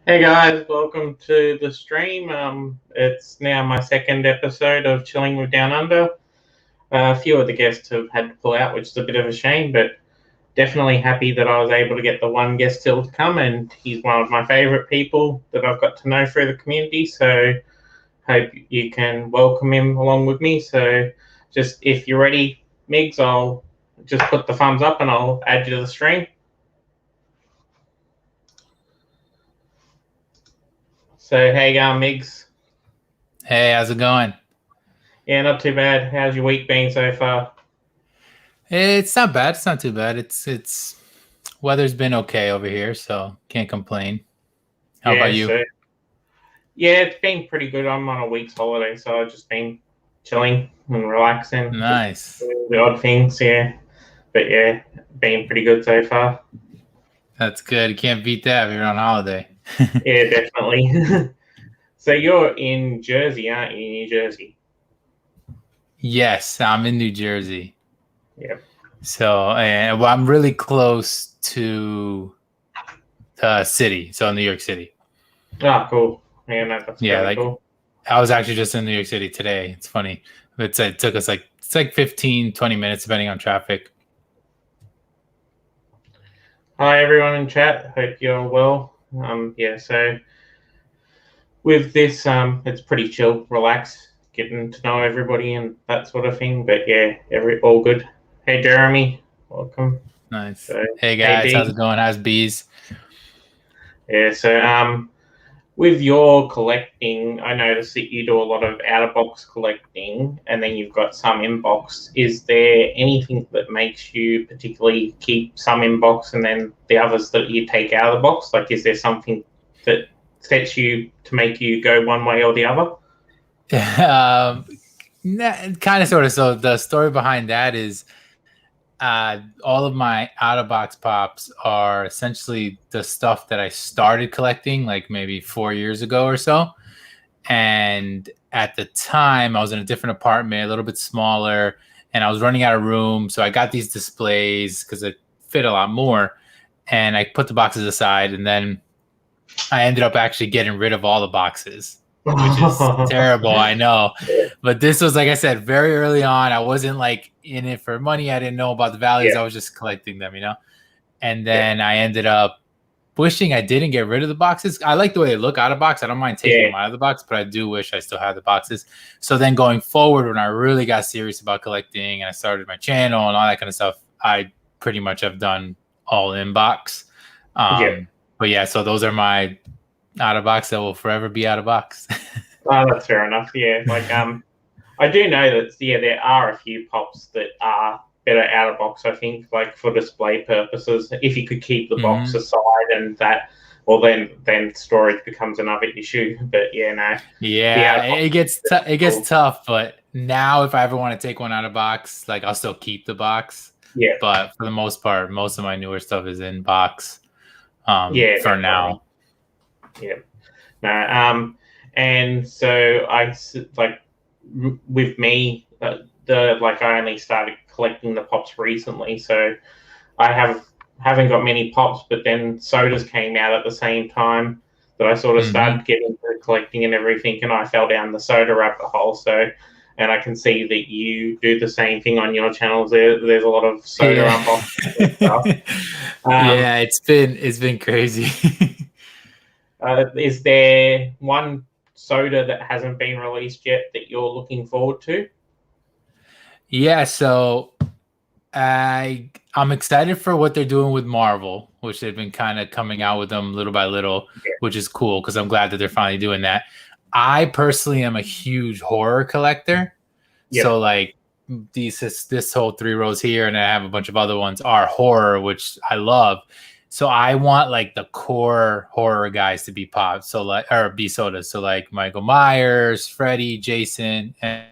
Hey guys, welcome to the stream. It's now my second episode of Chilling with DownUnder. A few of the guests have had to pull out, which is a bit of a shame, but definitely happy that I was able to get the one guest still to come, and he's one of my favourite people that I've got to know through the community. So hope you can welcome him along with me. So just if you're ready, Migs, I'll just put the thumbs up and I'll add you to the stream. So hey, Migs. Hey, how's it going? Yeah, not too bad. How's your week been so far? It's not bad. It's not too bad. It's weather's been okay over here, so can't complain. How about you? Yeah, it's been pretty good. I'm on a week's holiday, so I've just been chilling and relaxing. Nice. The odd things, yeah. But yeah, been pretty good so far. That's good. You can't beat that if you're on holiday. Yeah, definitely. So you're in Jersey, aren't you? New Jersey. Yes, I'm in New Jersey. Yep. So, well, I'm really close to the city, so New York City. Oh, cool. Yeah, no, that's really cool. I was actually just in New York City today. It's funny. It took us like 15, 20 minutes depending on traffic. Hi everyone in chat. Hope you're well. Yeah, so with this, it's pretty chill, relax, getting to know everybody and that sort of thing. But yeah, all good. Hey Jeremy, welcome. Nice. So, hey guys, how's it going? How's bees? Yeah, so with your collecting, I noticed that you do a lot of out-of-box collecting, and then you've got some in-box. Is there anything that makes you particularly keep some in-box and then the others that you take out of the box? Like, is there something that sets you to make you go one way or the other? Kind of, sort of. So the story behind that is all of my out-of-box pops are essentially the stuff that I started collecting like maybe 4 years ago or so. And at the time, I was in a different apartment, a little bit smaller, and I was running out of room. So I got these displays because it fit a lot more. And I put the boxes aside, and then I ended up actually getting rid of all the boxes, which is terrible, I know. But this was, like I said, very early on. I wasn't like in it for money. I didn't know about the values. Yeah. I was just collecting them, And then I ended up wishing I didn't get rid of the boxes. I like the way they look out of box. I don't mind taking them out of the box, but I do wish I still had the boxes. So then going forward, when I really got serious about collecting and I started my channel and all that kind of stuff, I pretty much have done all in box. But yeah, so those are my out of box that will forever be out of box. Oh, that's fair enough. Yeah, like I do know that there are a few pops that are better out of box. I think, like for display purposes, if you could keep the box aside and that, well, then storage becomes another issue. But yeah, no. Yeah, it gets tough. But now, if I ever want to take one out of box, like I'll still keep the box. Yeah. But for the most part, most of my newer stuff is in box. For definitely. now. Yeah. No. And so I like with me, I only started collecting the pops recently, so I haven't got many pops. But then sodas came out at the same time that I sort of started getting into collecting and everything, and I fell down the soda rabbit hole. So, and I can see that you do the same thing on your channels. There's a lot of soda unboxing and stuff. Yeah, it's been crazy. Is there one soda that hasn't been released yet that you're looking forward to? Yeah, so I'm excited for what they're doing with Marvel, which they've been kind of coming out with them little by little, which is cool because I'm glad that they're finally doing that. I personally am a huge horror collector. So like this whole 3 rows here, and I have a bunch of other ones are horror, which I love. So I want like the core horror guys to be popped, so like or be sodas. So like Michael Myers, Freddy, Jason, and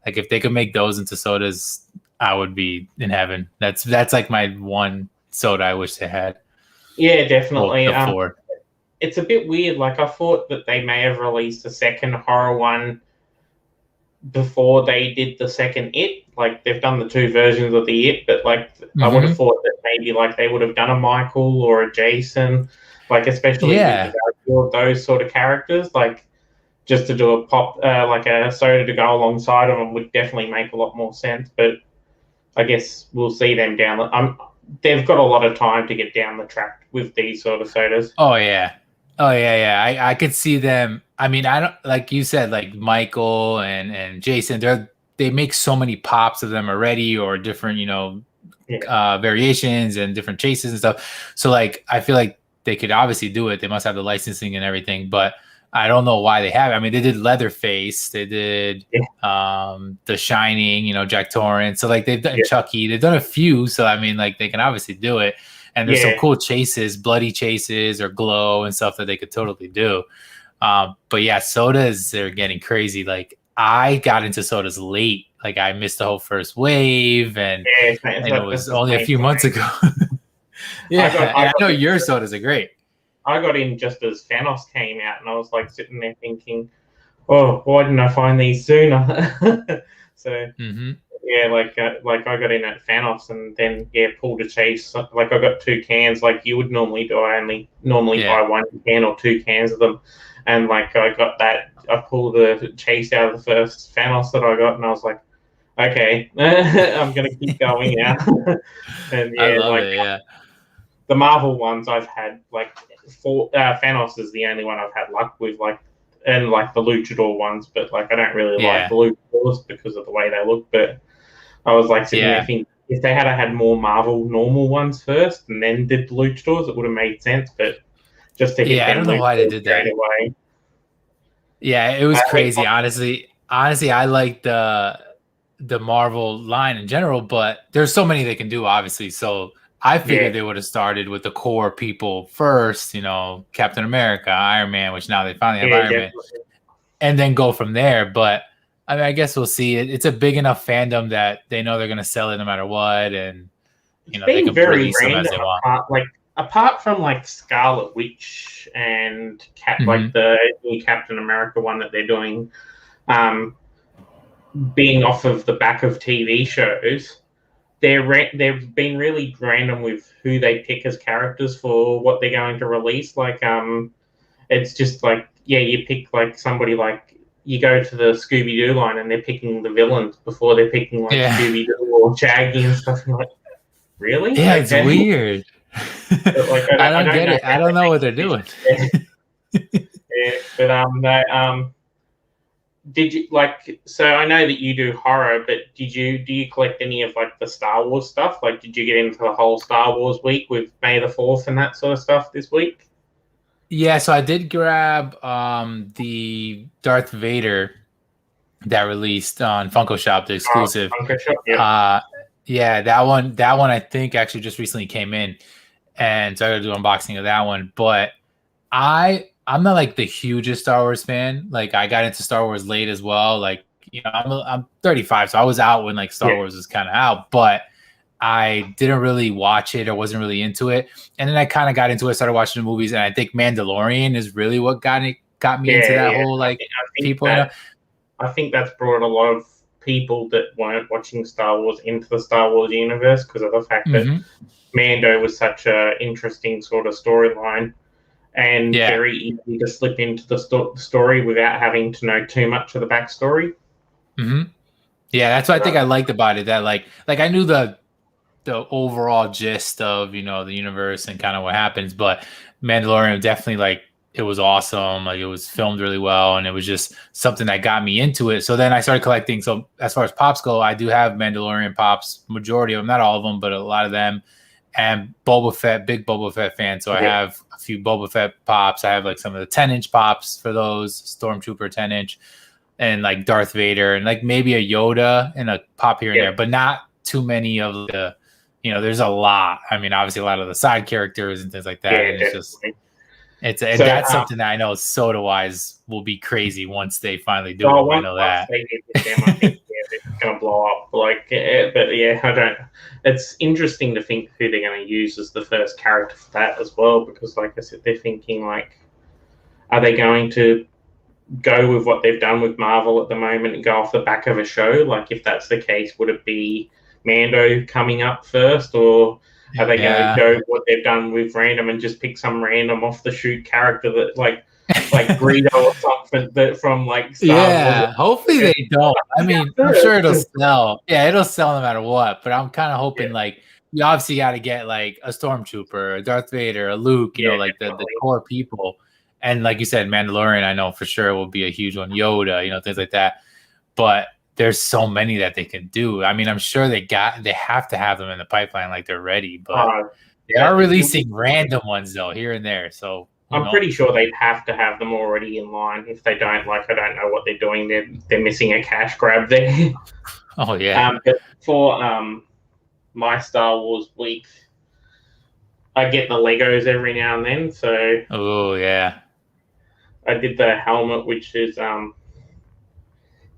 like if they could make those into sodas, I would be in heaven. That's like my one soda I wish they had. Yeah, definitely. It's a bit weird. Like I thought that they may have released a second horror one before they did the second It. Like they've done the 2 versions of the It, but like I would have thought that maybe like they would have done a Michael or a Jason like especially with the value of those sort of characters. Like just to do a pop, like a soda to go alongside of them would definitely make a lot more sense. But I guess we'll see them down. They've got a lot of time to get down the track with these sort of sodas. Oh yeah. Oh yeah. I could see them. I mean, I don't, like you said, like Michael and Jason, they make so many pops of them already, or different, variations and different chases and stuff. So like, I feel like they could obviously do it. They must have the licensing and everything, but I don't know why they have it. I mean, they did Leatherface, they did The Shining, Jack Torrance. So like they've done Chucky, they've done a few. So I mean, like they can obviously do it. And there's some cool chases, bloody chases or glow and stuff that they could totally do. But yeah, sodas, they're getting crazy. Like I got into sodas late. Like I missed the whole first wave, and it was only a few months ago. I know your sodas are great. I got in just as Thanos came out, and I was like sitting there thinking, "Oh, why didn't I find these sooner?" So like I got in at Thanos, and then pulled a chase. Like I got 2 cans, like you would normally do. I only normally buy 1 can or 2 cans of them, and like I got that. I pulled the chase out of the first Thanos that I got, and I was like, "Okay, I'm gonna keep going now." And I love it. The Marvel ones I've had, like Thanos is the only one I've had luck with, like, and like the Luchador ones, but like I don't really like the Luchadors because of the way they look. But I was like sitting there thinking, if they had more Marvel normal ones first and then did the Luchadors, it would have made sense. But just to hit them, I don't know why they did that. Away. Yeah, it was crazy. Honestly, I like the Marvel line in general, but there's so many they can do, obviously. So I figured they would have started with the core people first, Captain America, Iron Man, which now they finally have Iron Man, and then go from there. But I mean, I guess we'll see. It's a big enough fandom that they know they're going to sell it no matter what, and they can release them as they want. Apart from like Scarlet Witch and like the new Captain America one that they're doing, being off of the back of TV shows. They've been really random with who they pick as characters for what they're going to release. Like, it's just like, you pick like somebody, like you go to the Scooby-Doo line and they're picking the villains before they're picking like Scooby-Doo or Shaggy and stuff. And like, really? Yeah, it's weird. Like, I don't get it. I don't know what they're doing. But did you so I know that you do horror, but do you collect any of like the Star Wars stuff? Like, did you get into the whole Star Wars week with May the 4th and that sort of stuff this week? Yeah, so I did grab the Darth Vader that released on Funko Shop, the exclusive. Funko Shop, that one I think actually just recently came in, and so I gotta do an unboxing of that one. But I'm not like the hugest Star Wars fan. Like I got into Star Wars late as well. Like, I'm 35, so I was out when like Star Wars was kind of out, but I didn't really watch it or wasn't really into it. And then I kind of got into it, started watching the movies, and I think Mandalorian is really what got me into that whole like people. I think that's brought a lot of people that weren't watching Star Wars into the Star Wars universe because of the fact that Mando was such an interesting sort of storyline. And very easy to slip into the story without having to know too much of the backstory. Yeah, that's what I think I liked about it. That like I knew the overall gist of the universe and kind of what happens, but Mandalorian definitely, like, it was awesome. Like, it was filmed really well, and it was just something that got me into it. So then I started collecting. So as far as pops go, I do have Mandalorian pops, majority of them, not all of them, but a lot of them. And Boba Fett, big Boba Fett fan. So I have a few Boba Fett pops. I have like some of the 10-inch pops for those, Stormtrooper 10-inch, and like Darth Vader, and like maybe a Yoda and a pop here and there, but not too many of the, there's a lot. I mean, obviously a lot of the side characters and things like that. And it's just, that's something that I know soda wise will be crazy once they finally do it. I know that. I think it's going to blow up. Like, but yeah, I don't. It's interesting to think who they're going to use as the first character for that as well, because, like I said, they're thinking like, are they going to go with what they've done with Marvel at the moment and go off the back of a show? Like, if that's the case, would it be Mando coming up first, or Are they going to Yeah. go what they've done with random and just pick some random off the shoot character that like Greedo or something that from like Star Wars? Yeah, hopefully they don't. I mean, I'm sure it'll sell. Yeah, it'll sell no matter what. But I'm kind of hoping like you obviously got to get like a stormtrooper, a Darth Vader, a Luke. You know, like the core people. And like you said, Mandalorian, I know for sure will be a huge one. Yoda, you know, things like that. But there's so many that they can do. I mean, I'm sure they have to have them in the pipeline, like they're ready. But they are releasing random ones though here and there. So. I'm pretty sure they'd have to have them already in line. If they don't, like, I don't know what they're doing. They're missing a cash grab there. Oh yeah. But for my Star Wars week, I get the Legos every now and then. So oh yeah, I did the helmet, which is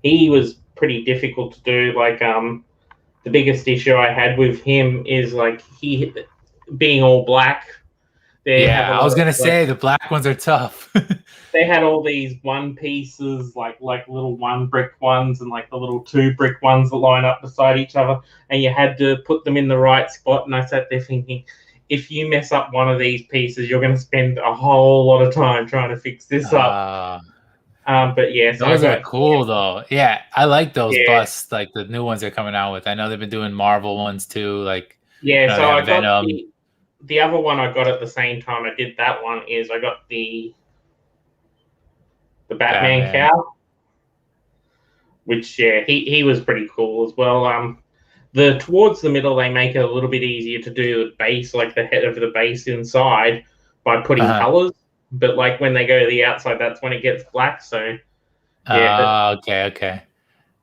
he was pretty difficult to do. Like the biggest issue I had with him is like he being all black. I was gonna say the black ones are tough. They had all these one pieces, like little 1 brick ones and like the little 2 brick ones that line up beside each other, and you had to put them in the right spot. And I sat there thinking, if you mess up one of these pieces, you're going to spend a whole lot of time trying to fix this up. But yeah, so those are cool though. Yeah, I like those busts, like the new ones they're coming out with. I know they've been doing Marvel ones too. Like so I got the other one I got at the same time I did that one is I got the Batman cow, which he was pretty cool as well. Towards the middle they make it a little bit easier to do the base, like the head of the base inside, by putting colors. But like when they go to the outside, that's when it gets black. So okay.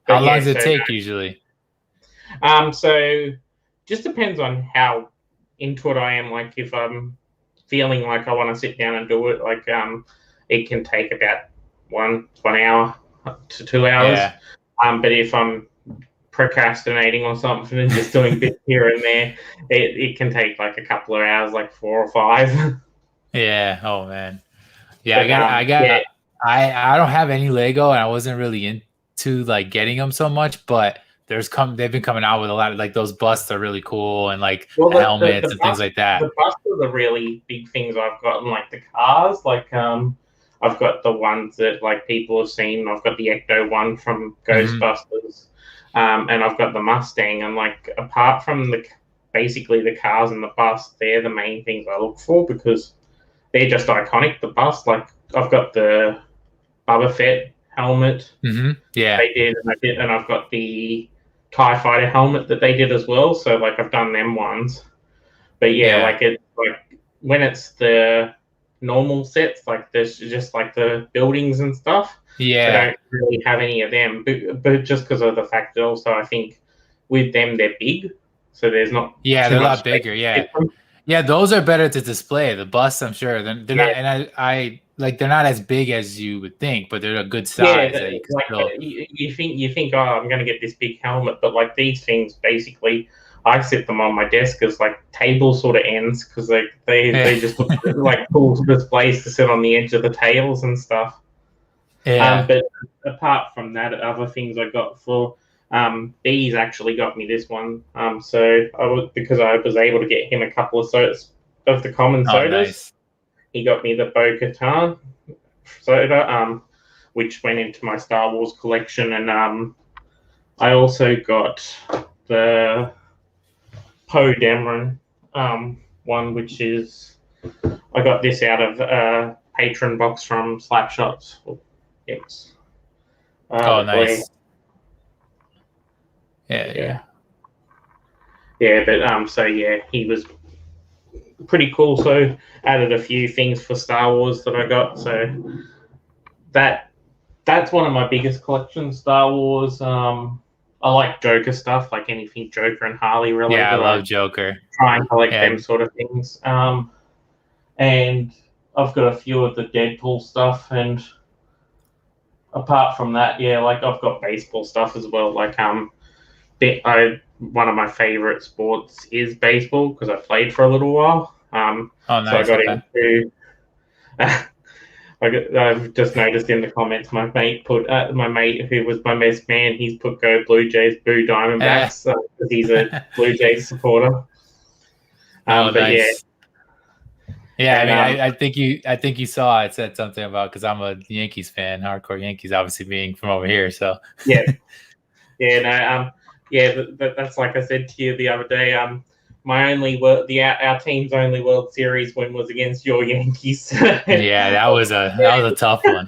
How long does it take usually? So just depends on how into it I am. Like if I'm feeling like I want to sit down and do it, like it can take about 1 hour to 2 hours. But if I'm procrastinating or something and just doing bits here and there, it can take like a couple of hours, like 4 or 5. Yeah. Oh man. Yeah, but, I don't have any Lego, and I wasn't really into like getting them so much, but they've been coming out with a lot of like those busts are really cool, and like helmets and things like that. The busts are the really big things I've gotten, like the cars. Like I've got the ones that like people have seen. I've got the Ecto one from Ghostbusters, and I've got the Mustang. And like apart from basically the cars and the bust, they're the main things I look for because they're just iconic. The bust, like I've got the Boba Fett helmet. Yeah, they did, and I've got the TIE Fighter helmet that they did as well. So like I've done them ones, but like it's like when it's the normal sets, like there's just like the buildings and stuff. I don't really have any of them, but just because of the fact that also I think with them they're big, so there's not they're a lot bigger. Yeah, those are better to display. The busts, I'm sure they're not, and I like they're not as big as you would think, but they're a good size. You think, oh, I'm going to get this big helmet, but like these things, basically, I sit them on my desk as like table sort of ends because they just look like cool displays to sit on the edge of the tables and stuff. But apart from that, other things I got for Bees actually got me this one. Because I was able to get him a couple of sodas of the common sodas. Nice. He got me the Bo-Katan soda, which went into my Star Wars collection, and I also got the Poe Dameron one, which is I got this out of a patron box from Slapshots. Yes. Nice. Yeah, but he was pretty cool. So added a few things for Star Wars that I got. So that's one of my biggest collections, Star Wars. I like Joker stuff, like anything Joker and Harley related. Yeah, I love Joker. Try and collect them sort of things. And I've got a few of the Deadpool stuff, and apart from that, like I've got baseball stuff as well. Like one of my favorite sports is baseball because I played for a little while. Nice. So I got into. I've just noticed in the comments my mate who was my best man, he's put "Go Blue Jays, Boo Diamondbacks" because he's a Blue Jays supporter. Oh, But yeah, nice. Yeah, and I think you saw it said something about because I'm a Yankees fan, hardcore Yankees, obviously being from over here. So yeah, yeah, no, yeah, that's like I said to you the other day. My only our team's only World Series win was against your Yankees. yeah, that was a tough one.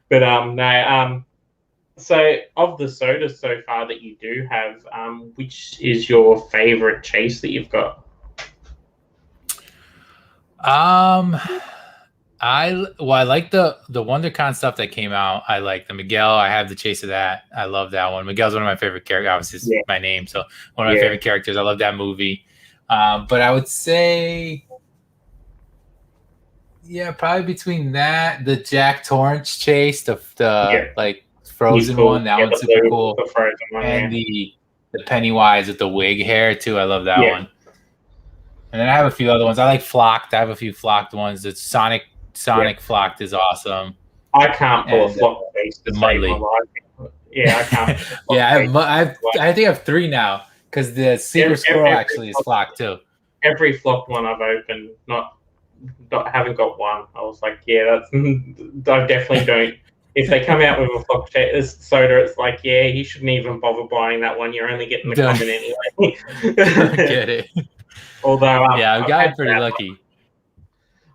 But no, so of the sodas so far that you do have, which is your favorite chase that you've got? I like the WonderCon stuff that came out. I like the Miguel. I have the chase of that. I love that one. Miguel's one of my favorite characters. Obviously, it's my name, so one of my favorite characters. I love that movie. But I would say, yeah, probably between that, the Jack Torrance chase, the like frozen cool. one. That one's super cool. The frozen one, and the Pennywise with the wig hair too. I love that one. And then I have a few other ones. I like Flocked. I have a few Flocked ones. It's Sonic Flocked is awesome. I can't pull a Flocked face to save my life. Yeah, I can't. I think I have 3 now because the Secret Squirrel actually is Flocked too. Every Flocked one I've opened, haven't got one. I was like, yeah, I definitely don't. If they come out with a Flocked soda, it's like, yeah, you shouldn't even bother buying that one. You're only getting the common anyway. Get it. Although, I've got pretty lucky.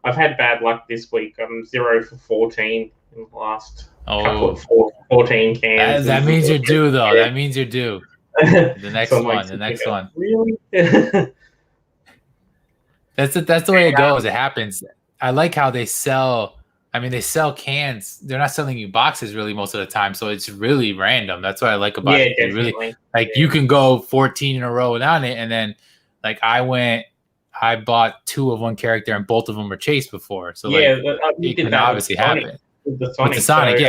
I've had bad luck this week. I'm 0 for 14 in the last couple of 14 cans. That means you're due, though. That means you're due. The next one. The next one. Really? That's the way it goes. It happens. I like how they sell. I mean, they sell cans. They're not selling you boxes really most of the time, so it's really random. That's what I like about it. Definitely. Really, you can go 14 in a row without it, and then like I bought 2 of one character, and both of them were chased before. So it can obviously happen. With the Sonic,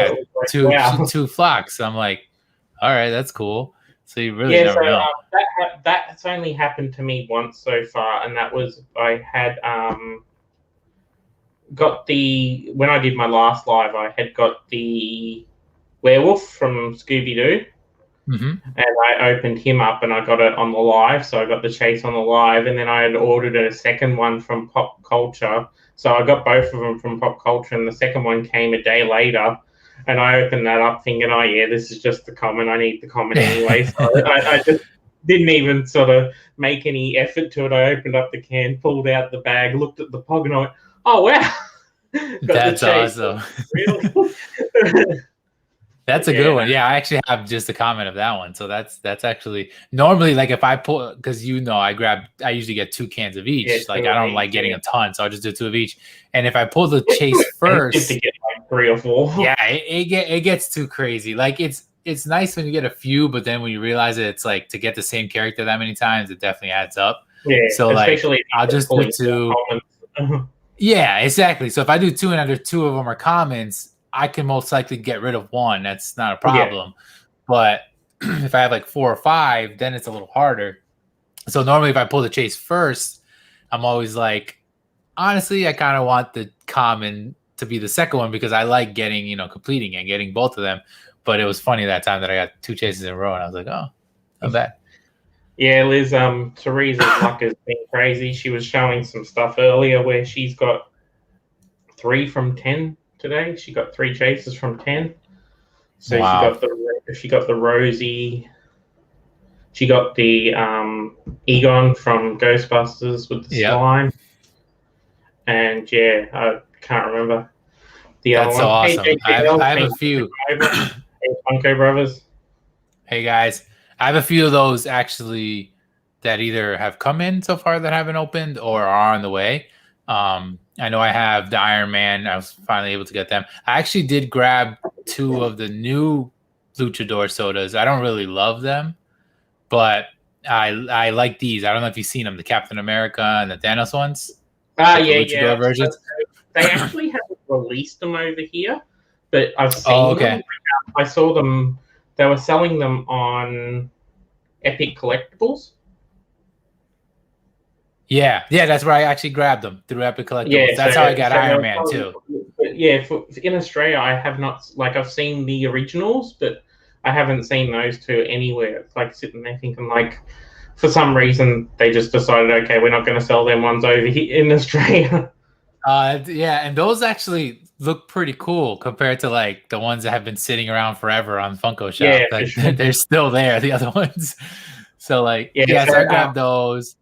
so 2 Flocks. I'm like, all right, that's cool. So you really never know. That's only happened to me once so far, and that was I had got when I did my last live, I had got the werewolf from Scooby-Doo. Mm-hmm. And I opened him up and I got it on the live. So I got the chase on the live, and then I had ordered a second one from Pop Culture. So I got both of them from Pop Culture, and the second one came a day later. And I opened that up thinking, oh, yeah, this is just the common. I need the common anyway. So I just didn't even sort of make any effort to it. I opened up the can, pulled out the bag, looked at the pog, and I went, oh, wow. That's awesome. Really? That's a good one. Yeah, I actually have just a comment of that one. So that's actually normally like if I pull, because I usually get 2 cans of each. I don't like getting a ton, so I'll just do 2 of each. And if I pull the chase first, to get like 3 or 4. Yeah, it gets too crazy. Like it's nice when you get a few, but then when you realize it's like to get the same character that many times, it definitely adds up. Yeah. So like I'll just do 2. Yeah, exactly. So if I do 2 and under 2 of them are commons, I can most likely get rid of 1. That's not a problem. But if I have like 4 or 5, then it's a little harder. So normally if I pull the chase first, I'm always like, honestly, I kind of want the common to be the second one because I like getting, completing and getting both of them. But it was funny that time that I got 2 chases in a row and I was like, oh, not bad. Yeah, Liz, Teresa's luck has been crazy. She was showing some stuff earlier where she's got 3 from 10. Today she got 3 chases from 10. So wow. she got the Rosie, she got the Egon from Ghostbusters with the slime, and I can't remember the other one. That's awesome. Hey, I have a few. Funko Brothers. Hey guys, I have a few of those actually that either have come in so far that haven't opened or are on the way. I know I have the Iron Man. I was finally able to get them. I actually did grab 2 of the new Luchador sodas. I don't really love them, but I like these. I don't know if you've seen them, the Captain America and the Thanos ones. Luchador versions. They actually haven't released them over here, but I've seen them. I saw them. They were selling them on Epic Collectibles. Yeah, that's where I actually grabbed them through Epic Collectibles. Yeah, that's how I got Iron Man too. But yeah, in Australia, I have not I've seen the originals, but I haven't seen those 2 anywhere. It's like sitting there thinking like, for some reason they just decided, okay, we're not going to sell them ones over here in Australia. Yeah, and those actually look pretty cool compared to like the ones that have been sitting around forever on Funko Shop. Yeah, Like for sure. they're still there, the other ones. So like, yeah, so I grabbed those.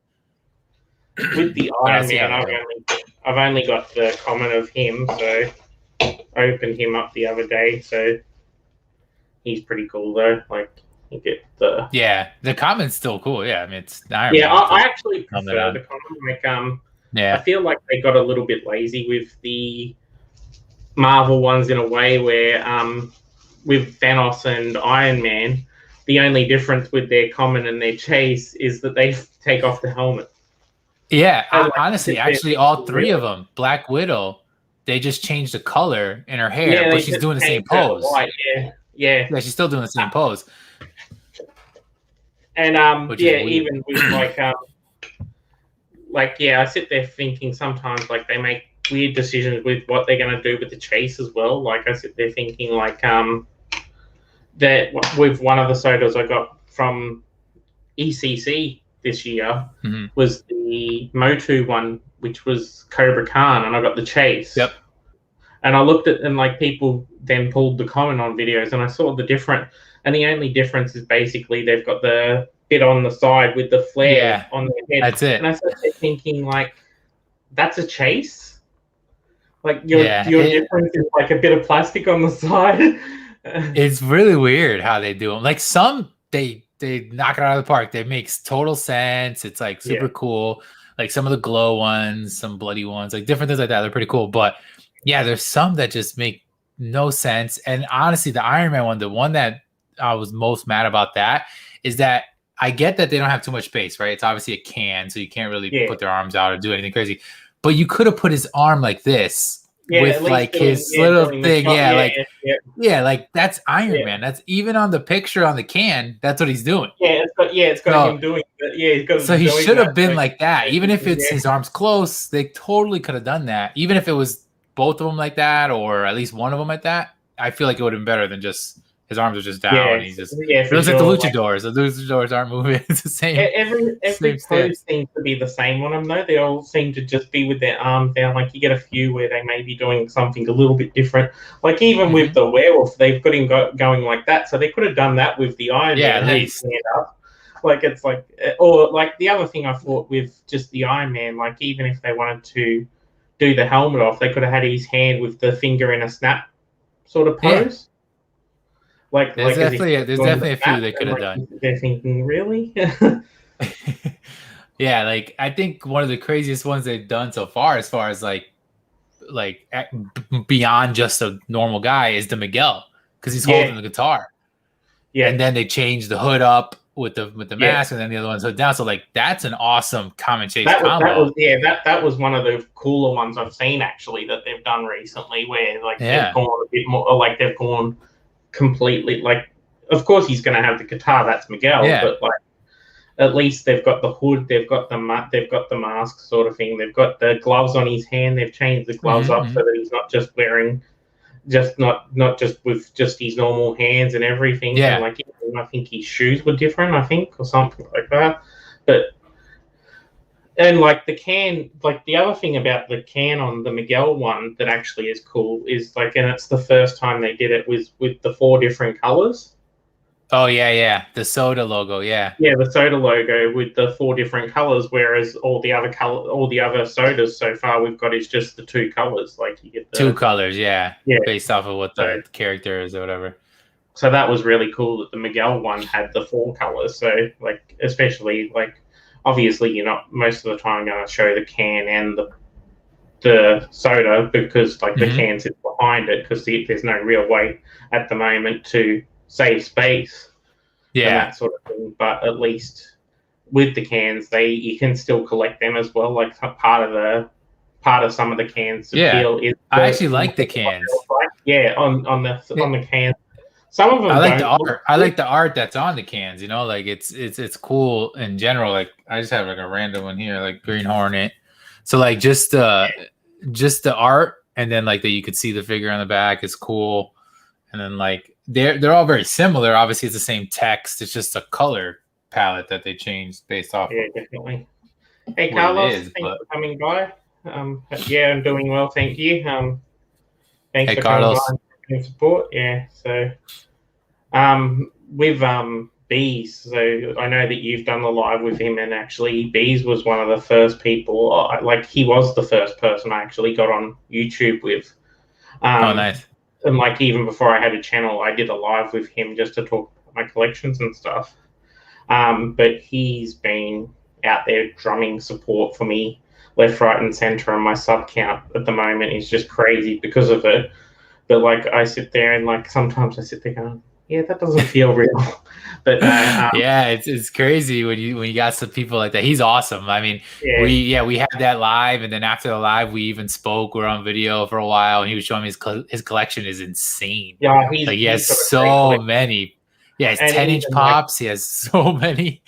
With the Iron Man, I've only got the common of him, so I opened him up the other day. So he's pretty cool though. Like you get the common's still cool. Yeah, I mean it's Iron Man. I actually prefer the common. Like I feel like they got a little bit lazy with the Marvel ones in a way where with Thanos and Iron Man, the only difference with their common and their chase is that they take off the helmet. Yeah, honestly, actually, all three of them, Black Widow, they just changed the color in her hair, but she's doing the same pose. Yeah, she's still doing the same pose. And even with I sit there thinking sometimes like they make weird decisions with what they're going to do with the chase as well. Like I sit there thinking like that with one of the sodas I got from ECC this year was the Motu one, which was Cobra Khan, and I got the chase. Yep. And I looked at and like people then pulled the comment on videos, and I saw the the only difference is basically they've got the bit on the side with the flare on their head. That's it. And I started thinking like, that's a chase. Like your difference is like a bit of plastic on the side. It's really weird how they do them. Like some they knock it out of the park. They makes total sense. It's like super cool. Like some of the glow ones, some bloody ones, like different things like that. They're pretty cool. But yeah, there's some that just make no sense. And honestly, the Iron Man one, the one that I was most mad about that is that I get that they don't have too much space, right? It's obviously a can, so you can't really put their arms out or do anything crazy. But you could have put his arm like this. With like his little thing, like that's Iron Man. That's even on the picture on the can. That's what he's doing. It's got him doing that. So he should have been like that. Even if it's his arms close, they totally could have done that. Even if it was both of them like that, or at least one of them like that, I feel like it would have been better than just his arms are just down. And he's just it looks like the luchadors. The luchadors aren't moving. It's the same. Every pose seems to be the same on them though. They all seem to just be with their arms down. Like you get a few where they may be doing something a little bit different. Like even with the werewolf, they've got him going like that. So they could have done that with the Iron Man. At least. Like it's like, or like the other thing I thought with just the Iron Man, like even if they wanted to do the helmet off, they could have had his hand with the finger in a snap sort of pose. Like there's definitely a few they could have done. They're thinking, really? Yeah, like I think one of the craziest ones they've done so far, as far as like beyond just a normal guy, is the Miguel, because he's holding the guitar. Yeah, and then they changed the hood up with the mask, and then the other one's hood down. So like that's an awesome common chase combo. That was one of the cooler ones I've seen actually that they've done recently, where like they've gone a bit more, like they've gone completely, like of course he's going to have the guitar, that's Miguel, but like at least they've got the hood, they've got the mask sort of thing, they've got the gloves on his hand, they've changed the gloves up so that he's not just wearing not just with just his normal hands and everything. And like I think his shoes were different, I think, or something like that. But and like the can, like the other thing about the can on the Miguel one that actually is cool is like, and it's the first time they did it with the 4 different colors. Oh yeah, the soda logo, the soda logo with the 4 different colors, whereas all the other sodas so far we've got is just the 2 colors. Like you get the 2 colors, based off of what the character is or whatever. So that was really cool that the Miguel one had the 4 colors. So like, especially like, obviously you're not most of the time going to show the can and the soda because like the can sits behind it because there's no real way at the moment to save space and that sort of thing. But at least with the cans, you can still collect them as well. Like part of some of the cans appeal is I actually like the cans. On the cans. Some of them I like the art. I like the art that's on the cans, you know, like it's cool in general. Like I just have like a random one here, like Green Hornet. So like just the art, and then like that you could see the figure on the back is cool. And then like they're all very similar. Obviously it's the same text. It's just a color palette that they changed based off Yeah, of definitely. Hey, what it Carlos, is. thanks But for coming by. Yeah, I'm doing well, thank you. Thanks hey, for coming by Carlos. and giving support. Yeah, so with Bees, so I know that you've done the live with him, and actually Bees was one of the first people. Like he was the first person I actually got on YouTube with. Oh, Um, nice. and like even before I had a channel, I did a live with him just to talk about my collections and stuff. But he's been out there drumming support for me left, right, and center, and my sub count at the moment is just crazy because of it. But like I sit there and like sometimes I sit there going, yeah, that doesn't feel real. But Yeah, it's crazy when you got some people like that. He's awesome. I mean, yeah, we had that live, and then after the live, we even spoke. We're on video for a while, and he was showing me his collection is insane. yeah, Like he has he's got a great so collection, many. Yeah, it's and 10-inch even like pops. He has so many.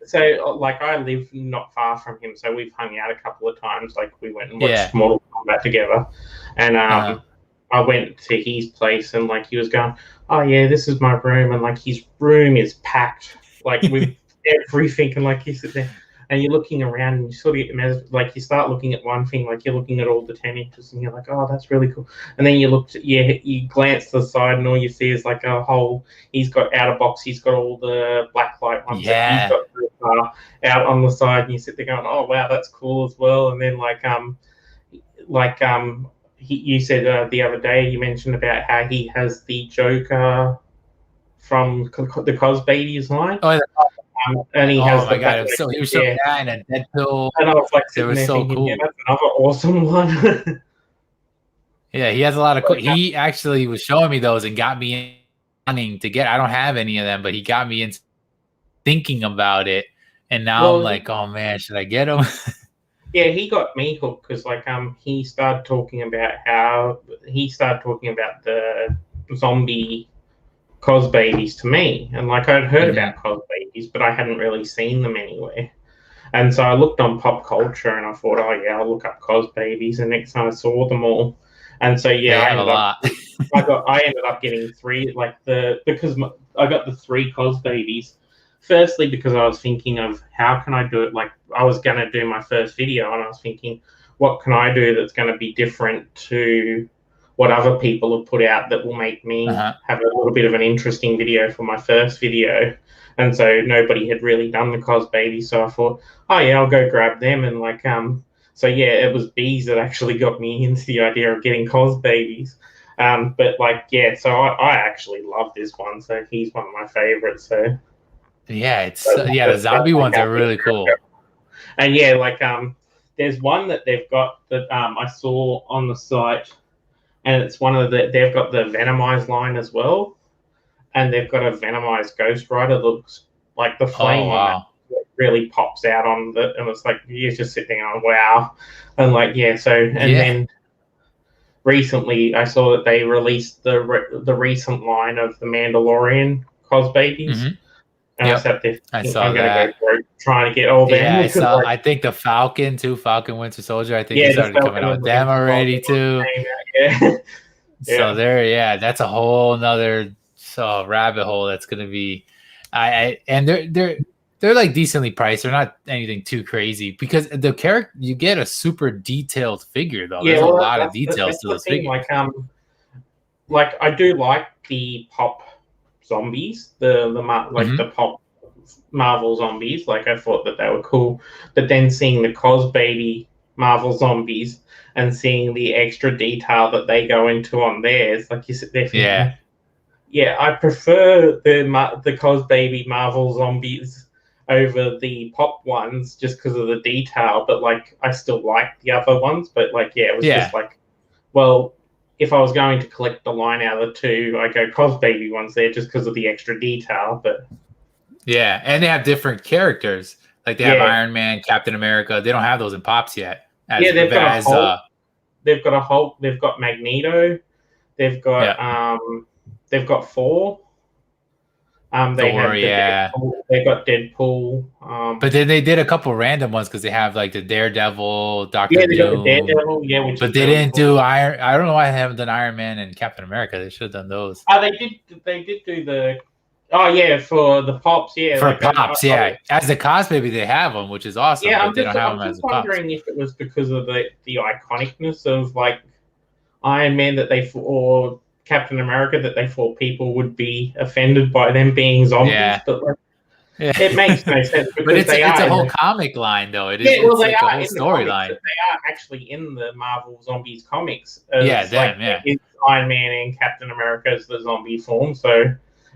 so like I live not far from him, so we've hung out a couple of times. Like we went and watched Yeah. Mortal Kombat together, and Uh-huh. I went to his place and like he was going, oh yeah, this is my room, and like his room is packed like with everything, and like you sit there and you're looking around and you sort of like you start looking at one thing, like you're looking at all the 10 inches and you're like, oh, that's really cool, and then you glance to the side and all you see is like a whole. He's got out of box. He's got all the blacklight ones that he's Yeah. got out on the side, and you sit there going, oh wow, that's cool as well, and then like you said the other day, you mentioned about how he has the Joker from the Cos Babies line, Oh, and he oh has my the God! It was so he was showing that and a Deadpool. and I was like It sitting was there so thinking, yeah, cool. that's another awesome one. Yeah, he has a lot of. He actually was showing me those and got me wanting to get. I don't have any of them, but he got me into thinking about it, and now I'm Well, like, oh man, should I get them? yeah, he got me hooked because he started talking about the zombie Cos Babies to me, and like I'd heard Mhm. about Cos Babies, but I hadn't really seen them anywhere. And so I looked on pop culture and I thought, oh yeah, I'll look up Cos Babies. And next time I saw them all, and so yeah, They have a lot. I ended up getting three, I got the three Cos Babies. Firstly, because I was thinking of how can I do it. Like I was gonna do my first video, and I was thinking, what can I do that's going to be different to what other people have put out that will make me Uh-huh. have a little bit of an interesting video for my first video. And so nobody had really done the Cos Baby, so I thought, oh yeah, I'll go grab them. And so yeah, it was Bees that actually got me into the idea of getting Cos Babies. But like yeah, so I actually love this one. So he's one of my favorites. So Yeah, the zombie ones are really cool. and yeah, there's one that they've got that I saw on the site, and it's they've got the Venomized line as well, and they've got a Venomized Ghost Rider that looks like the Oh flame on that wow. really pops out on and it's like you're just sitting on wow, and like yeah, so and Yeah. then recently I saw that they released the recent line of the Mandalorian Cos Babies, Mhm. and I Yep. sat there I thinking, saw I'm gonna go that. for it, trying to get all Yeah, them I because saw. like I think the Falcon too. Falcon Winter Soldier. I think they yeah, the started coming Falcon out and with the them Winter already Soldier too. came out, yeah. So Yeah. that's a whole nother rabbit hole that's gonna be. And they're like decently priced. They're not anything too crazy because the character you get a super detailed figure though. Yeah, There's a well, lot of details that's to the those thing. figures. Like I do like the pop zombies, Mhm. the pop Marvel zombies. Like I thought that they were cool, but then seeing the Cos Baby Marvel zombies and seeing the extra detail that they go into on theirs, like you sit there Yeah. thinking, yeah, I prefer the Cos Baby Marvel zombies over the pop ones just because of the detail. But like, I still like the other ones. But like, yeah, it was just Yeah. like, well, if I was going to collect the line out of the two, I go Cos Baby ones there just because of the extra detail. But Yeah. And they have different characters. Like they have yeah, Iron Man, Captain America. They don't have those in pops yet. yeah, they've got a As Hulk. They've got a Hulk. They've got Magneto. They've got yeah. Four. They Thor, have yeah. They got Deadpool. But then they did a couple random ones because they have like the Daredevil, Doctor Yeah, they got the Doom, Daredevil. Yeah, which but is they really didn't cool. do Iron. I don't know why they haven't done Iron Man and Captain America. They should have done those. They did. They did do the Oh yeah, for the pops, yeah. For pops, yeah. As the cosplay, they have them, which is awesome, yeah. but they don't have I'm them as just the pops. wondering if it was because of the iconicness of like Iron Man that they or Captain America that they thought people would be offended by them being zombies, Yeah. but like, Yeah. it makes no sense But because they it's are a in whole the, comic line though. yeah, well It's they like a are whole in the comics. storyline. They are actually in the Marvel Zombies comics Yeah, as like them, yeah. it's Iron Man and Captain America as the zombie form, so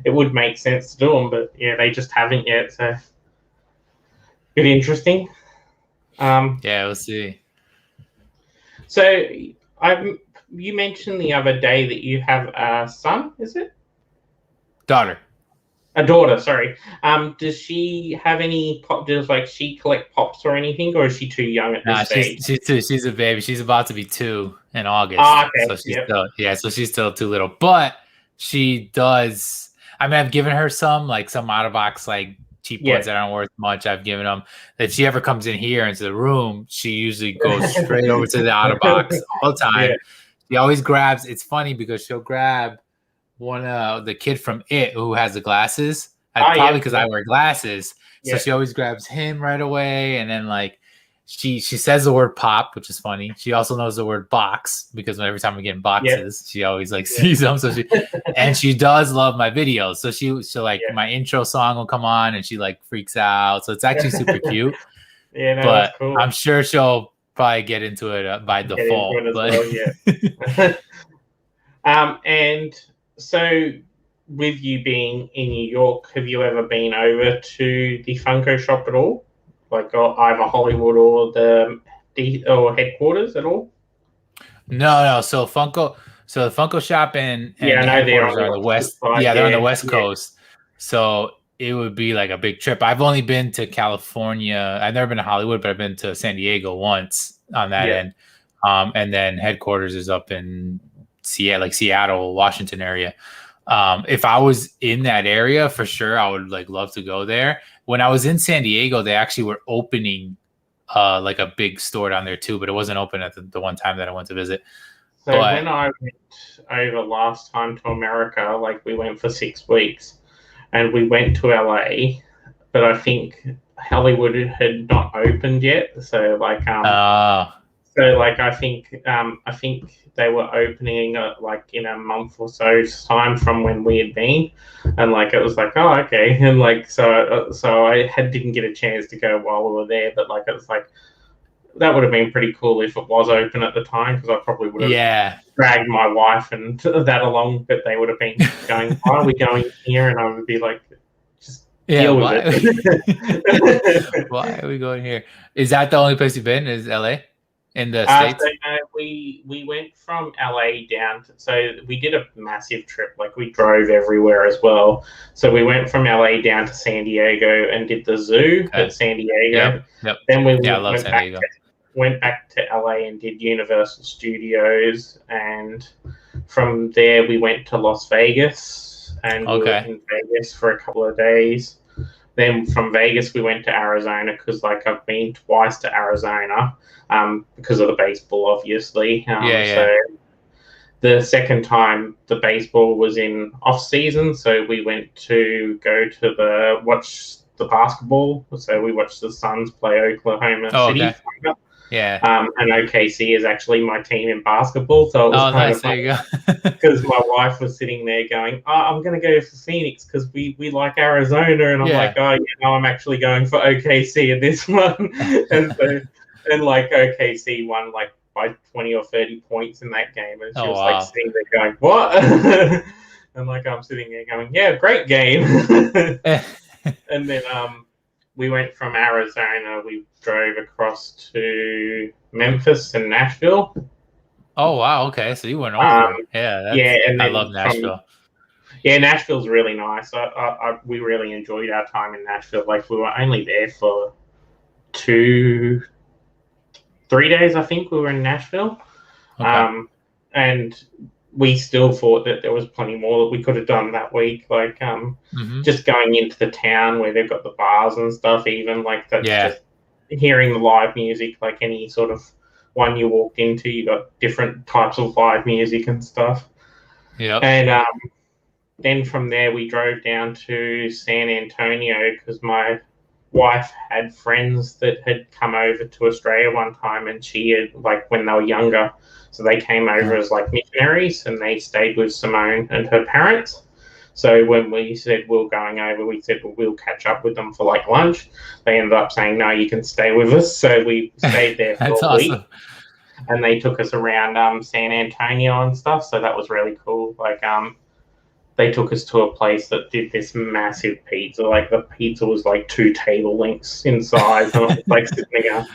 it would make sense to do them, but yeah, they just haven't yet. So bit interesting. Yeah, we'll see. So I you mentioned the other day that you have a son, is it? Daughter. A daughter, sorry. Does she have any pop? Does like she collect pops or anything, or is she too young at this Nah, stage? she's a baby. She's about to be 2 in August. Ah, So okay, yep, so she's still too little. But she does. I mean, I've given her some out of box like cheap yeah. ones that aren't worth much. I've given them. If she ever comes in here into the room, she usually goes straight over to the out of box all the time. Yeah. She always grabs. It's funny because she'll grab one the kid from It who has the glasses. Ah, Probably yep, because I yep, wear glasses, so yeah. she always grabs him right away, and then like she says the word pop, which is funny. She also knows the word box because every time we get in Yep, boxes, she always like yep, sees them. So she does love my videos. So she like yeah. my intro song will come on and she like freaks out. So it's actually super cute. Yeah, no, that's But cool. I'm sure she'll probably get into it by Get into default. it as But well, yeah. And so with you being in New York, have you ever been over to the Funko shop at all? Like either Hollywood or or headquarters at all? no. So the Funko shop Yeah, and I the know they're headquarters on are the on the opposite west. side. Yeah, they're on the Yeah, West yeah, Coast. So it would be like a big trip. I've only been to California. I've never been to Hollywood, but I've been to San Diego once on that yeah. end. And then headquarters is up in Seattle, Washington area. If I was in that area, for sure, I would like love to go there. When I was in San Diego, they actually were opening like a big store down there too, but it wasn't open at the one time that I went to visit. So But when I went over last time to America, like we went for 6 weeks, and we went to LA, but I think Hollywood had not opened yet. I think they were opening like in a month or so's time from when we had been, and like it was like, oh, okay, and like so didn't get a chance to go while we were there, but like it was like that would have been pretty cool if it was open at the time, because I probably would have yeah, dragged my wife and that along, but they would have been going, why are we going here? And I would be like, just yeah. deal with it. Why are we going here? Is that the only place you've been? Is LA in the So States? no, we went from LA down so we did a massive trip, like we drove everywhere as well. So we went from LA down to San Diego and did the zoo at San Diego. Yep. Then we I love San Diego. went back to LA and did Universal Studios, and from there we went to Las Vegas, and we were in Vegas for a couple of days. Then from Vegas we went to Arizona, because like I've been twice to Arizona, because of the baseball, obviously. So the second time the baseball was in off season, so we went to watch the basketball. So we watched the Suns play Oklahoma City. Okay. Yeah. And OKC is actually my team in basketball, so it was kind of funny because my wife was sitting there going, oh, I'm going to go for Phoenix because we like Arizona, and I'm like, oh, no, I'm actually going for OKC in this one. and like OKC won like by 20 or 30 points in that game, and she was like sitting there going, what? And like I'm sitting there going, yeah, great game. And then we went from Arizona, we drove across to Memphis and Nashville. Oh, wow. Okay. So you went over. And I love Nashville. Nashville's really nice. We really enjoyed our time in Nashville. Like we were only there for 3 days, I think we were in Nashville. Okay. And we still thought that there was plenty more that we could have done that week, like just going into the town where they've got the bars and stuff, even like that's just hearing the live music, like any sort of one you walked into, you got different types of live music and stuff. Yeah. And then from there we drove down to San Antonio because my wife had friends that had come over to Australia one time, and she had, like, when they were younger, so they came over as like missionaries, and they stayed with Simone and her parents. So when we said we were going over, we said, well, we'll catch up with them for like lunch. They ended up saying, no, you can stay with us. So we stayed there for That's a awesome. week, and they took us around San Antonio and stuff. So that was really cool. Like, they took us to a place that did this massive pizza. Like, the pizza was like 2 table lengths in size, and it was like sitting there.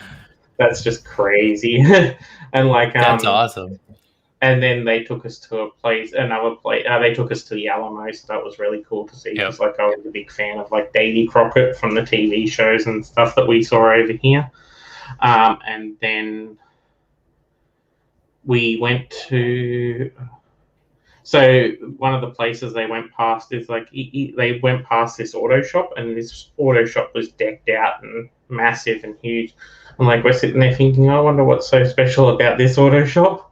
That's just crazy. And like, That's awesome. and then they took us to another place. They took us to the Alamo, so that was really cool to see. Because like, I was a big fan of like Davy Crockett from the TV shows and stuff that we saw over here. And then we went to. So one of the places they went past is like they went past this auto shop, and this auto shop was decked out and massive and huge. And like, we're sitting there thinking, I wonder what's so special about this auto shop.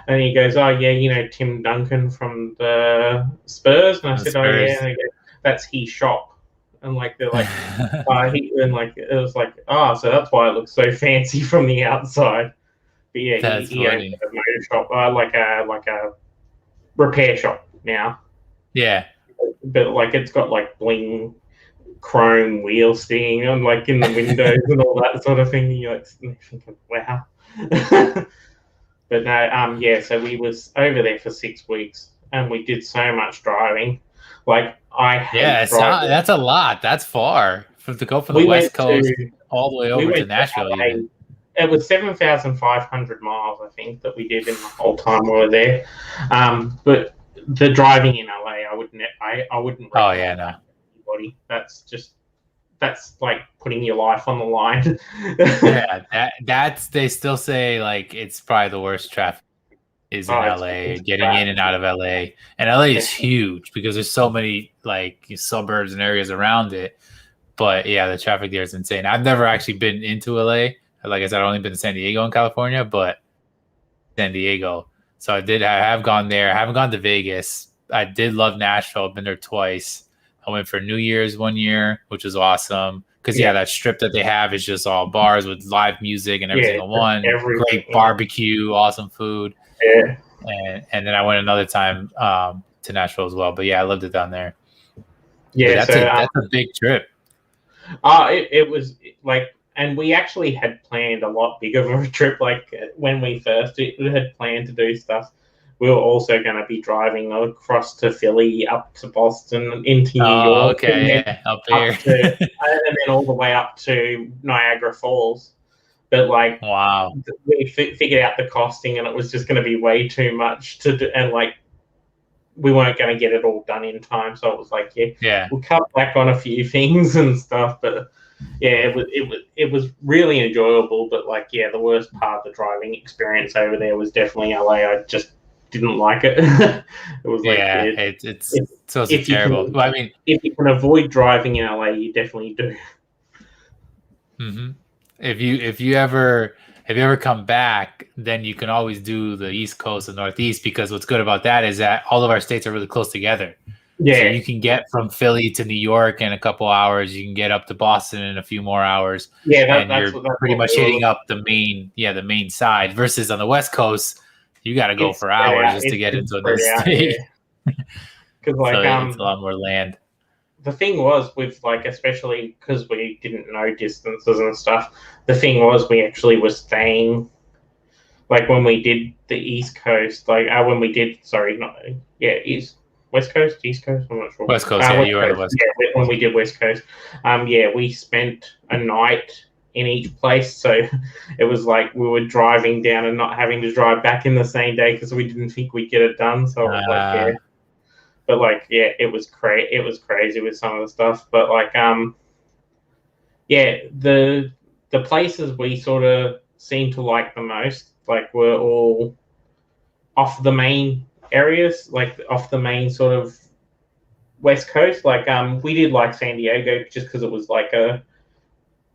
And he goes, oh yeah, you know Tim Duncan from the Spurs. And I said, oh yeah. And he goes, that's his shop. And like, they're like, and like, it was like, oh, so that's why it looks so fancy from the outside. But yeah, he owned a motor shop, like a repair shop now. Yeah, but like, it's got like bling chrome wheel sticking on like in the windows and all that sort of thing. And you're like thinking, wow. But no, yeah. So we was over there for 6 weeks, and we did so much driving. Like, that's a lot. That's far to go from the West Coast all the way over to Nashville. It was 7,500 miles, I think, that we did in the whole time we were there. But the driving in LA, I wouldn't. Oh yeah, no. Anybody. That's like putting your life on the line. Yeah, that's they still say like it's probably the worst traffic is in LA, getting in and out of LA. And LA is huge because there's so many like suburbs and areas around it. But yeah, the traffic there is insane. I've never actually been into LA. Like I said, I've only been to San Diego in California, but San Diego. So I have gone there. I haven't gone to Vegas. I did love Nashville. I've been there twice. I went for New Year's one year, which was awesome. Because, that strip that they have is just all bars with live music and every single one. Great barbecue, awesome food. Yeah. And then I went another time to Nashville as well. But, yeah, I loved it down there. Yeah, that's a big trip. It was like, and we actually had planned a lot bigger of a trip. Like, when we first had planned to do stuff, we were also going to be driving across to Philly, up to Boston, into New York. Okay, up there. And then all the way up to Niagara Falls. But, like, wow, we figured out the costing, and it was just going to be way too much to do. And, like, we weren't going to get it all done in time. So it was like, we'll cut back on a few things and stuff. But, yeah, it was really enjoyable. But, like, the worst part of the driving experience over there was definitely LA. I just didn't like it. It was like, it's so terrible. Well, I mean, if you can avoid driving in LA, you definitely do. Mm-hmm. If you ever come back, then you can always do the East Coast and Northeast, because what's good about that is that all of our states are really close together. Yeah, so you can get from Philly to New York in a couple hours. You can get up to Boston in a few more hours. Yeah, that's pretty much hitting up the main side. Versus on the West Coast, you got to go for hours just to get into this state. Because like, it's a lot more land. The thing was with, like, especially because we didn't know distances and stuff, the thing was we actually were staying, like, when we did the East Coast, like, when we did, West Coast, East Coast, I'm not sure. West Coast, you were on the West Coast. Yeah, when we did West Coast, we spent a night in each place, so it was like we were driving down and not having to drive back in the same day because we didn't think we'd get it done. So it was like, but like, it was crazy with some of the stuff. But like, the places we sort of seemed to like the most, like, were all off the main areas, like off the main sort of West Coast. Like, we did like San Diego just because it was like a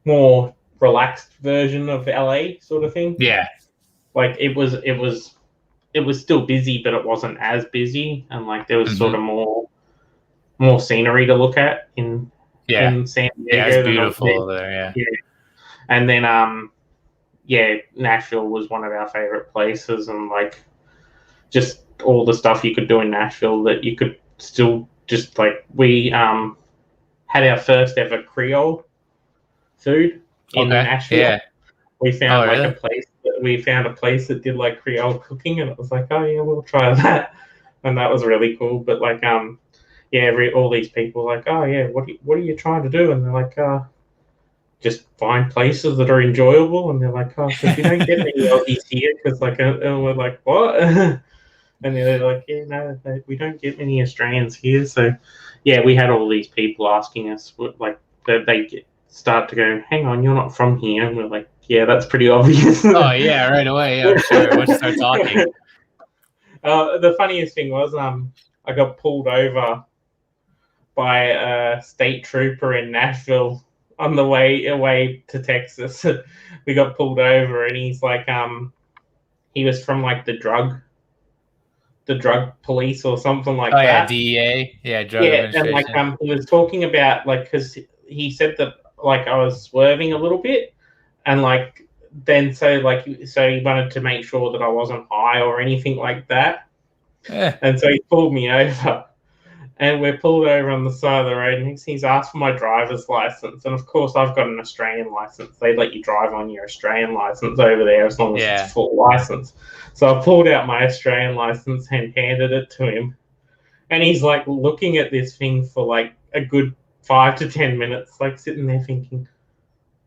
more relaxed version of LA sort of thing. Yeah. Like, it was still busy, but it wasn't as busy, and like there was sort of more more scenery to look at in San Yeah, Diego it's than beautiful over there. yeah. And then yeah, Nashville was one of our favorite places, and like just all the stuff you could do in Nashville that you could still just like we had our first ever Creole food in Okay. Nashville. Yeah. We found Oh, really? we found a place that did like Creole cooking, and it was like, oh yeah, we'll try that, and that was really cool. But like yeah, all these people were like, oh yeah, what are you trying to do? And they're like, just find places that are enjoyable. And they're like, oh, because we don't get many Aussies here, because like, and we're like, what? And they're like, yeah, no, we don't get many Australians here. So yeah, we had all these people asking us, like, start to go, hang on, you're not from here. And we're like, yeah, that's pretty obvious. Oh yeah, right away. Yeah, I'm sure. Once you start talking. The funniest thing was, I got pulled over by a state trooper in Nashville on the way away to Texas. We got pulled over, and he's like, he was from like the drug police or something like Oh that. yeah, DEA. Yeah, drug Yeah, administration. and like he was talking about like because he said that like I was swerving a little bit, and like then so he wanted to make sure that I wasn't high or anything like that, and so he pulled me over. And we're pulled over on the side of the road, and he's asked for my driver's license. And of course, I've got an Australian license. They let you drive on your Australian license over there as long as it's a full license. So I pulled out my Australian license and handed it to him. And he's like looking at this thing for like a good 5 to 10 minutes, like sitting there thinking,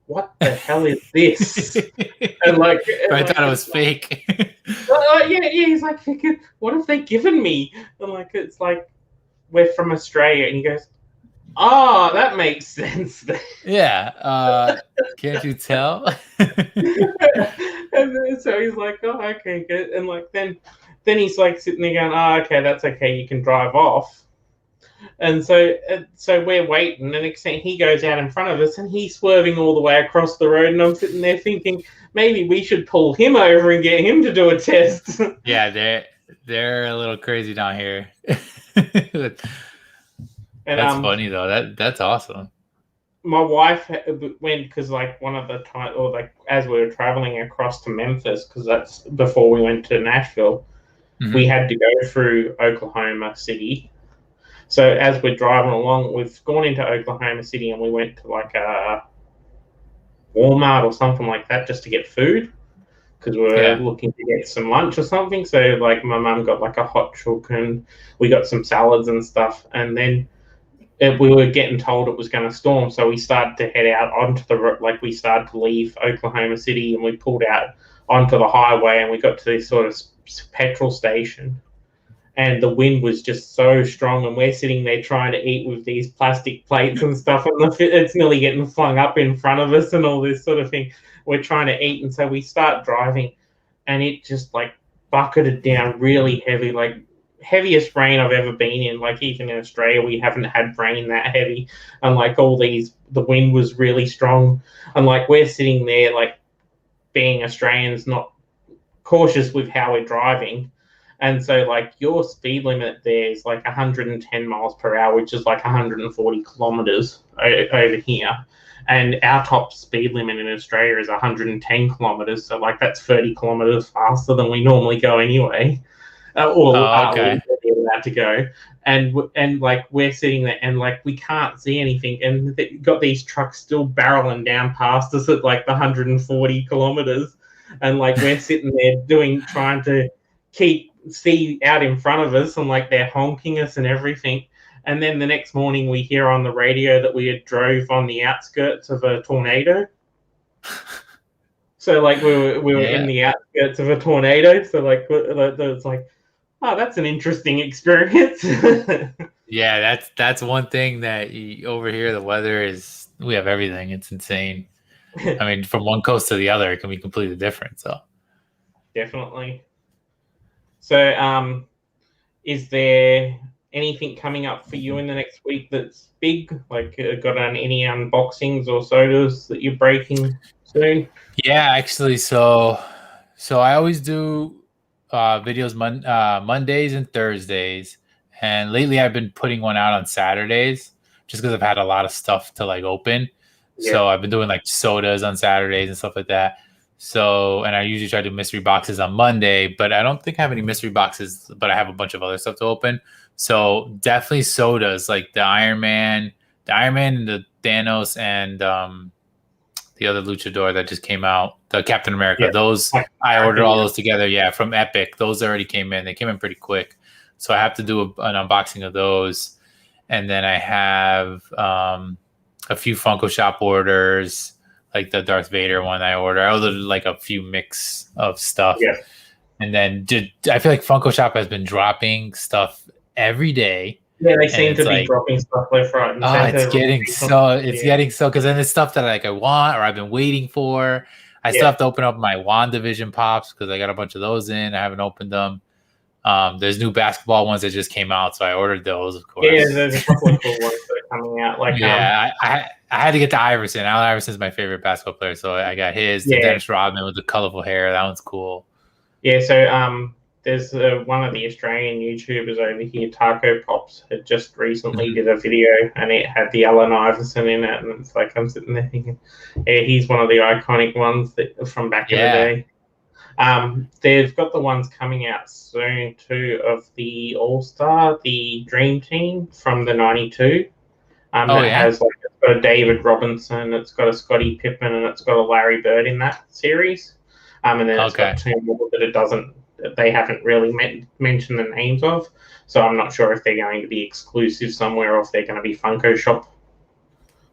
what the hell is this? And like, I thought it was fake. yeah, he's like thinking, what have they given me? And like, it's like, we're from Australia, and he goes, oh, that makes sense. Yeah, can't you tell? And then, so he's like, oh, okay, good. And like then he's like sitting there going, oh, okay, that's okay, you can drive off. And so we're waiting, and the next thing he goes out in front of us, and he's swerving all the way across the road, and I'm sitting there thinking maybe we should pull him over and get him to do a test. Yeah, they're a little crazy down here. And, that's funny though. That's awesome. My wife went because like one of the time, or like as we were traveling across to Memphis, because that's before we went to Nashville, we had to go through Oklahoma City. So as we're driving along, we've gone into Oklahoma City, and we went to like a Walmart or something like that just to get food, because we were looking to get some lunch or something. So like my mum got like a hot chook, and we got some salads and stuff, and then we were getting told it was going to storm, so we started to head out onto we started to leave Oklahoma City, and we pulled out onto the highway, and we got to this sort of petrol station, and the wind was just so strong, and we're sitting there trying to eat with these plastic plates and stuff, and it's nearly getting flung up in front of us and all this sort of thing. We're trying to eat, and so we start driving, and it just like bucketed down really heavy, like heaviest rain I've ever been in. Like even in Australia, we haven't had rain that heavy, and like the wind was really strong, and like we're sitting there like being Australians, not cautious with how we're driving, and so like your speed limit there is like 110 miles per hour, which is like 140 kilometers over here. And our top speed limit in Australia is 110 kilometers, so like that's 30 kilometers faster than we normally go anyway. Okay. Allowed to go, and like we're sitting there, and like we can't see anything, and got these trucks still barreling down past us at like the 140 kilometers, and like we're sitting there trying to see out in front of us, and like they're honking us and everything. And then the next morning we hear on the radio that we had drove on the outskirts of a tornado. So like we were in the outskirts of a tornado. So like it's like, oh, that's an interesting experience. Yeah, that's one thing that over here, the weather is, we have everything. It's insane. I mean, from one coast to the other, it can be completely different. So definitely. So is there anything coming up for you in the next week that's big? Like got any unboxings or sodas that you're breaking soon? Yeah, actually, so I always do videos Mondays and Thursdays, And lately I've been putting one out on Saturdays just because I've had a lot of stuff to like open. Yeah. So I've been doing like sodas on Saturdays and stuff like that. So, and I usually try to do mystery boxes on Monday, but I don't think I have any mystery boxes, but I have a bunch of other stuff to open. So definitely sodas like the Iron Man, and the Thanos, and the other luchador that just came out, the Captain America. Yeah. Those I ordered all those together. Yeah, from Epic. Those already came in. They came in pretty quick. So I have to do an unboxing of those. And then I have a few Funko Shop orders, like the Darth Vader one I ordered. I ordered like a few mix of stuff. Yeah. And then I feel like Funko Shop has been dropping stuff every day. Yeah, they seem to be dropping stuff left, right, and center. It's getting so, because then it's stuff that like I want or I've been waiting for. I still have to open up my WandaVision pops because I got a bunch of those in. I haven't opened them. There's new basketball ones that just came out, so I ordered those, of course. Yeah, there's a couple of cool ones that are coming out. Like, I had to get to Iverson. Allen Iverson's my favorite basketball player, so I got his. The Dennis Rodman with the colorful hair. That one's cool. Yeah, so there's one of the Australian YouTubers over here, Taco Pops, had just recently did a video, and it had the Allen Iverson in it, and it's like I'm sitting there thinking, yeah, he's one of the iconic ones from back in the day. They've got the ones coming out soon too of the All-Star, the Dream Team from the '92. Has like, it's got a David Robinson, it's got a Scottie Pippen, and it's got a Larry Bird in that series. And then it's got two more that they haven't really mentioned the names of. So I'm not sure if they're going to be exclusive somewhere or if they're going to be Funko Shop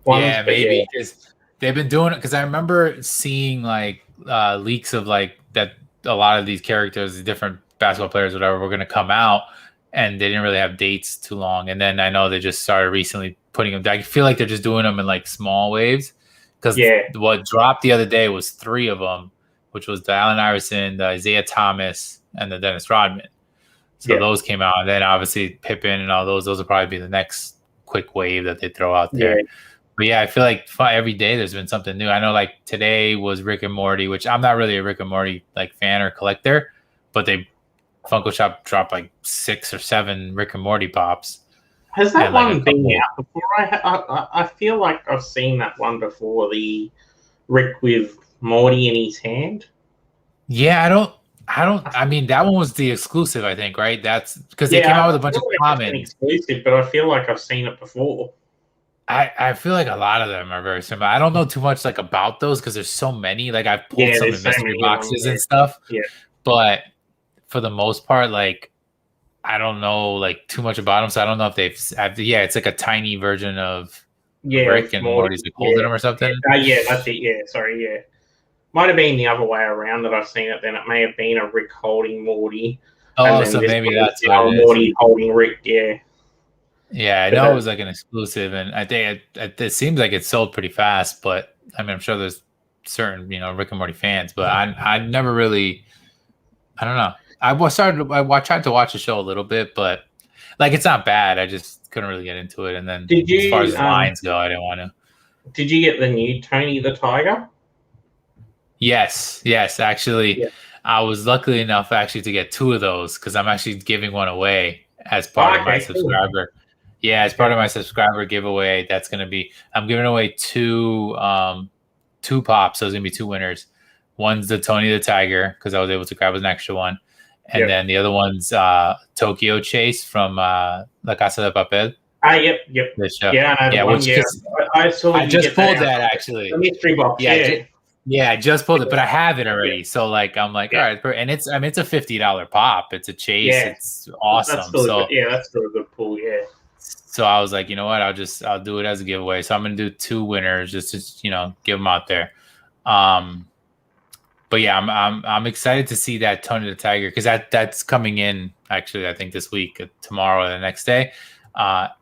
ones. Yeah, maybe because they've been doing it. Because I remember seeing like leaks of like that a lot of these characters, the different basketball players, whatever, were going to come out, and they didn't really have dates too long. And then I know they just started recently putting them. I feel like they're just doing them in like small waves. Because what dropped the other day was 3 of them, which was the Allen Iverson, the Isaiah Thomas, and the Dennis Rodman. So those came out. And then obviously Pippen and all those will probably be the next quick wave that they throw out there. But yeah, I feel like every day there's been something new. I know like today was Rick and Morty, which I'm not really a Rick and Morty like fan or collector, but Funko Shop dropped like 6 or 7 Rick and Morty pops. Has that one been out before? I feel like I've seen that one before, the Rick with Morty in his hand. Yeah, I mean, that one was the exclusive, I think, right? That's because they came out with a bunch of common exclusive, but I feel like I've seen it before. I feel like a lot of them are very similar. I don't know too much like about those because there's so many. Like I've pulled some in mystery boxes and stuff. Yeah. But for the most part, like I don't know like too much about them, so I don't know if it's like a tiny version of Rick and Morty's like holding them or something. Yeah, that's it. Yeah, sorry, yeah. Might have been the other way around that I've seen it. Then it may have been a Rick holding Morty. Oh, so maybe that's what it is. Morty holding Rick. Yeah. Yeah, I know it was like an exclusive, and I think it seems like it sold pretty fast. But I mean, I'm sure there's certain Rick and Morty fans, but I never really, I don't know. I tried to watch the show a little bit, but like it's not bad. I just couldn't really get into it. And then as far as lines go, I didn't want to. Did you get the new Tony the Tiger? Yes. Actually, I was lucky enough to get 2 of those because I'm actually giving one away as part of my subscriber. Cool. Yeah, as part of my subscriber giveaway, that's going to be, I'm giving away 2 pops. So there's going to be 2 winners. One's the Tony the Tiger because I was able to grab an extra one. And then the other one's Tokyo Chase from La Casa de Papel. Yep. Yeah, I just pulled that actually. The mystery box. Yeah, I just pulled it, but I have it already. So like, I'm like, all right, and it's a $50 pop. It's a chase. Yeah. It's awesome. That's still a good pull. Yeah. So I was like, you know what? I'll do it as a giveaway. So I'm gonna do 2 winners just to give them out there. But yeah, I'm excited to see that Tony the Tiger because that's coming in actually. I think this week, tomorrow, or the next day.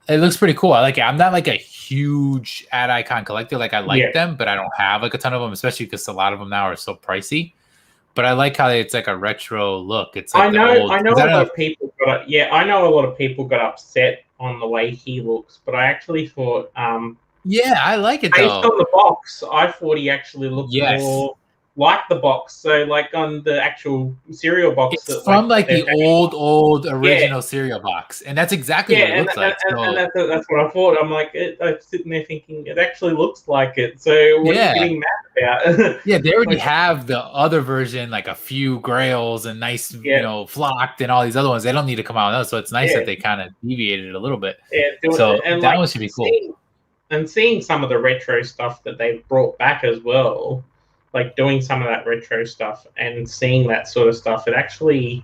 It looks pretty cool. I like it. I'm not like a huge ad icon collector. Like I like them, but I don't have like a ton of them, especially because a lot of them now are so pricey. But I like how it's like a retro look. It's like I know a lot of people got upset on the way he looks, but I actually thought I like it based though. on the box, I thought he actually looked more like the box. So like on the actual cereal box, It's that from like they're the old yeah, original cereal box, and that's exactly yeah, what it looks like. and So that's what I thought. I'm sitting there thinking it actually looks like it. So what are you yeah, getting mad about? yeah, they already Like, have the other version, like a few grails and nice, yeah, flocked and all these other ones. They don't need to come out with those, so it's nice yeah, that they kind of deviated it a little bit. yeah, do it, So and that like one should be cool. seeing some of the retro stuff that they've brought back as well, like doing some of that retro stuff and seeing that sort of stuff, it actually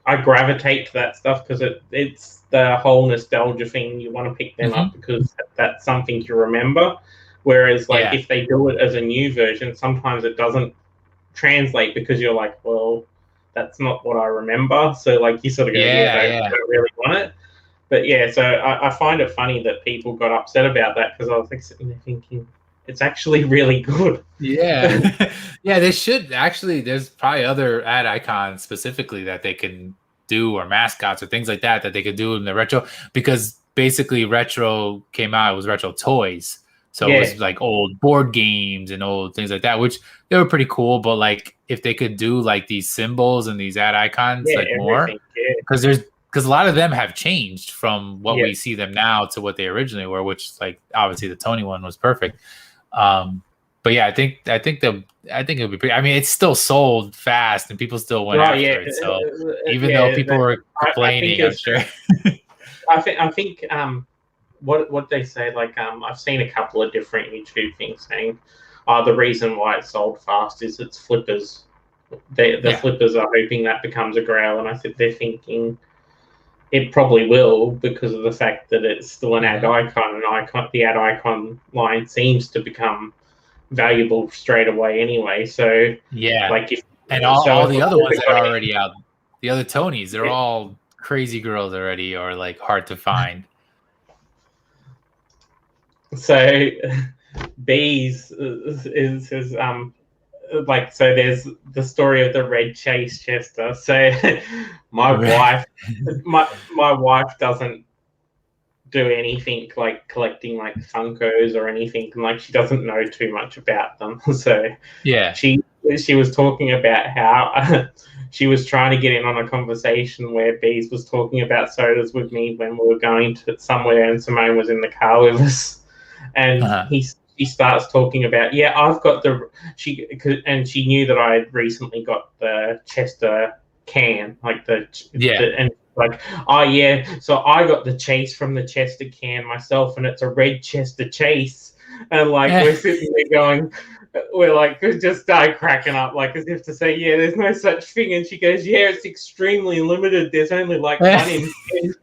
I gravitate to that stuff because it's the whole nostalgia thing. You want to pick them Hmm. up because that's something you remember. Whereas, like, Yeah, if they do it as a new version, sometimes it doesn't translate because you're like, well, that's not what I remember. So, like, you sort of go, yeah, yeah, I yeah. don't really want it. But yeah, so I find it funny that people got upset about that because I was like sitting there thinking, it's actually really good. Yeah. Yeah, they should actually. There's probably other ad icons specifically that they can do, or mascots or things like that they could do in the retro, because basically retro came out, it was retro toys. So it Yeah, was like old board games and old things like that, which they were pretty cool. But like if they could do like these symbols and these ad icons yeah, like more, everything. Yeah, because a lot of them have changed from what yeah. we see them now to what they originally were, which like obviously the Tony one was perfect. But yeah, I think it'll be pretty. I mean, it's still sold fast and people still went Right, yeah, after it. So even though yeah. people were I think complaining, I'm it's. sure. I think what they say, like I've seen a couple of different YouTube things saying, the reason why it's sold fast is it's flippers. The Yeah. flippers are hoping that becomes a grail, and I think they're thinking it probably will because of the fact that it's still an ad Mhm. icon, and the ad icon line seems to become valuable straight away anyway. So Yeah. like if And so all if the other ones that are everybody, already out, the other Tonys, they're all crazy girls already, or like hard to find. so bees is like so there's the story of the red chase chester. So my wife my wife doesn't do anything like collecting like Funkos or anything, and like she doesn't know too much about them. So Yeah. she she was talking about how she was trying to get in on a conversation where Bees was talking about sodas with me when we were going to somewhere, and Simone was in the car with us, and Uh-huh. he starts talking about, yeah, I've got the and she knew that I had recently got the Chester can, like Yeah. and like, oh yeah, so I got the chase from the Chester can myself, and it's a red Chester chase, and like we're sitting there going, we're like just start cracking up, like as if to say, yeah, there's no such thing, and she goes, yeah, it's extremely limited. There's only like one in 10.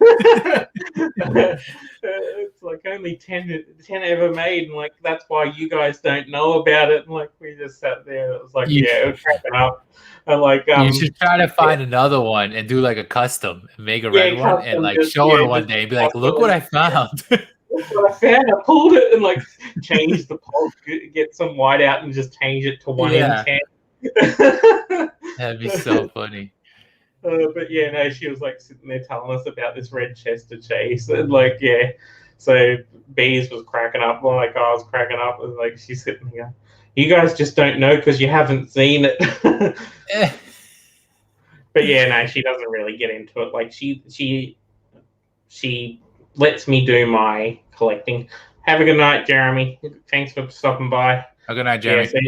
It's like only 10 ever made, and like that's why you guys don't know about it. And like we just sat there, it was like, you yeah, we're cracking up, and like you should try to find another one and do like a custom and make a red yeah, one and custom, like show her one just day and be like, look custom. what I found. That's what I found. I pulled it and like changed the pulse, get some white out, and just change it to 1 in 10. That'd be so funny. But yeah, no, she was like sitting there telling us about this red Chester chase, and like, yeah, so Bees was cracking up, like I was cracking up, and like she's sitting there, you guys just don't know because you haven't seen it. But yeah, no, she doesn't really get into it. Like she lets me do my collecting. Have a good night, Jeremy. Thanks for stopping by. Oh, good night, Jeremy. So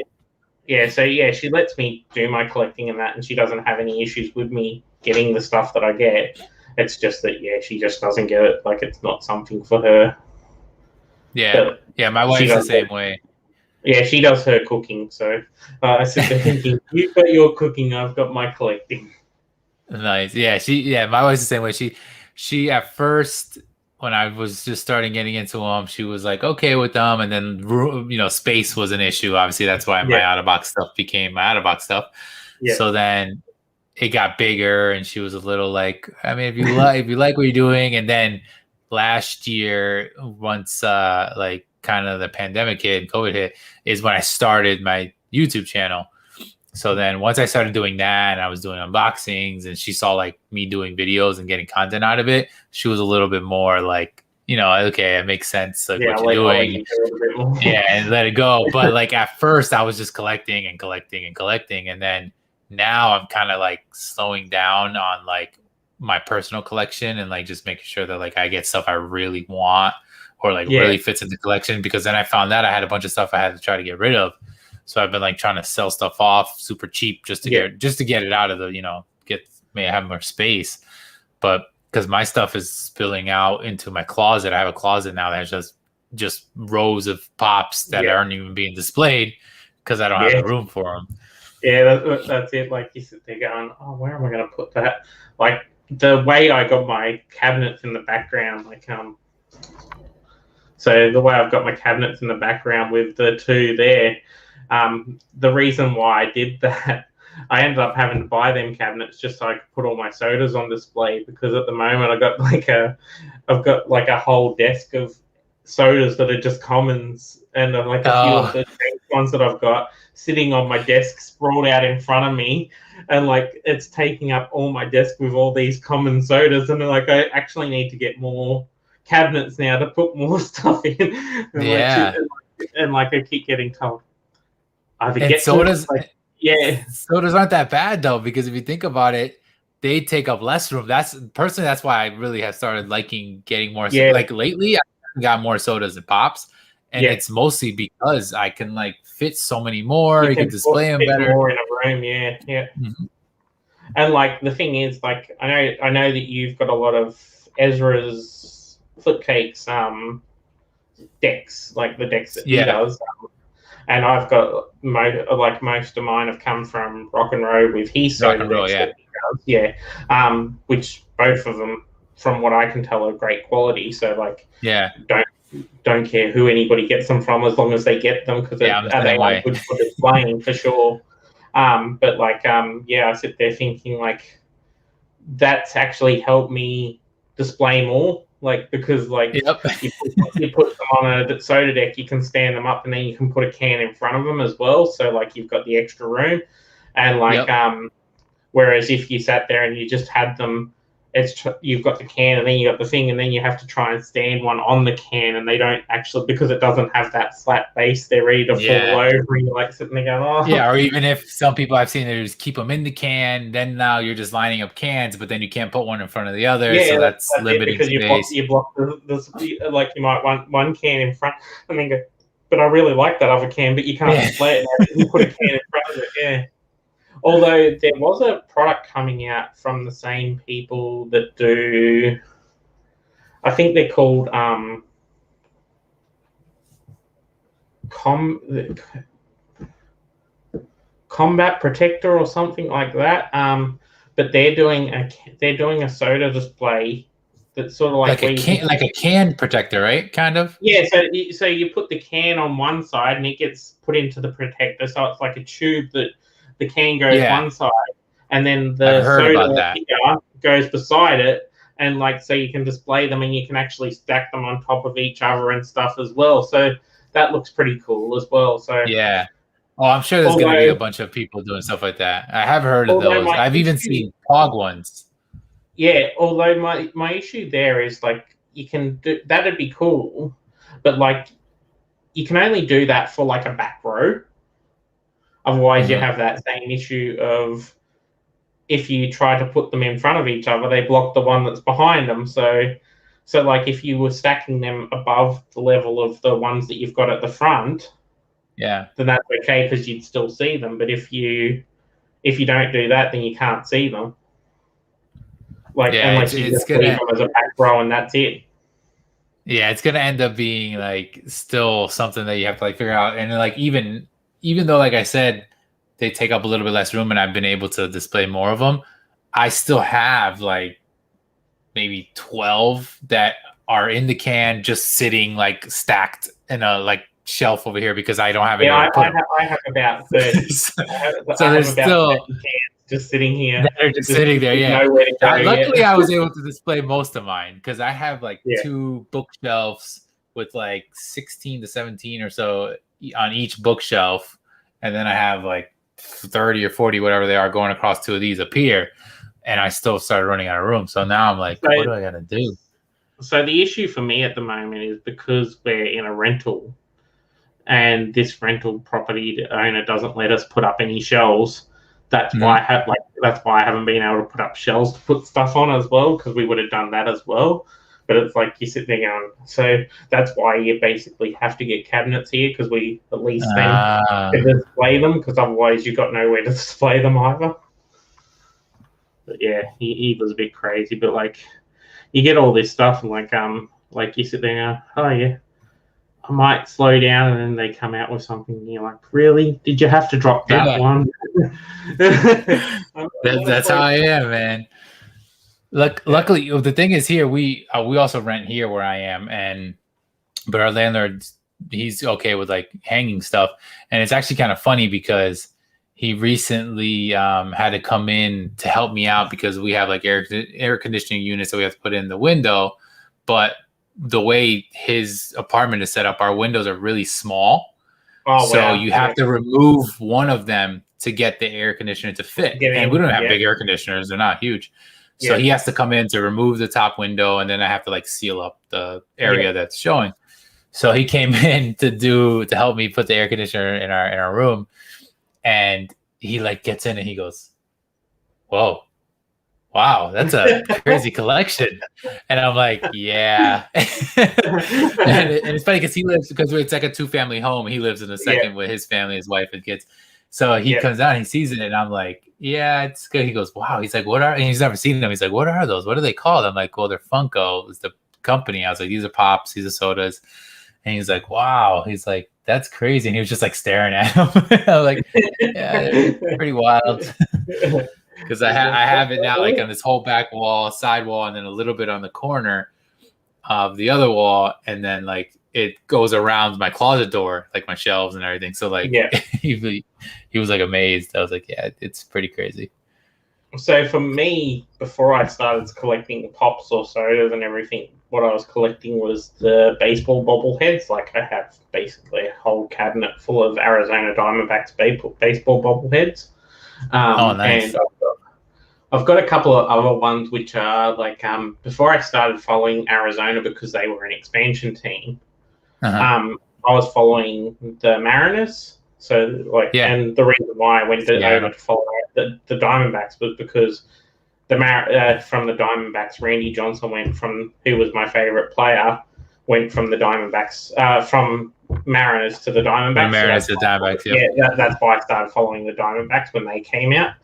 she lets me do my collecting and that, and she doesn't have any issues with me getting the stuff that I get. It's just that she just doesn't get it. Like it's not something for her. Yeah, But yeah, my wife's the same way. Yeah, she does her cooking. So I sit there thinking, you've got your cooking, I've got my collecting. Nice. Yeah, my wife's the same way. She at first, when I was just starting getting into them, she was like okay with them, and then space was an issue. Obviously, that's why my out of box stuff became my out of box stuff. Yeah. So then it got bigger, and she was a little like, I mean, if you like what you're doing, and then last year, once like kind of the pandemic hit and COVID hit, is when I started my YouTube channel. So then once I started doing that and I was doing unboxings and she saw like me doing videos and getting content out of it, she was a little bit more like okay, it makes sense, like Yeah, what you're I'll let doing. you do it a bit more. Yeah, and let it go. But like at first I was just collecting and collecting and collecting. And then now I'm kind of like slowing down on like my personal collection and like just making sure that like I get stuff I really want or like Yeah, really fits in the collection, because then I found that I had a bunch of stuff I had to try to get rid of. So I've been like trying to sell stuff off super cheap just to get it out of the, may have more space. But because my stuff is spilling out into my closet, I have a closet now that has just rows of pops that aren't even being displayed because I don't have the room for them. Yeah, that's it. Like you sit there going, oh, where am I going to put that? Like the way I got my cabinets in the background, so the way I've got my cabinets in the background with the two there, the reason why I did that, I ended up having to buy them cabinets just so I could put all my sodas on display, because at the moment I've got like a whole desk of sodas that are just commons, and like a few of the ones that I've got sitting on my desk sprawled out in front of me, and like it's taking up all my desk with all these common sodas, and like I actually need to get more cabinets now to put more stuff in. And like I keep getting told, either and get sodas, sodas aren't that bad though, because if you think about it, they take up less room. That's why I really have started liking getting more. Like lately, I got more sodas and pops, and it's mostly because I can like fit so many more. You can display them better. More in a room, yeah. Mm-hmm. And like the thing is, like I know that you've got a lot of Ezra's Flipcakes decks, like the decks that he does. And I've got most of mine have come from Rock and Roll with his soda decks. Which both of them, from what I can tell, are great quality. So like, don't care who anybody gets them from, as long as they get them, because they are good for displaying for sure. But like, I sit there thinking like, that's actually helped me display more. Like, because like you put them on a soda deck, you can stand them up, and then you can put a can in front of them as well. So like you've got the extra room, and like whereas if you sat there and you just had them, you've got the can and then you got the thing, and then you have to try and stand one on the can, and they don't actually, because it doesn't have that flat base, they're ready to fall over, and you're like sitting there going, oh. Yeah, or even if some people I've seen, they just keep them in the can, then now you're just lining up cans, but then you can't put one in front of the other, so that's limiting space. You block the like you might want one can in front, and then go, but I really like that other can, but you can't display it now. You put a can in front of it, Although there was a product coming out from the same people that do, I think they're called Combat Protector or something like that. But they're doing a soda display that's sort of like a can protector, right? Kind of. Yeah. So you put the can on one side and it gets put into the protector. So it's like a tube that the can goes one side, and then the soda goes beside it, and like so you can display them and you can actually stack them on top of each other and stuff as well. So that looks pretty cool as well. So yeah. Oh, I'm sure there's going to be a bunch of people doing stuff like that. I have heard of those. I've even seen POG ones. Yeah, although my issue there is like you can do that'd be cool, but like you can only do that for like a back row. Otherwise, you have that same issue of if you try to put them in front of each other, they block the one that's behind them. So like if you were stacking them above the level of the ones that you've got at the front, then that's okay because you'd still see them. But if you don't do that, then you can't see them. Like unless you just leave them as a back row and that's it. Yeah, it's gonna end up being like still something that you have to like figure out, and like even though, like I said, they take up a little bit less room and I've been able to display more of them, I still have like maybe 12 that are in the can just sitting like stacked in a like shelf over here because I don't have any. I have about 30. So there's still cans just sitting here. They're just sitting there, yeah. Luckily, I was able to display most of mine because I have like 2 bookshelves with like 16 to 17 or so on each bookshelf, and then I have like 30 or 40, whatever they are, going across 2 of these up here, and I still started running out of room. So now I'm like, what do I gotta do? So the issue for me at the moment is because we're in a rental, and this rental property owner doesn't let us put up any shelves. That's why I haven't been able to put up shelves to put stuff on as well, because we would have done that as well. But it's like you sit there going, so that's why you basically have to get cabinets here, because we at least then can display them, because otherwise you've got nowhere to display them either. But yeah, he was a bit crazy, but like you get all this stuff and like you sit there and go, oh yeah, I might slow down, and then they come out with something and you're like, really? Did you have to drop that one? That's how I am, man. Luckily, the thing is here, we also rent here where I am, but our landlord, he's okay with like hanging stuff, and it's actually kind of funny because he recently had to come in to help me out because we have like air conditioning units that we have to put in the window, but the way his apartment is set up, our windows are really small. So you have to remove one of them to get the air conditioner to fit. And we don't have big air conditioners. They're not huge. So he has to come in to remove the top window, and then I have to like seal up the area that's showing. So he came in to help me put the air conditioner in our room, and he like gets in and he goes, "Whoa. Wow, that's a crazy collection." And I'm like, yeah. and it's funny because it's like a 2-family home. He lives in the second with his family, his wife and kids. So he comes down, he sees it, and I'm like, yeah, it's good. He goes, wow. He's like, and he's never seen them. He's like, what are those? What are they called? I'm like, well, they're Funko. It's the company. I was like, these are pops, these are sodas. And he's like, wow. He's like, that's crazy. And he was just like staring at him. I was like, yeah, they're pretty wild. Because I have it now like on this whole back wall, side wall, and then a little bit on the corner of the other wall, and then like it goes around my closet door, like my shelves and everything. So like he was like amazed. I was like, yeah, it's pretty crazy. So for me, before I started collecting pops or sodas and everything, what I was collecting was the baseball bobbleheads. Like I have basically a whole cabinet full of Arizona Diamondbacks baseball bobbleheads. Nice. And I've got a couple of other ones which are like before I started following Arizona, because they were an expansion team. I was following the Mariners. So and the reason why I went over to follow the Diamondbacks was because from the Diamondbacks, Randy Johnson who was my favorite player, went from the Diamondbacks from Mariners to the Diamondbacks. Mariners to the Diamondbacks. Yeah, that's why I started following the Diamondbacks when they came out,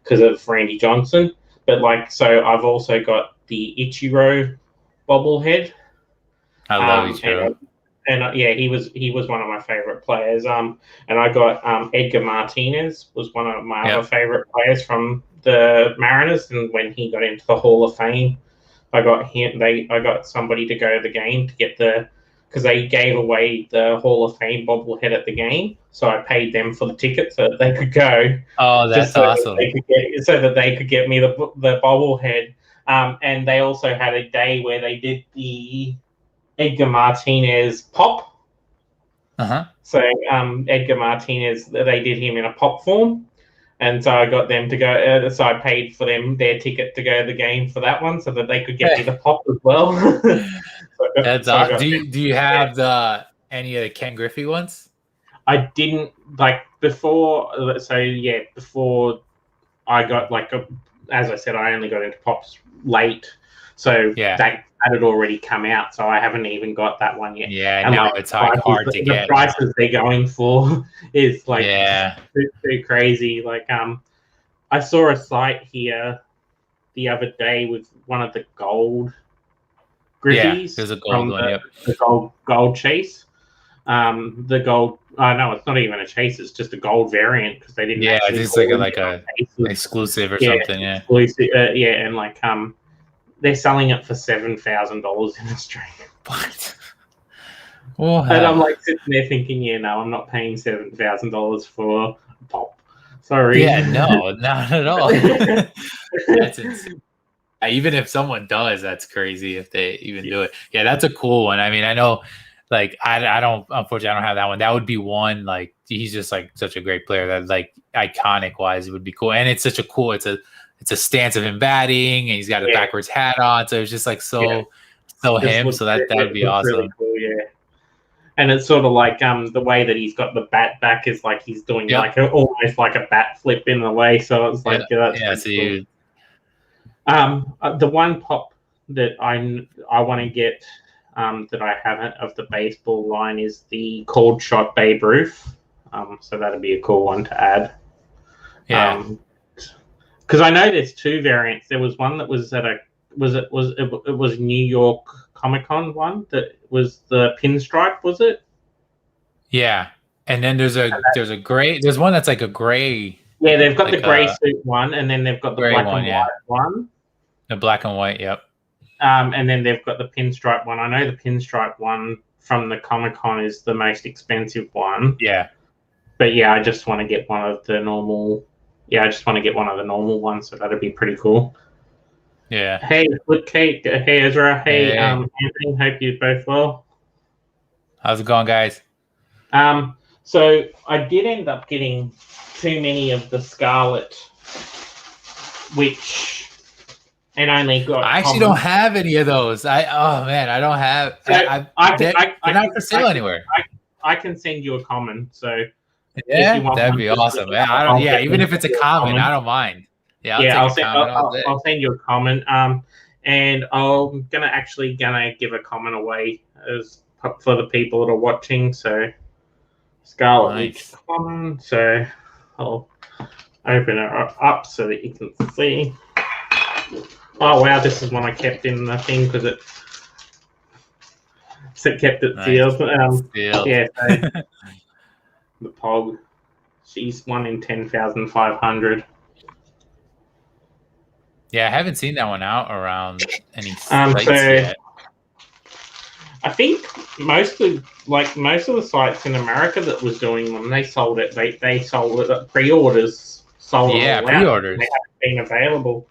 because of Randy Johnson. But so I've also got the Ichiro bobblehead. I love Ichiro. And he was one of my favorite players. And I got Edgar Martinez was one of my other favorite players from the Mariners. And when he got into the Hall of Fame, I got him. I got somebody to go to the game to get because they gave away the Hall of Fame bobblehead at the game. So I paid them for the ticket so that they could go. Oh, that's awesome! So that they could get me the bobblehead. And they also had a day where they did the Edgar Martinez pop. So Edgar Martinez, they did him in a pop form, and so I got them to go. So I paid for them their ticket to go to the game for that one, so that they could get me the pop as well. That's awesome. Do you have any of the Ken Griffey ones? I didn't before. So before I got as I said, I only got into pops late. So that had already come out, so I haven't even got that one yet. Yeah, now it's hard to get. The prices they're going for is too crazy. I saw a site here the other day with one of the gold Griffies. Yeah, there's a gold one. The gold chase. The gold. No, it's not even a chase. It's just a gold variant because they didn't. Yeah, it's like a exclusive or something. Yeah, exclusive. And they're selling it for $7,000 in Australia. What? And I'm sitting there thinking, I'm not paying $7,000 for a pop. Sorry. Yeah, no, not at all. That's insane. Even if someone does, that's crazy if they even do it. Yeah, that's a cool one. I mean, I know, I don't, unfortunately, I don't have that one. That would be one, he's just such a great player that iconic wise, it would be cool. And it's such a cool, it's a stance of him batting, and he's got a backwards hat on. So it's just so so Just him. looks, So that would be looks really awesome. cool, yeah. And it's sort of like the way that he's got the bat back is like he's doing like almost like a bat flip in a way. So it's like that's pretty cool. The one pop that I want to get that I haven't of the baseball line is the cold shot Babe Ruth. So that'd be a cool one to add. Yeah. Because I know there's two variants. There was one that was at it was New York Comic Con one that was the pinstripe, was it? Yeah. And then there's a gray. There's one that's like a gray. Yeah, they've got the gray suit one, and then they've got the black and white one. The black and white, yep. And then they've got the pinstripe one. I know the pinstripe one from the Comic Con is the most expensive one. Yeah. But yeah, I just want to get one of the normal. Yeah, I just want to get one of the normal ones, so that'd be pretty cool. Yeah. Hey, Flip Kate. Hey, Ezra. Hey, Anthony. Hope you're both well. How's it going, guys? So I did end up getting too many of the Scarlet, and only got. I actually don't have any of those. I don't have. So they're not for sale anywhere. I can send you a common. So yeah, that'd be awesome. Yeah, even if it's a common, I don't mind. I'll send you a comment. And I'm gonna give a comment away as for the people that are watching. So Scarlet Witch common. So I'll open it up so that you can see. Oh wow, this is one I kept in the thing because it kept it sealed. Yeah. So the Pog, she's 1 in 10,500. Yeah, I haven't seen that one out around any sites yet. I think most of the sites in America that was doing them, they sold it. They sold it at pre-orders. Pre-orders. They haven't been available.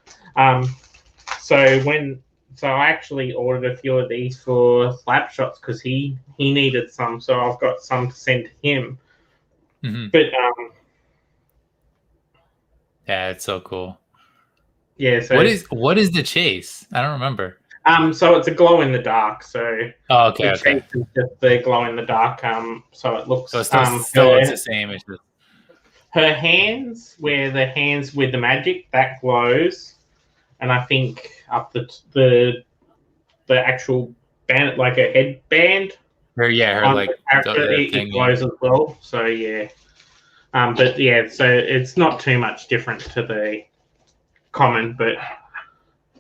So I actually ordered a few of these for Slapshots because he needed some, so I've got some to send to him. Mm-hmm. But yeah, it's so cool. Yeah. So what is the chase? I don't remember. So it's a glow in the dark. So okay. Chase is just the glow in the dark. So it looks. So still it's the same. It's just her hands, where the hands with the magic that glows, and I think up the actual band, like a headband. Her like it glows as well. So yeah. But yeah, so it's not too much different to the common, but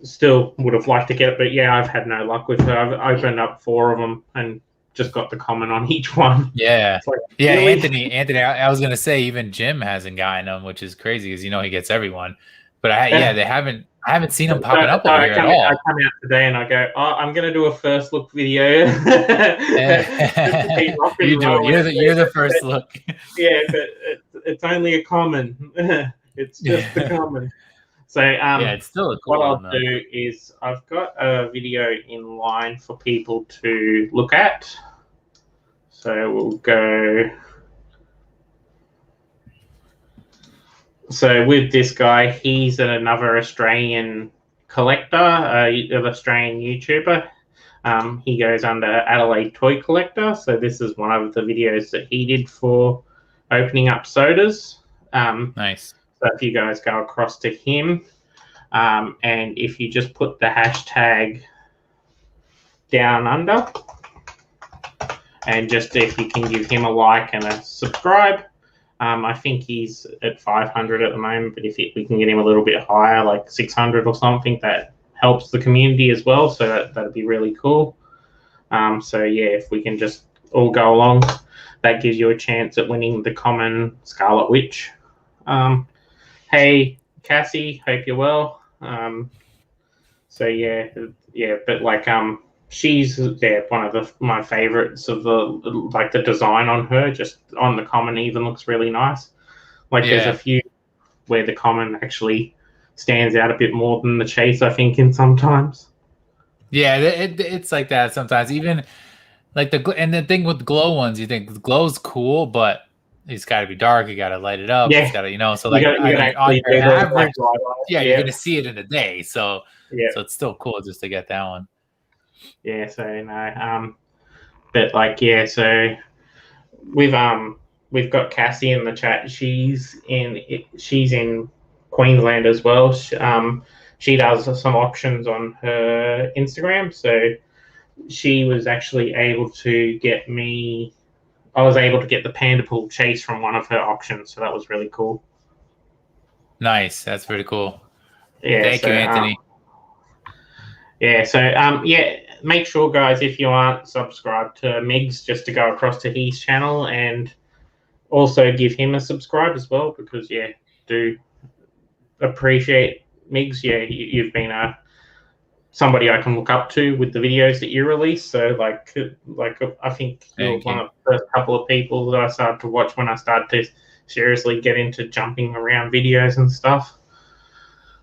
still would have liked to get it. But yeah, I've had no luck with her. I've opened up 4 of them and just got the common on each one. Yeah. Like, yeah, really? Anthony, I was gonna say even Jim hasn't gotten them, which is crazy because he gets everyone. But I haven't seen them popping up over here at all. I come out today and I go, I'm going to do a first look video. You do it. You're the first look. Yeah, but it's only a common. It's just the common. So it's still a cool what I'll do is I've got a video in line for people to look at. So we'll go. So with this guy, he's another Australian collector, an Australian YouTuber. He goes under Adelaide Toy Collector. So this is one of the videos that he did for opening up sodas. Nice. So if you guys go across to him, and if you just put the hashtag DownUnder, and just if you can give him a like and a subscribe. I think he's at 500 at the moment, but if we can get him a little bit higher, like 600 or something, that helps the community as well. So that'd be really cool. So yeah, if we can just all go along, that gives you a chance at winning the common Scarlet Witch. Hey, Cassie, hope you're well. So yeah, but like she's one of my favorites of the design on her, just on the common even looks really nice. There's a few where the common actually stands out a bit more than the chase, I think, in sometimes. Yeah, it's like that sometimes. Even like and the thing with the glow ones, you think the glow's cool, but it's got to be dark. You got to light it up. Yeah. It's got to, so like on your average, you're gonna see it in a day. So so it's still cool just to get that one. Yeah, so no, but like yeah, so we've we've got Cassie in the chat. She's in Queensland as well. She does some auctions on her Instagram, so she was actually able to get me. I was able to get the panda pool chase from one of her auctions, so that was really cool. Nice. That's pretty cool. Yeah, Thank so you, Anthony. yeah, make sure guys, if you aren't subscribed to Migs, just to go across to his channel and also give him a subscribe as well, because yeah, do appreciate Migs. Yeah, you've been somebody I can look up to with the videos that you release. So like I think you're Thank one you. of the first couple of people that I started to watch when I started to seriously get into jumping around videos and stuff.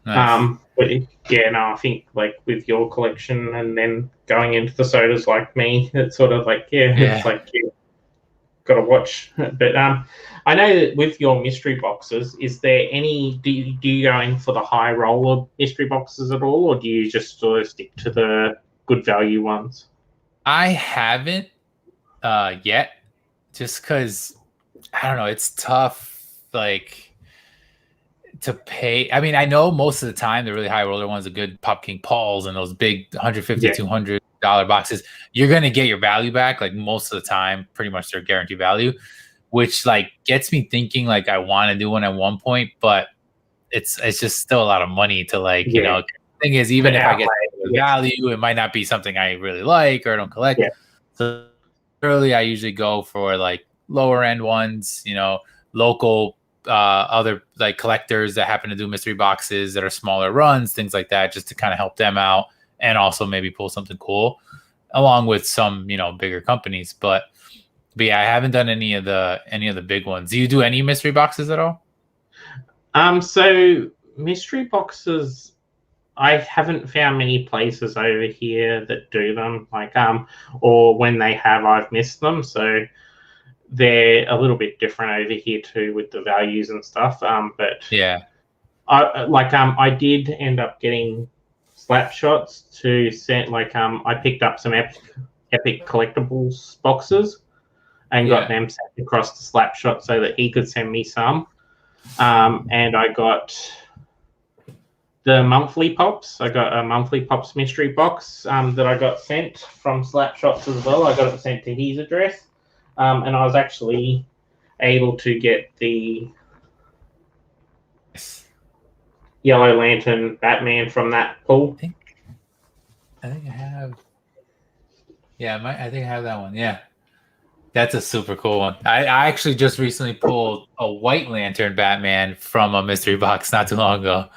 Nice. But yeah, no, I think like with your collection and then going into the sodas like me, it's sort of like it's Yeah. like you got to watch. But I know that with your mystery boxes, is there any? Do you go in for the high roller mystery boxes at all, or do you just sort of stick to the good value ones? I haven't yet, just because I don't know, it's tough like to pay. I mean, I know most of the time the really high roller ones, the good Pop King Pauls and those big 150 Yeah, $200 boxes, you're going to get your value back like most of the time. Pretty much their guaranteed value, which like gets me thinking like I want to do one at one point, but it's just still a lot of money to like, you yeah. know, thing is, even The if I get outlay. the Yeah, value, it might not be something I really like or don't collect. yeah, So early I usually go for like lower end ones, you know, local other like collectors that happen to do mystery boxes that are smaller runs, things like that, just to kind of help them out and also maybe pull something cool along with some, you know, bigger companies. But yeah, I haven't done any of the big ones. Do you do any mystery boxes at all? So mystery boxes, I haven't found many places over here that do them. Like or when they have, I've missed them. So they're a little bit different over here too with the values and stuff. But Yeah. I did end up getting slap shots to send. I picked up some epic collectibles boxes and got Yeah. them sent across to Slapshot so that he could send me some. And I got the monthly pops. I got a monthly pops mystery box that I got sent from Slapshots as well. I got it sent to his address, and I was actually able to get the Yellow Lantern Batman from that pool. I think I have. Yeah, I think I have that one. Yeah. That's a super cool one. I actually just recently pulled a White Lantern Batman from a mystery box not too long ago.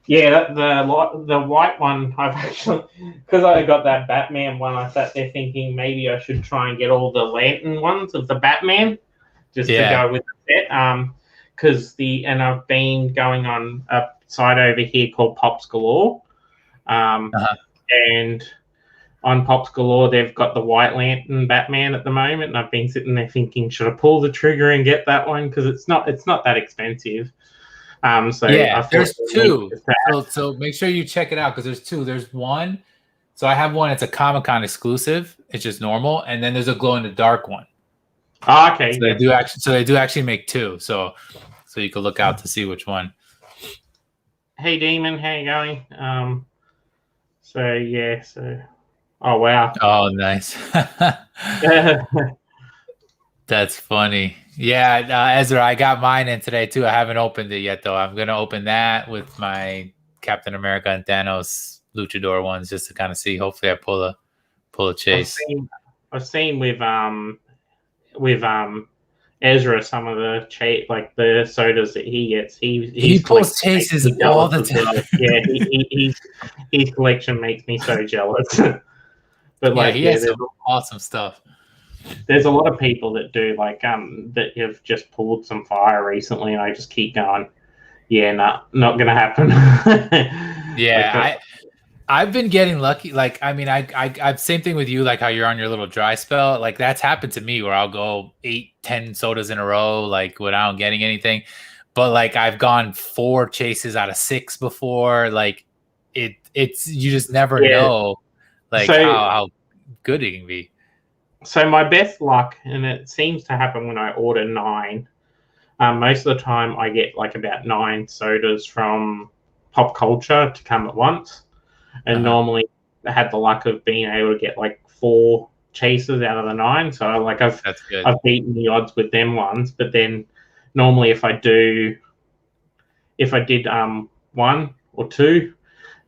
Yeah, the white one, I've actually, because I got that Batman one, I sat there thinking maybe I should try and get all the Lantern ones of the Batman just to Yeah. go with the set. And I've been going on a site over here called Pops Galore, Uh-huh. and on Pops Galore they've got the White Lantern Batman at the moment, and I've been sitting there thinking, should I pull the trigger and get that one because it's not that expensive. So Yeah, I thought there's two. So make sure you check it out because there's two. There's one. So I have one. It's a Comic-Con exclusive. It's just normal, and then there's a glow in the dark one. Oh, okay. So they do actually make two. So you can look out to see which one. Hey Demon, how you going? So yeah, so oh wow. Oh, nice. That's funny. Yeah, Ezra, I got mine in today too. I haven't opened it yet though. I'm gonna open that with my Captain America and Thanos Luchador ones just to kind of see. Hopefully, I pull a chase. I've seen with Ezra some of the like the sodas that he gets. He pulls chases all the time. Well. Yeah, his collection makes me so jealous. But yeah, he has some awesome stuff. There's a lot of people that do that have just pulled some fire recently, and I just keep going. Yeah, not gonna happen. Yeah, I've been getting lucky. Like, I mean, I same thing with you. Like how you're on your little dry spell. Like that's happened to me where I'll go 8-10 sodas in a row, like without getting anything. But like I've gone 4 chases out of 6 before. Like it's you just never know. like So how good it can be. So my best luck, and it seems to happen when I order 9. Most of the time, I get like about 9 sodas from Pop Culture to come at once, and normally I had the luck of being able to get like 4 chases out of the 9. So like That's good. I've beaten the odds with them ones. But then normally if I did 1 or 2.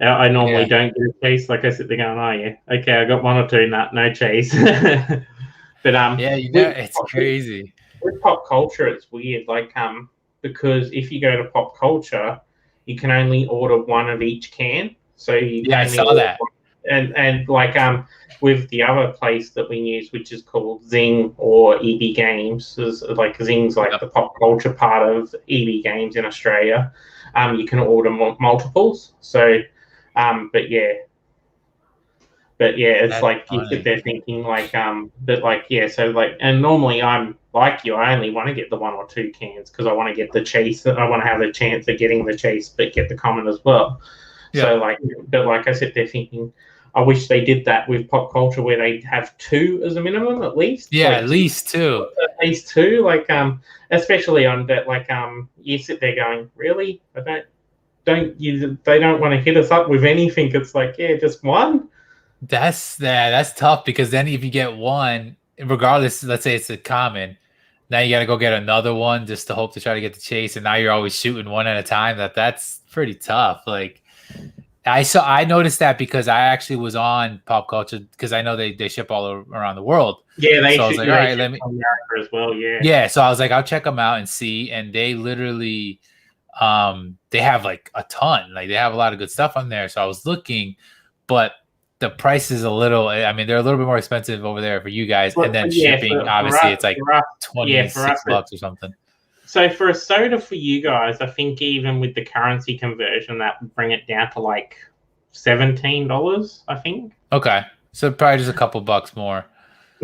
I normally don't get a chase. Like I sit there going, oh yeah, okay, I got 1 or 2, no chase. But yeah, it's crazy. With Pop Culture, it's weird. Like because if you go to Pop Culture, you can only order 1 of each can. So you can I saw that. And like with the other place that we use, which is called Zing or EB Games, is like Zing's like the pop culture part of EB Games in Australia. You can order multiples. So, but yeah, it's That's like funny. you sit there thinking like but like so like, and normally I'm like you, I only want to get the 1 or 2 cans because I want to get the chase. I want to have a chance of getting the chase, but get the common as well. Yeah. So like, but like I sit there thinking, I wish they did that with Pop Culture where they have 2 as a minimum at least. Yeah, like at least 2. At least 2. Like especially on that, like you sit there going, really? They don't want to hit us up with anything. It's like, yeah, just 1. That's tough because then if you get 1, regardless, let's say it's a common, now you got to go get another one just to hope to try to get the chase, and now you're always shooting 1 at a time. That's pretty tough. Like I noticed that because I actually was on Pop Culture because I know they ship all around the world. Yeah, so I was like, all right, let me America as well. Yeah. Yeah, so I was like, I'll check them out and see, and they literally, they have like a ton, like they have a lot of good stuff on there. So I was looking, but the price is a little. I mean, they're a little bit more expensive over there for you guys, and then shipping, obviously, it's like $26 or something. So for a soda for you guys, I think even with the currency conversion, that would bring it down to like $17. I think. Okay, so probably just a couple bucks more.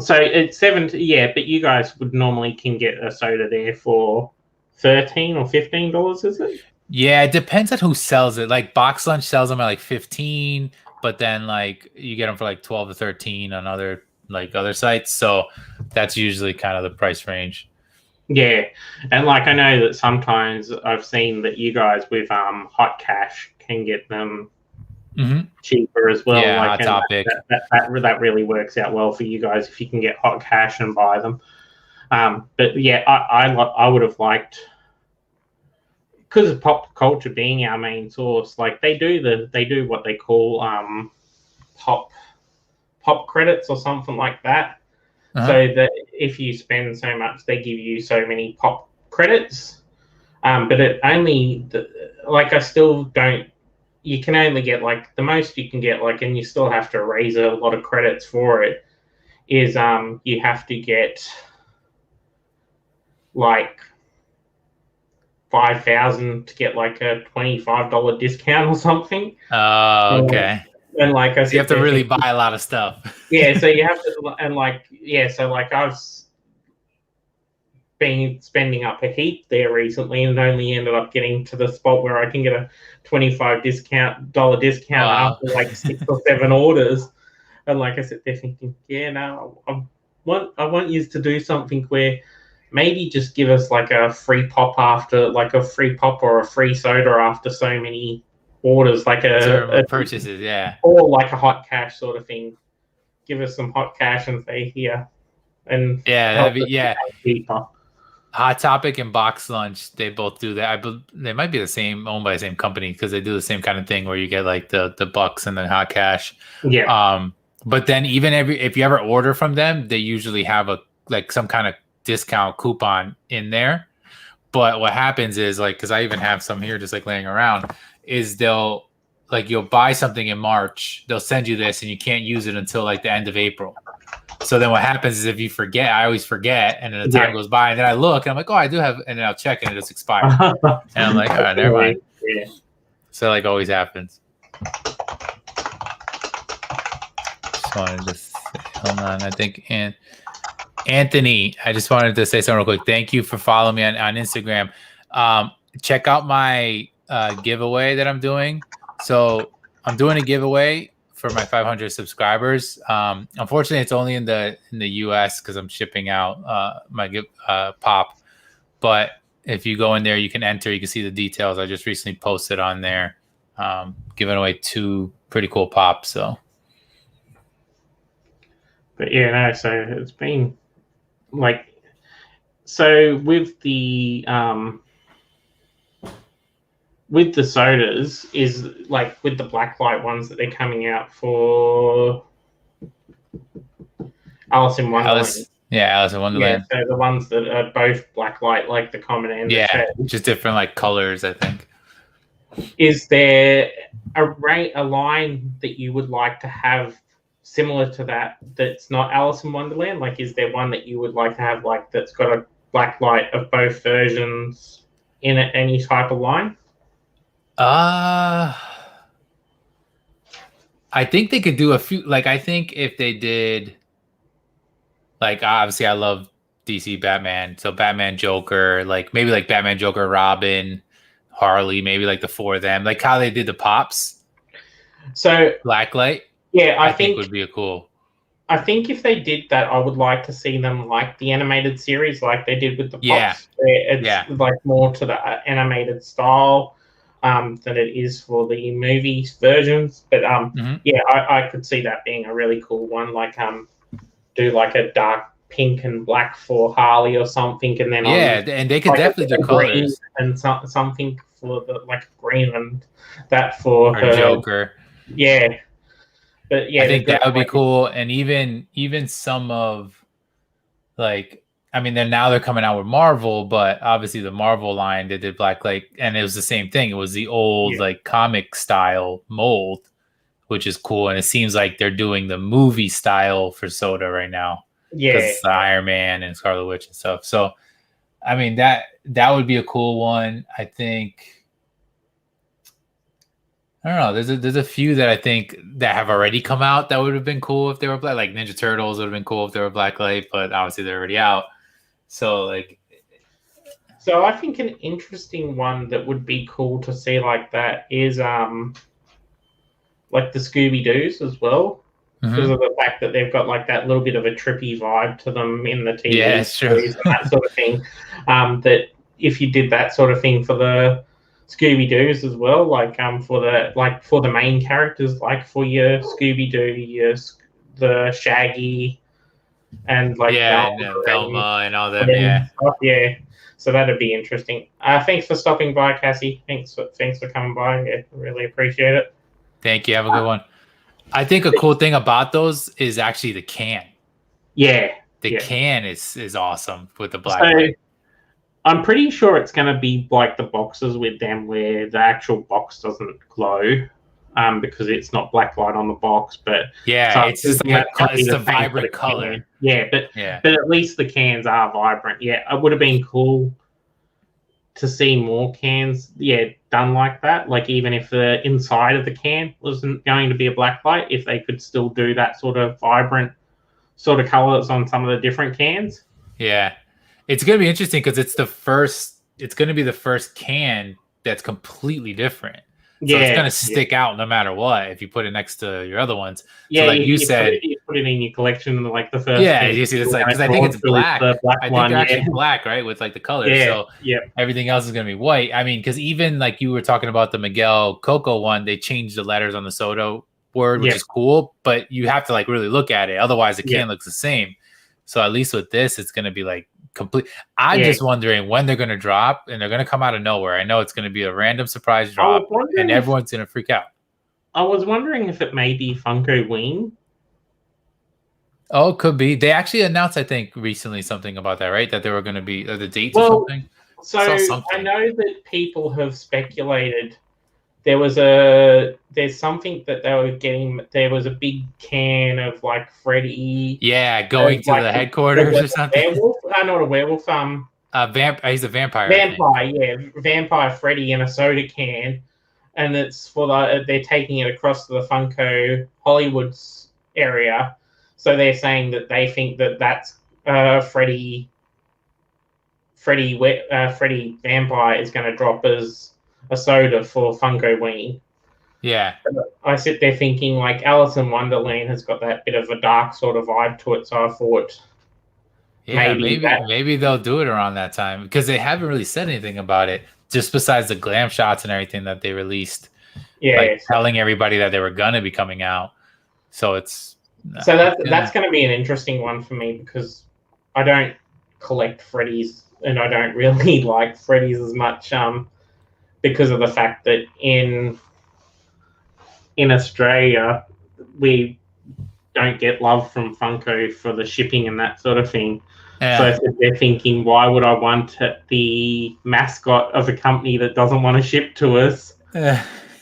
So it's 70, yeah, but you guys would normally can get a soda there for $13 or $15, is it? Yeah, it depends on who sells it. Like Box Lunch sells them at like 15, but then like you get them for like 12 to 13 on other sites. So that's usually kind of the price range. Yeah, and like I know that sometimes I've seen that you guys with Hot Cash can get them cheaper as well. Yeah, like, Hot Topic. That really works out well for you guys if you can get Hot Cash and buy them. But yeah, I would have liked, because of Pop Culture being our main source, like they do what they call pop credits or something like that. So that if you spend so much, they give you so many pop credits. But it only, I still don't, you can only get like, the most you can get, like, and you still have to raise a lot of credits for it, is you have to get like 5,000 to get like a $25 discount or something. Oh, okay. And like I said, you have to really buy a lot of stuff. Yeah, so you have to, and like, yeah, so like I've been spending up a heap there recently and only ended up getting to the spot where I can get a $25 discount after like 6 or 7 orders. And like I said, they're thinking, yeah, no, I want you to do something where maybe just give us like a free pop or a free soda after so many orders, like a purchases, yeah, or like a Hot Cash sort of thing. Give us some Hot Cash and say here, and Hot Topic and Box Lunch, they both do that. They might be owned by the same company because they do the same kind of thing where you get like the bucks and then Hot Cash. Yeah. But then even if you ever order from them, they usually have some kind of discount coupon in there. But what happens is, like, because I even have some here just like laying around, is you'll buy something in March, they'll send you this and you can't use it until like the end of April. So then what happens is if you forget, I always forget, and then the time goes by and then I look and I'm like, oh, I do have, and then I'll check and it just expired. And I'm like, all right, never mind. Yeah. So like always happens. Just wanted to say, hold on, I think, and Anthony, I just wanted to say something real quick. Thank you for following me on Instagram. Check out my giveaway that I'm doing. So I'm doing a giveaway for my 500 subscribers. Unfortunately, it's only in the US because I'm shipping out my pop. But if you go in there, you can enter. You can see the details. I just recently posted on there, giving away 2 pretty cool pops. So, but yeah, no. So it's been like, so with the sodas is like with the blacklight ones that they're coming out for Alice in Wonderland. Alice in Wonderland. Yeah, so the ones that are both blacklight, like the common and the shade. Just different like colors, I think. Is there a line that you would like to have similar to that that's not Alice in Wonderland? Like, is there one that you would like to have like that's got a blacklight of both versions in any type of line? I think they could do a few. Like, I think if they did, like, obviously, I love DC Batman, so Batman, Joker, like maybe like Batman, Joker, Robin, Harley, maybe like the 4 of them, like how they did the pops. So blacklight, yeah, I think would be a cool. I think if they did that, I would like to see them like the animated series, like they did with the pops. It's like more to the animated style than it is for the movie versions. But yeah, I could see that being a really cool one. Like do like a dark pink and black for Harley or something, and then and they could like definitely do colors and something for the like green and that for her Joker. Yeah. But yeah, I think that would be cool. And even some of like, I mean, they're coming out with Marvel, but obviously the Marvel line they did blacklight, and it was the same thing. It was the old like comic style mold, which is cool. And it seems like they're doing the movie style for soda right now. Yeah, because the Iron Man and Scarlet Witch and stuff. So, I mean that would be a cool one. I think. I don't know. There's a few that I think that have already come out that would have been cool if they were black. Like Ninja Turtles would have been cool if they were blacklight, but obviously they're already out. So like, so I think an interesting one that would be cool to see like that is like the Scooby Doo's as well, because of the fact that they've got like that little bit of a trippy vibe to them in the TV series and that sort of thing. That if you did that sort of thing for the Scooby Doo's as well, like for the main characters, like for your Scooby Doo, the Shaggy, and like Velma and all that, stuff, So that'd be interesting. Thanks for stopping by, Cassie. Thanks for coming by. Yeah, really appreciate it. Thank you. Have a good one. I think a cool thing about those is actually the can. Yeah, the can is awesome with the black light. I'm pretty sure it's going to be like the boxes with them where the actual box doesn't glow because it's not black light on the box. But it's just like it's a vibrant color. But at least the cans are vibrant. Yeah, it would have been cool to see more cans done like that. Like even if the inside of the can wasn't going to be a black light, if they could still do that sort of vibrant sort of colors on some of the different cans. Yeah. It's going to be interesting because it's going to be the first can that's completely different. So it's going to stick out no matter what if you put it next to your other ones. Yeah, so like you said, you put it in your collection like the first. Yeah, you see, it's like because I think it's black. I think they're actually black, right, with like the colors. So everything else is going to be white. I mean, because even like you were talking about the Miguel Coco one, they changed the letters on the soda word, which is cool. But you have to like really look at it, otherwise the can looks the same. So at least with this, it's going to be like complete. I'm just wondering when they're going to drop, and they're going to come out of nowhere. I know it's going to be a random surprise drop, and everyone's going to freak out. I was wondering if it may be Funko Wing. Oh, it could be. They actually announced, I think, recently something about that, right? That they were going to be the dates or something. So I know that people have speculated. There's something that they were getting. There was a big can of like Freddy. Yeah, going to the headquarters or something. Werewolf? Not a werewolf. He's a vampire. Vampire Freddy in a soda can, and it's for they're taking it across to the Funko Hollywood's area. So they're saying that they think that that's Freddy Vampire is going to drop as a soda for Funko Weenie. Yeah. I sit there thinking like Alice in Wonderland has got that bit of a dark sort of vibe to it, so I thought Yeah, maybe that. maybe they'll do it around that time because they haven't really said anything about it, just besides the glam shots and everything that they released, like Yeah, telling everybody that they were gonna be coming out. So it's so that's going to be an interesting one for me because I don't collect Freddies and I don't really like Freddies as much because of the fact that in Australia we don't get love from Funko for the shipping and that sort of thing. So yeah. they're thinking, why would I want the mascot of a company that doesn't want to ship to us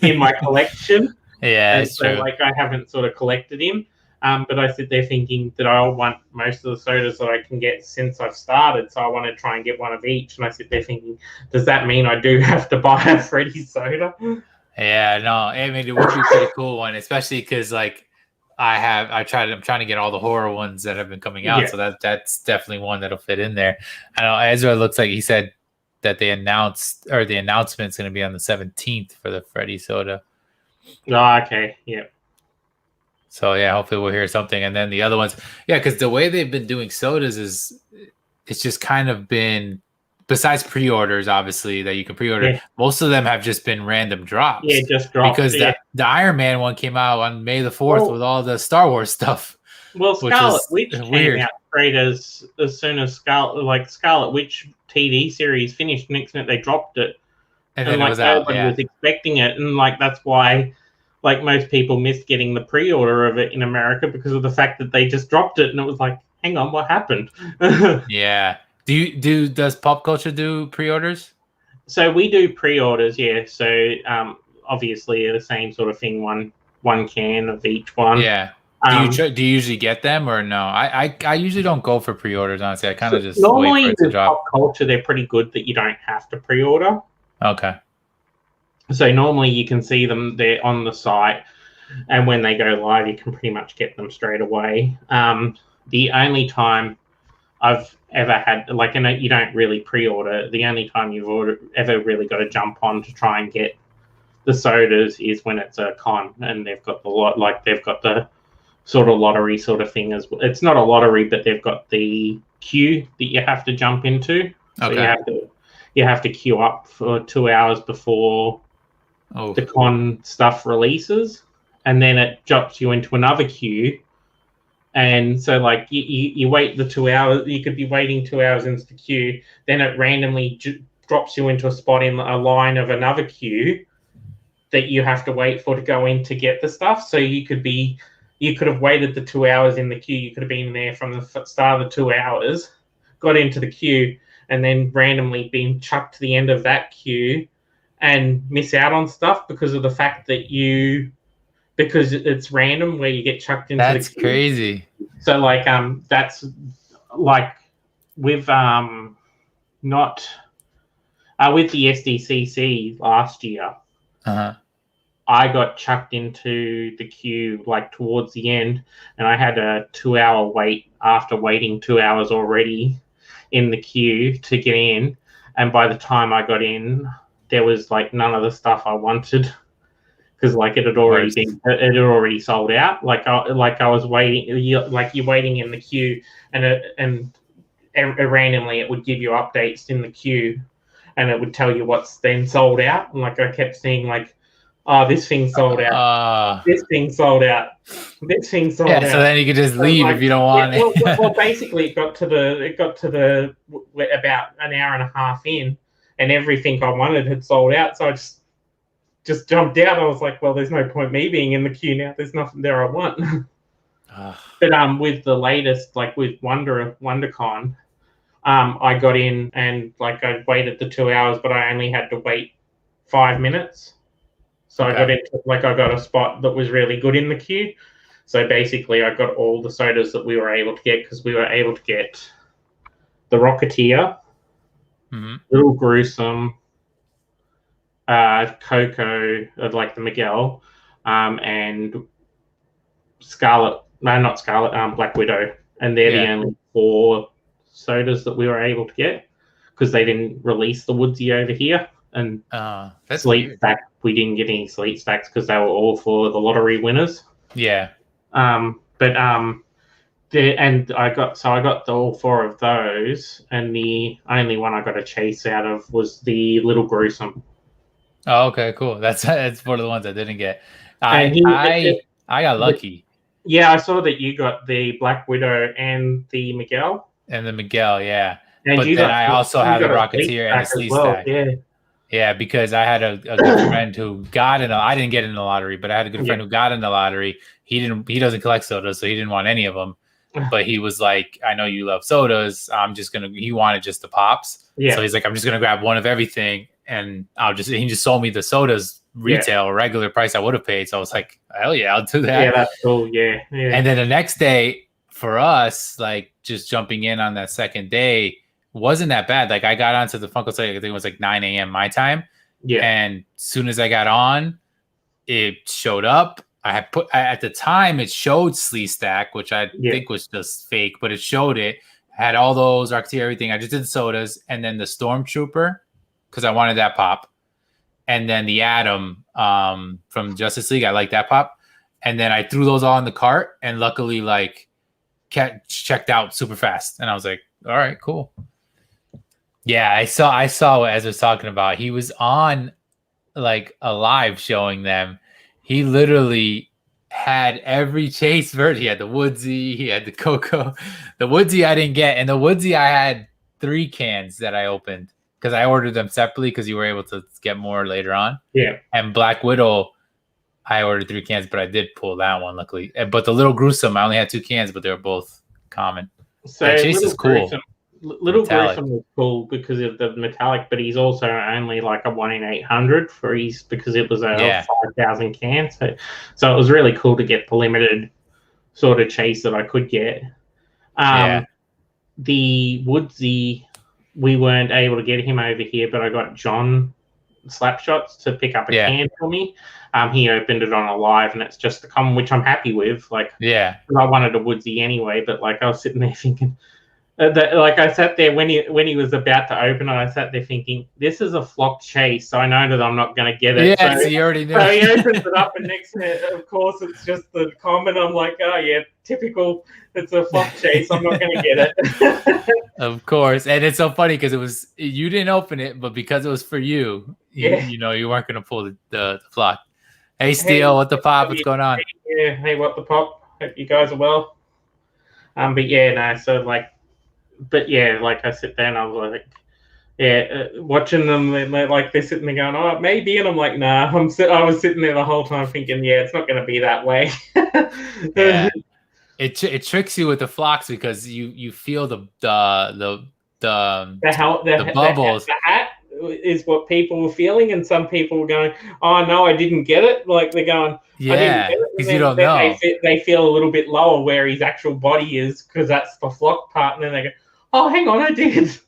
in my collection? Yeah, And it's so, true. like, I haven't sort of collected him. But I sit there thinking that I want most of the sodas that I can get since I've started. So I want to try and get one of each. And I sit there thinking, does that mean I do have to buy a Freddy soda? Yeah, no, I mean it would be a pretty cool one, especially because like I'm trying to get all the horror ones that have been coming out, Yeah. so that's definitely one that'll fit in there. I know Ezra looks like he said that the announcement's going to be on the 17th for the Freddy soda. Oh, okay. Yeah. So yeah, hopefully we'll hear something. And then the other ones, yeah, because the way they've been doing sodas is it's just kind of been, besides pre-orders, obviously that you can pre-order. Yeah. Most of them have just been random drops. Yeah, just dropped. Because yeah. the Iron Man one came out on May the 4th with all the Star Wars stuff. Well, Scarlet Witch weird. came out straight as soon as Scarlet Witch TV series finished. Next minute they dropped it, and then like it was out. Nobody was expecting it, and like that's why. Like most people missed getting the pre-order of it in America because of the fact that they just dropped it, and it was like, hang on, what happened? Yeah. Does Pop Culture do pre-orders? So we do pre-orders, yeah. So obviously the same sort of thing, one can of each one. Yeah. Do you usually get them or no? I usually don't go for pre-orders, honestly. I kind of just normally wait for it to drop. Pop Culture, they're pretty good that you don't have to pre-order. Okay. So normally you can see them there on the site, and when they go live, you can pretty much get them straight away. The only time I've ever had, like, you don't really pre-order. The only time you've ever really got to jump on to try and get the sodas is when it's a con, and they've got they've got the sort of lottery sort of thing as well. It's not a lottery, but they've got the queue that you have to jump into. So you have to queue up for 2 hours before the con stuff releases, and then it drops you into another queue. And so, like, you wait the 2 hours. You could be waiting 2 hours into the queue. Then it randomly drops you into a spot in a line of another queue that you have to wait for to go in to get the stuff. So you could have waited the 2 hours in the queue. You could have been there from the start of the 2 hours, got into the queue, and then randomly been chucked to the end of that queue and miss out on stuff because of the fact that because it's random where you get chucked into the queue. That's crazy. So like that's like with not with the SDCC last year. I got chucked into the queue like towards the end, and I had a 2 hour wait after waiting 2 hours already in the queue to get in. And by the time I got in, there was like none of the stuff I wanted because like it had already sold out. Like I was waiting, you're waiting in the queue, and randomly it would give you updates in the queue, and it would tell you what's then sold out. And like I kept seeing like, oh, this thing sold out. This thing sold out. This thing sold out. So then you could just leave if you don't want it. Well, basically, it got to the about an hour and a half in, and everything I wanted had sold out. So I just jumped out. I was like, well, there's no point me being in the queue now. There's nothing there I want. But with the latest, like with WonderCon, I got in and like I waited the 2 hours, but I only had to wait 5 minutes. So I got a spot that was really good in the queue. So basically I got all the sodas that we were able to get because we were able to get the Rocketeer, Little Gruesome, Coco, like the Miguel, and Black Widow. And they're the only 4 sodas that we were able to get because they didn't release the Woodsy over here. and that's sleep weird. stack. We didn't get any sleep stacks because they were all for the lottery winners. Yeah. And I got all four of those, and the only one I got a chase out of was the Little Gruesome. Oh, okay, cool. That's one of the ones I didn't get. And I got lucky. Yeah, I saw that you got the Black Widow and the Miguel. And the Miguel, yeah. And but then I also have the Rocketeer and the Sleeve Stack. Yeah. Yeah, because I had a good friend who got in. I didn't get in the lottery, but I had a good friend who got in the lottery. He doesn't collect sodas, so he didn't want any of them. But he was like, I know you love sodas. He wanted just the pops. Yeah. So he's like, I'm just gonna grab one of everything, and he just sold me the sodas retail regular price I would have paid. So I was like, hell yeah, I'll do that. Yeah, that's cool. Yeah. And then the next day for us, like just jumping in on that second day, wasn't that bad. Like I got onto the Funko site, I think it was like 9 a.m. my time. Yeah. And as soon as I got on, it showed up. At the time it showed Slee Stack, which I think was just fake, but it showed it. I had all those Rocketeer, everything. I just did the sodas, and then the Stormtrooper, because I wanted that pop. And then the Atom from Justice League, I like that pop. And then I threw those all in the cart, and luckily, like, checked out super fast. And I was like, all right, cool. Yeah, I saw what Ez was talking about. He was on like a live showing them. He literally had every chase version. He had the Woodsy, he had the Coco. The Woodsy I didn't get, and the Woodsy I had 3 cans that I opened because I ordered them separately because you were able to get more later on. Yeah. And Black Widow, I ordered 3 cans, but I did pull that one luckily. But the Little Gruesome, I only had 2 cans, but they were both common. So that chase is cool. Little Gruesome was cool because of the metallic, but he's also only like a 1 in 800 because it was a 5,000 can. So it was really cool to get the limited sort of chase that I could get. The Woodsy, we weren't able to get him over here, but I got John Slapshots to pick up a can for me. He opened it on a live, and it's just the common, which I'm happy with. Like, I wanted a Woodsy anyway, but like I was sitting there thinking. Like I sat there when he was about to open it, I sat there thinking, this is a flock chase, so I know that I'm not going to get it. Yeah, so you already knew. So he opens it up, and next to it, of course, it's just the common. I'm like, oh yeah, typical. It's a flock chase. I'm not going to get it. Of course, and it's so funny because you didn't open it, but because it was for you, you know you weren't going to pull the flock. Hey, Steele, what the pop? What's going on? Yeah, hey, what the pop? Hope you guys are well. But yeah, no, so like. But yeah, like I sit there and I was like, watching them, like they're sitting there going, oh, maybe, and I'm like, nah. I was sitting there the whole time thinking, it's not going to be that way. It tricks you with the flocks because you feel the bubbles. The hat is what people were feeling, and some people were going, oh no, I didn't get it. Like they're going, because you don't know. They feel a little bit lower where his actual body is because that's the flock part, and then they go, oh, hang on, I did.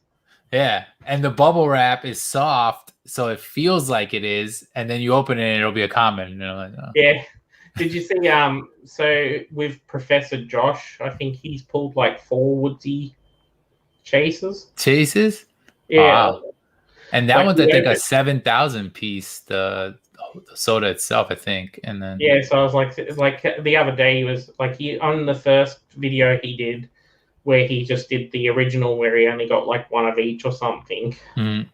Yeah, and the bubble wrap is soft, so it feels like it is, and then you open it and it'll be a comment. And you're like, oh. Yeah. Did you see, so with Professor Josh, I think he's pulled like 4 Woodsy chases? Yeah. Wow. And that one's, I think, a 7,000 piece, the soda itself, I think. And then so I was like the other day, he was like, on the first video he did, where he just did the original where he only got like 1 of each or something. Mm-hmm.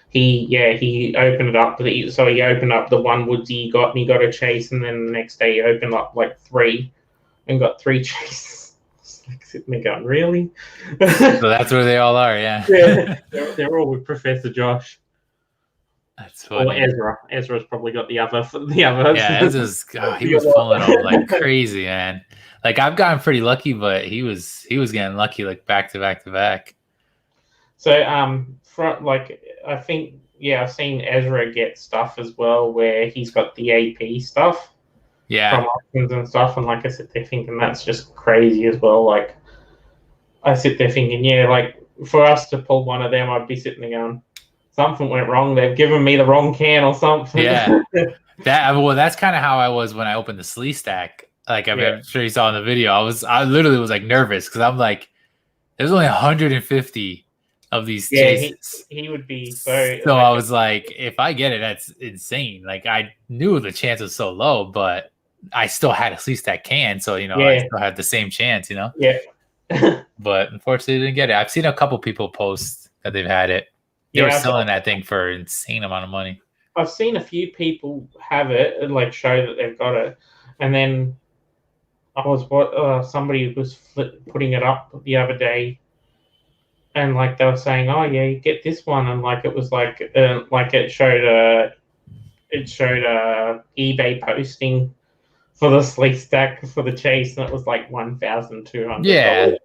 He opened it up. So he opened up the 1 Woodsy he got, and he got a chase, and then the next day he opened up like 3 and got 3 chases. Like sitting there going, really? So that's where they all are, yeah. They're all with Professor Josh. That's funny. Or Ezra. Ezra's probably got the other. Yeah, Ezra's. He was pulling them like crazy, man. Like I've gotten pretty lucky, but he was getting lucky like back to back to back. So I think I've seen Ezra get stuff as well where he's got the AP stuff. Yeah. From options and stuff, and like I sit there thinking that's just crazy as well. Like I sit there thinking, like for us to pull one of them, I'd be sitting there going, something went wrong. They've given me the wrong can or something. Yeah. That's kind of how I was when I opened the Slee Stack. Like I'm sure you saw in the video, I literally was like nervous because I'm like, there's only 150 of these Yeah, chases. he would be so. So I was like, if I get it, that's insane. Like I knew the chance was so low, but I still had at least that can. So I still had the same chance. Yeah. But unfortunately, didn't get it. I've seen a couple people post that they've had it. They were selling that thing for an insane amount of money. I've seen a few people have it and like show that they've got it, and then somebody was putting it up the other day, and like they were saying, "Oh yeah, you get this one," and like it was like it showed eBay posting for the sleeve stack for the chase, and it was like $1,200. Yeah,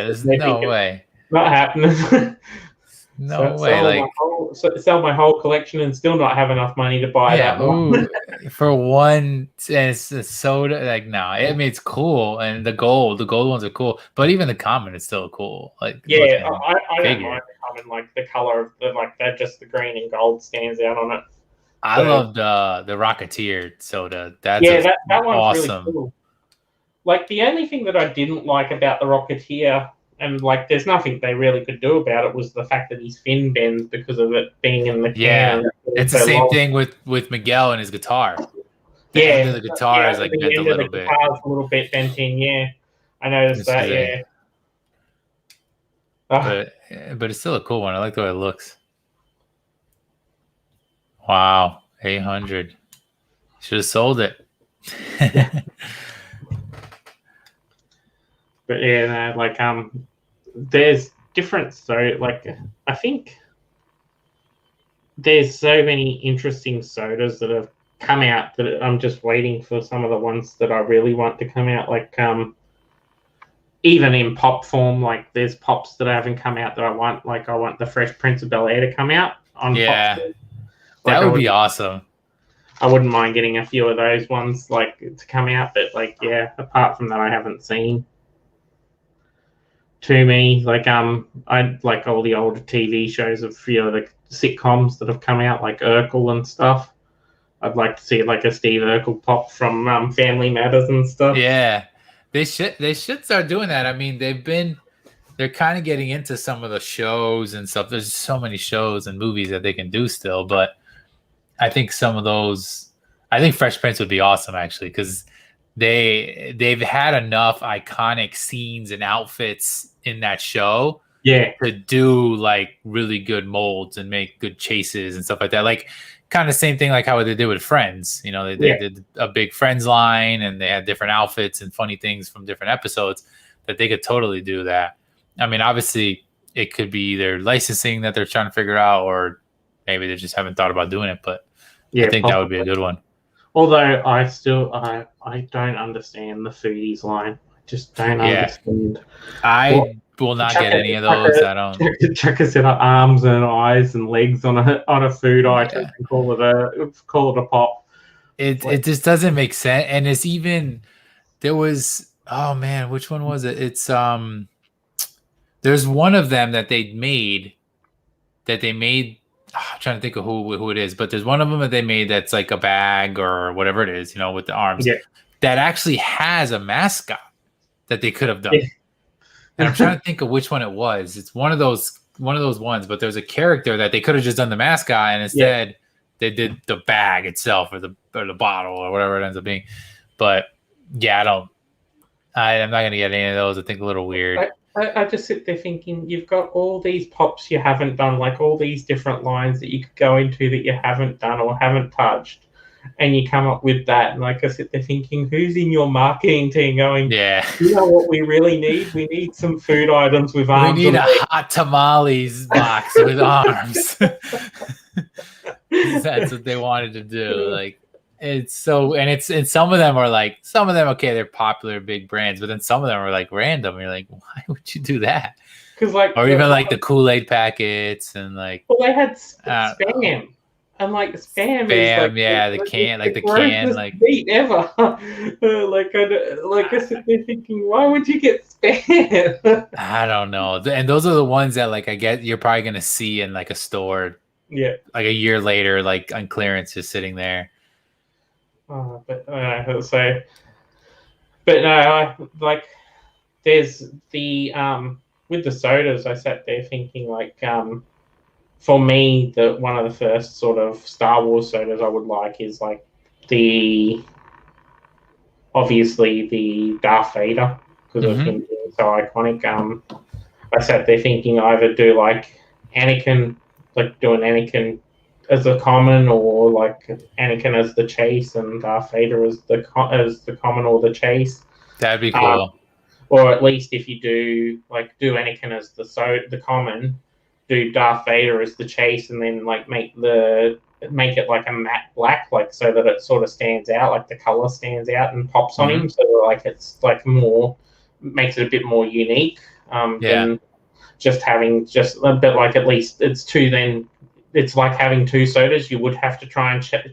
there's no way. Not happening. No way. Sell my whole collection and still not have enough money to buy that one. For one, and it's a soda. Like no, I mean it's cool, and the gold ones are cool, but even the common is still cool. Like I don't mind the common, like the color of that just the green and gold stands out on it. I loved the Rocketeer soda. That one's awesome. Really cool. Like the only thing that I didn't like about the Rocketeer, and like there's nothing they really could do about it, was the fact that his fin bends because of it being in the can. Yeah, it's the same thing with Miguel and his guitar. The end of the guitar is like bent a little bit. Guitar's a little bit bent in. Yeah, I noticed that. Yeah. But it's still a cool one. I like the way it looks. Wow, 800. Should have sold it. But yeah, there's different. So I think there's so many interesting sodas that have come out that I'm just waiting for some of the ones that I really want to come out. Like even in pop form, like there's pops that haven't come out that I want. Like I want the Fresh Prince of Bel-Air to come out on Pop. That would be awesome. I wouldn't mind getting a few of those ones to come out, but apart from that, I haven't seen too many. I like all the older TV shows of a few of the sitcoms that have come out, like Urkel and stuff. I'd like to see like a Steve Urkel pop from Family Matters and stuff. Yeah, they should start doing that. I mean, they're kind of getting into some of the shows and stuff. There's so many shows and movies that they can do still, but I think some of those, I think Fresh Prince would be awesome actually, because they've had enough iconic scenes and outfits in that show to do like really good molds and make good chases and stuff like that. Like kind of same thing like how they did with Friends. They did a big Friends line and they had different outfits and funny things from different episodes that they could totally do that. I mean, obviously it could be either licensing that they're trying to figure out, or maybe they just haven't thought about doing it, but I think that would be a good one. Although I don't understand the Foodies line. I just don't understand. I will not get any of those. I don't. Chuck a set of arms and eyes and legs on a food item and call it a pop. It just doesn't make sense. And it's even there was which one was it? It's there's one of them that they made. I'm trying to think of who it is, but there's one of them that they made that's like a bag or whatever it is, with the arms that actually has a mascot that they could have done. Yeah. And I'm trying to think of which one it was. It's one of those ones, but there's a character that they could have just done the mascot, and instead they did the bag itself or the bottle or whatever it ends up being. But I'm not gonna get any of those. I think a little weird. I just sit there thinking, you've got all these pops you haven't done, like all these different lines that you could go into that you haven't done or haven't touched, and you come up with that. And like I sit there thinking, who's in your marketing team going, you know what we really need? We need some food items with arms. We need a hot tamales box with arms. That's what they wanted to do. Like, it's some of them are okay, they're popular big brands, but then some of them are like random. You're like, why would you do that? Or even like the Kool-Aid packets and like. Well, they had Spam, and like Spam is like the can meat ever. I sit there thinking, why would you get Spam? I don't know, and those are the ones that like I get you're probably gonna see in like a store. Yeah, like a year later, like on clearance, just sitting there. There's the with the sodas, I sat there thinking like, for me, the one of the first sort of Star Wars sodas I would like is like the obviously the Darth Vader because of him being so iconic. I sat there thinking either do like Anakin, like do an Anakin as the common, or like Anakin as the chase, and Darth Vader as the common or the chase. That'd be cool. Or at least if you do Anakin as the common, do Darth Vader as the chase, and then like make it like a matte black, like so that it sort of stands out, like the color stands out and pops on him, so like it's like more makes it a bit more unique than just having just a bit like at least it's two. Then it's like having two sodas. You would have to try and check.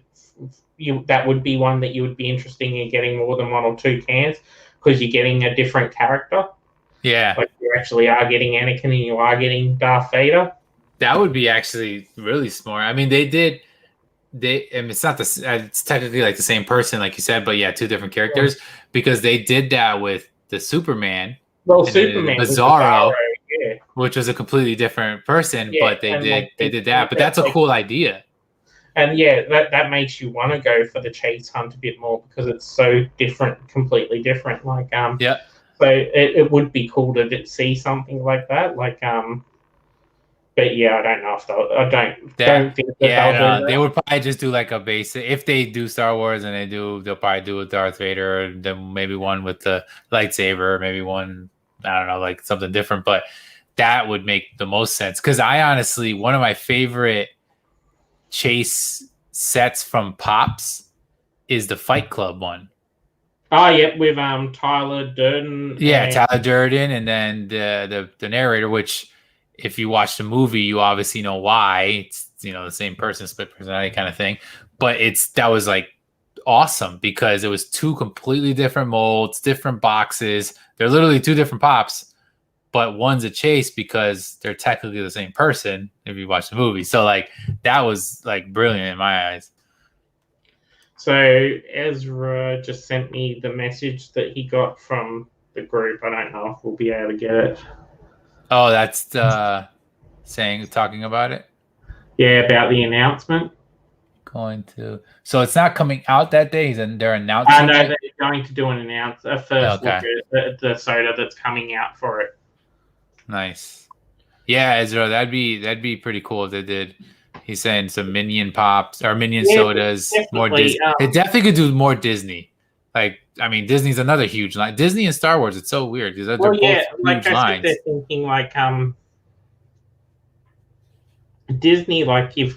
That would be one that you would be interested in getting more than one or two cans because you're getting a different character. Yeah, like you actually are getting Anakin and you are getting Darth Vader. That would be actually really smart. I mean, they did. And it's not it's technically like the same person, like you said, but yeah, two different characters because they did that with the Superman. Well, Superman, Bizarro, which was a completely different person, but they did that. But that's a cool idea. And yeah, that makes you want to go for the chase hunt a bit more because it's so different, completely different. Like yeah. So it would be cool to see something like that. Like but yeah, I don't know if I don't think that they'll do that. They would probably just do like a basic. If they do Star Wars and they'll probably do with Darth Vader, or then maybe one with the lightsaber, maybe one, I don't know, like something different. But that would make the most sense because I honestly, one of my favorite chase sets from Pops is the Fight Club one. Oh yeah, with Tyler Durden. Yeah, Tyler Durden, and then the narrator, which. If you watch the movie, you obviously know why. It's the same person, split personality kind of thing. But that was like awesome because it was two completely different molds, different boxes. They're literally two different Pops, but one's a chase because they're technically the same person if you watch the movie. So like that was like brilliant in my eyes. So Ezra just sent me the message that he got from the group. I don't know if we'll be able to get it. Oh, that's talking about it? Yeah, about the announcement. So it's not coming out that day? They're announcing no, they're going to do a first look at the soda that's coming out for it. Nice. Yeah, Ezra, that'd be pretty cool if they did. He's saying some Minion Pops or Minion sodas. More Disney. They definitely could do more Disney. Like, I mean, Disney's another huge line. Disney and Star Wars, it's so weird because they're both huge lines. They're thinking like Disney, like you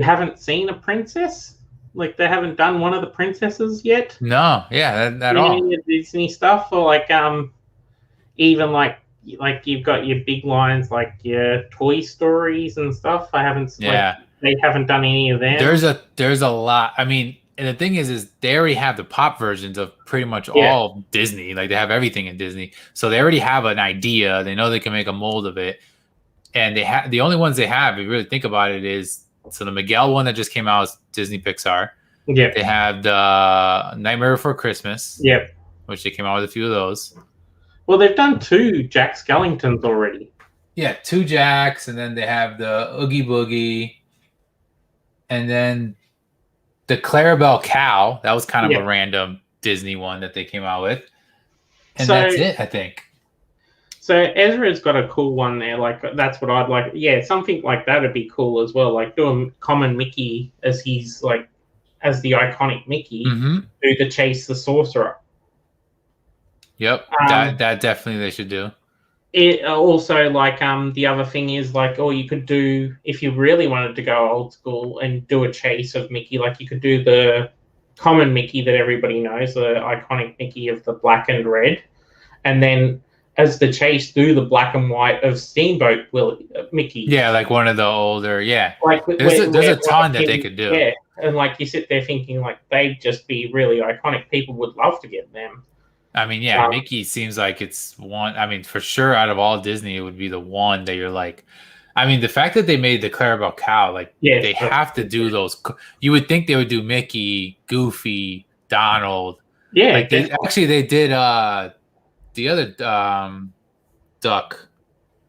haven't seen a princess, like they haven't done one of the princesses yet. No, yeah, that all Disney stuff, or like even like you've got your big lines like your Toy Stories and stuff. They haven't done any of them. There's a lot. I mean. And the thing is they already have the pop versions of pretty much all Disney. Like they have everything in Disney. So they already have an idea. They know they can make a mold of it. And the only ones they have, if you really think about it, is the Miguel one that just came out is Disney Pixar. Yeah. They have the Nightmare Before Christmas. Yep. Which they came out with a few of those. Well, they've done 2 Jack Skellingtons already. Yeah, 2 Jacks, and then they have the Oogie Boogie. And then the Clarabelle Cow, that was kind of a random Disney one that they came out with. And that's it, I think. So Ezra's got a cool one there. Like, that's what I'd like. Yeah, something like that would be cool as well. Like, do a common Mickey as he's like, as the iconic Mickey. Mm-hmm. Do the Chase the Sorcerer. Yep, that definitely they should do. It also, like, the other thing is, like, you could do, if you really wanted to go old school and do a chase of Mickey, like, you could do the common Mickey that everybody knows, the iconic Mickey of the black and red, and then as the chase, do the black and white of Steamboat Mickey. Yeah, like one of the older, Like, there's a ton that they could do. Yeah, and, like, you sit there thinking, like, they'd just be really iconic. People would love to get them. I mean, yeah, Mickey seems like it's one. I mean, for sure, out of all Disney, it would be the one that you're like. I mean, the fact that they made the Clarabelle Cow, like, they have to do those. You would think they would do Mickey, Goofy, Donald. Yeah, like they did the other duck.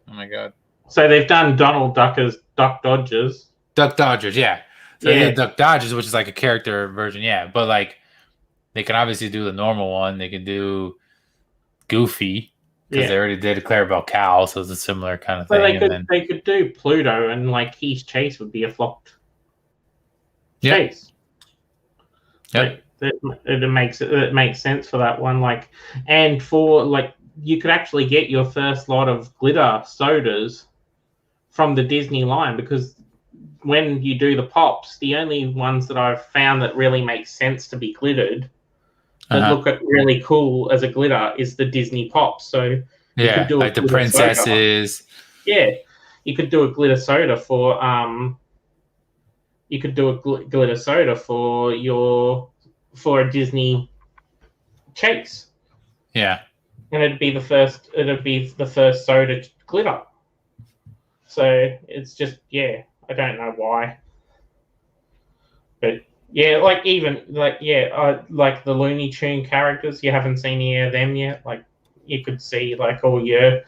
Oh my god. So they've done Donald Duck as Duck Dodgers. Duck Dodgers, yeah. So they Yeah. did Duck Dodgers, which is like a character version, yeah. But like they can obviously do the normal one. They can do Goofy because they already did Clarabelle Cow, so it's a similar kind of So thing. they could do Pluto, and like Heath Chase would be a flocked chase. Yep. Like, it makes sense for that one. Like, and for like you could actually get your first lot of glitter sodas from the Disney line, because when you do the pops, the only ones that I've found that really make sense to be glittered that look really cool as a glitter is the Disney pops. So you could do like the princesses. Soda. Yeah, you could do a glitter soda for you could do a glitter soda for a Disney chase. Yeah, and it'd be the first soda glitter. So it's just I don't know why, but like even like like the Looney Tune characters, you haven't seen any of them yet. Like you could see like all your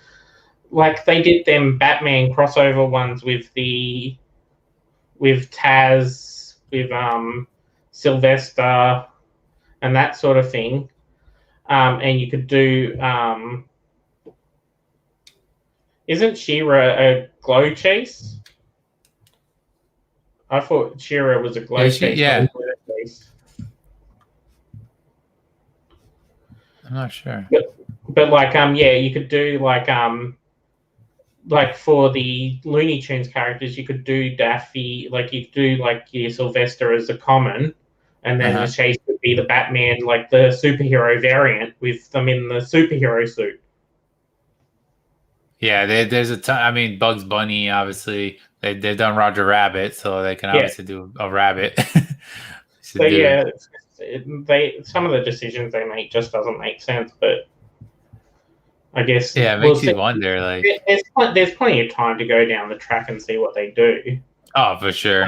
like they did them Batman crossover ones with Taz, with Sylvester, and that sort of thing. And you could do isn't She-Ra a glow chase? I thought She-Ra was a glow chase. Yeah. I'm not sure. But like you could do like for the Looney Tunes characters, you could do Daffy, like you could do like your Sylvester as a common, and then the chase would be the Batman, like the superhero variant with them in the superhero suit. Yeah, there's a ton. I mean, Bugs Bunny, obviously, they've done Roger Rabbit, so they can obviously do a rabbit. So some of the decisions they make just doesn't make sense, but I guess it makes you wonder. Like, there's plenty of time to go down the track and see what they do. Oh, for sure.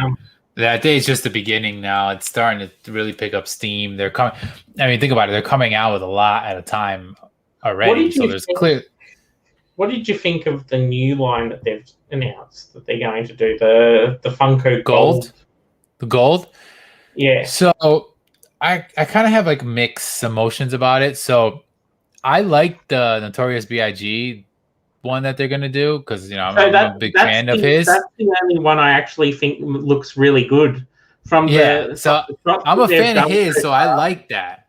That day is just the beginning now. It's starting to really pick up steam. They're coming. I mean, think about it. They're coming out with a lot at a time already. So there's clear. What did you think of the new line that they've announced that they're going to do, the Funko Gold? The Gold? Yeah. So I kind of have like mixed emotions about it. So I like the Notorious B.I.G. one that they're going to do because, I'm a big fan of his. That's the only one I actually think looks really good. I'm a fan of his, so I like that.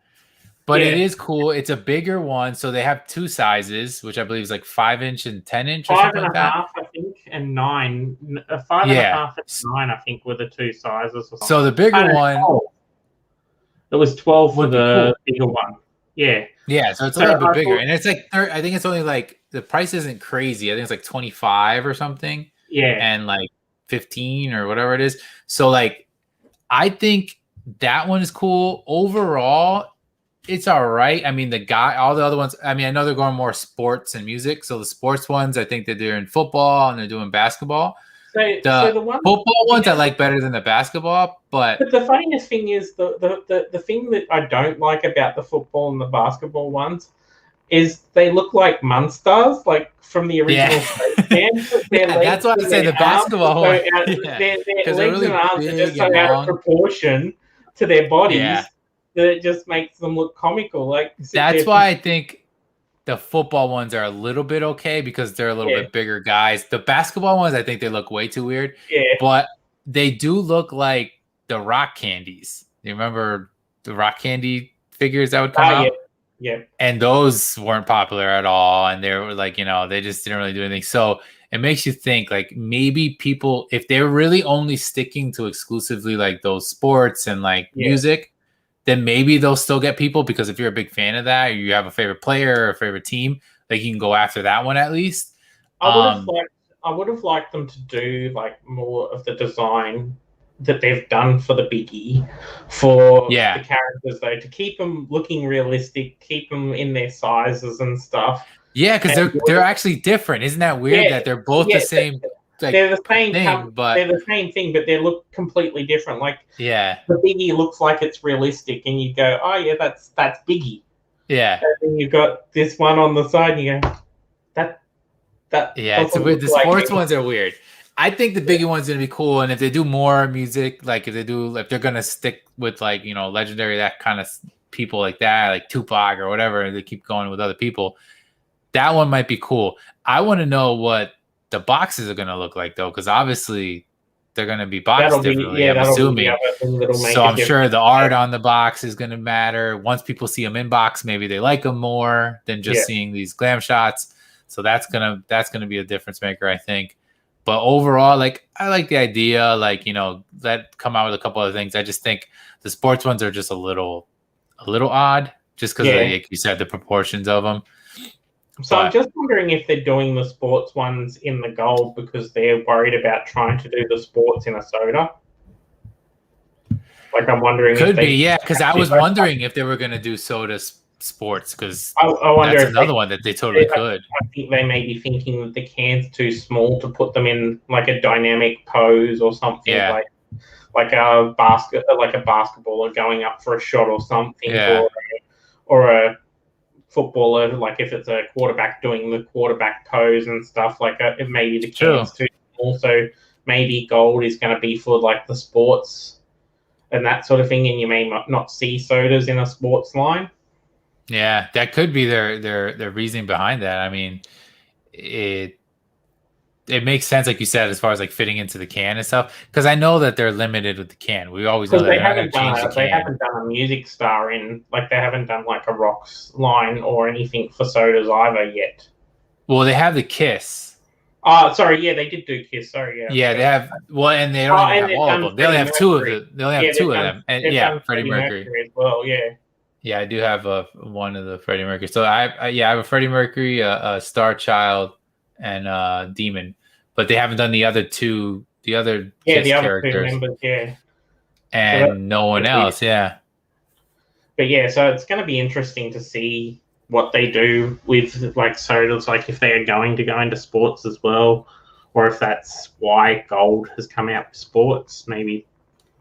But it is cool. It's a bigger one, so they have two sizes, which I believe is like 5-inch and 10-inch or something like that. 5.5, I think, and 9. 5.5 and 9, I think, were the two sizes. Or something. So the bigger one, it was 12 for the bigger one. Yeah. Yeah, so it's a little bit bigger, and it's like I think it's only like the price isn't crazy. I think it's like 25 or something. Yeah, and like 15 or whatever it is. So like, I think that one is cool overall. It's all right. I mean, all the other ones, I mean, I know they're going more sports and music. So the sports ones, I think that they're in football and they're doing basketball. So the football ones I like better than the basketball, but the funniest thing is the thing that I don't like about the football and the basketball ones is they look like monsters, like from the original Space Jam. That's why I say the basketball one. Their legs and arms are just so out of proportion to their bodies. Yeah. That it just makes them look comical. Like that's why I think the football ones are a little bit okay because they're a little bit bigger guys. The basketball ones, I think they look way too weird. Yeah, but they do look like the rock candies. You remember the rock candy figures that would come out? Yeah. And those weren't popular at all, and they were like, they just didn't really do anything. So it makes you think like maybe people, if they're really only sticking to exclusively like those sports and like music, then maybe they'll still get people, because if you're a big fan of that, or you have a favorite player or a favorite team, like you can go after that one at least. I would have liked them to do like more of the design that they've done for the Biggie for the characters, though, to keep them looking realistic, keep them in their sizes and stuff. Yeah, because they're actually different. Isn't that weird that they're both the same? Like, they're the same thing, but they're the same thing, but they look completely different. Like the Biggie looks like it's realistic, and you go, "Oh yeah, that's Biggie." Yeah. And then you've got this one on the side, and you go, That Yeah, it's doesn't weird. look The like sports any. ones are weird. I think the biggie one's gonna be cool, and if they do more music, like if they're gonna stick with like legendary that kind of people like that, like Tupac or whatever, and they keep going with other people, that one might be cool. I want to know what the boxes are gonna look like though, because obviously they're gonna be boxed differently. I'm That'll be the assuming. other thing that'll make So a I'm sure difference. the art on the box is gonna matter. Once people see them in box, maybe they like them more than just seeing these glam shots. So that's gonna be a difference maker, I think. But overall, like I like the idea, like let come out with a couple other things. I just think the sports ones are just a little odd, just because like you said, the proportions of them. So I'm just wondering if they're doing the sports ones in the gold because they're worried about trying to do the sports in a soda. Like I'm wondering Could if they be, yeah, because I was wondering if they were gonna do soda sports, because I wonder that's if another one that they totally could. I think they may be thinking that the can's too small to put them in like a dynamic pose or something, like a basketballer going up for a shot or something, or a footballer, like if it's a quarterback doing the quarterback pose and stuff, like maybe the can's too small. So maybe gold is going to be for like the sports and that sort of thing, and you may not see sodas in a sports line. Yeah, that could be their reasoning behind that. I mean, it makes sense, like you said, as far as like fitting into the can and stuff. Because I know that they're limited with the can. We always know that they haven't done a music star in, like they haven't done like a rocks line or anything for sodas either yet. Well, they have the Kiss. Sorry, yeah, they did do Kiss. Sorry, yeah. Yeah, they have. Well, and they don't even have all of them. They only have two of them. They only have two of them. And Freddie Mercury as well. Yeah. Yeah, I do have one of the Freddie Mercury. So I have a Freddie Mercury, a Star Child, and Demon, but they haven't done the other two, the other Kiss characters, two members, and so no one else, But yeah, so it's going to be interesting to see what they do with like sodas, like if they are going to go into sports as well, or if that's why gold has come out with sports, maybe.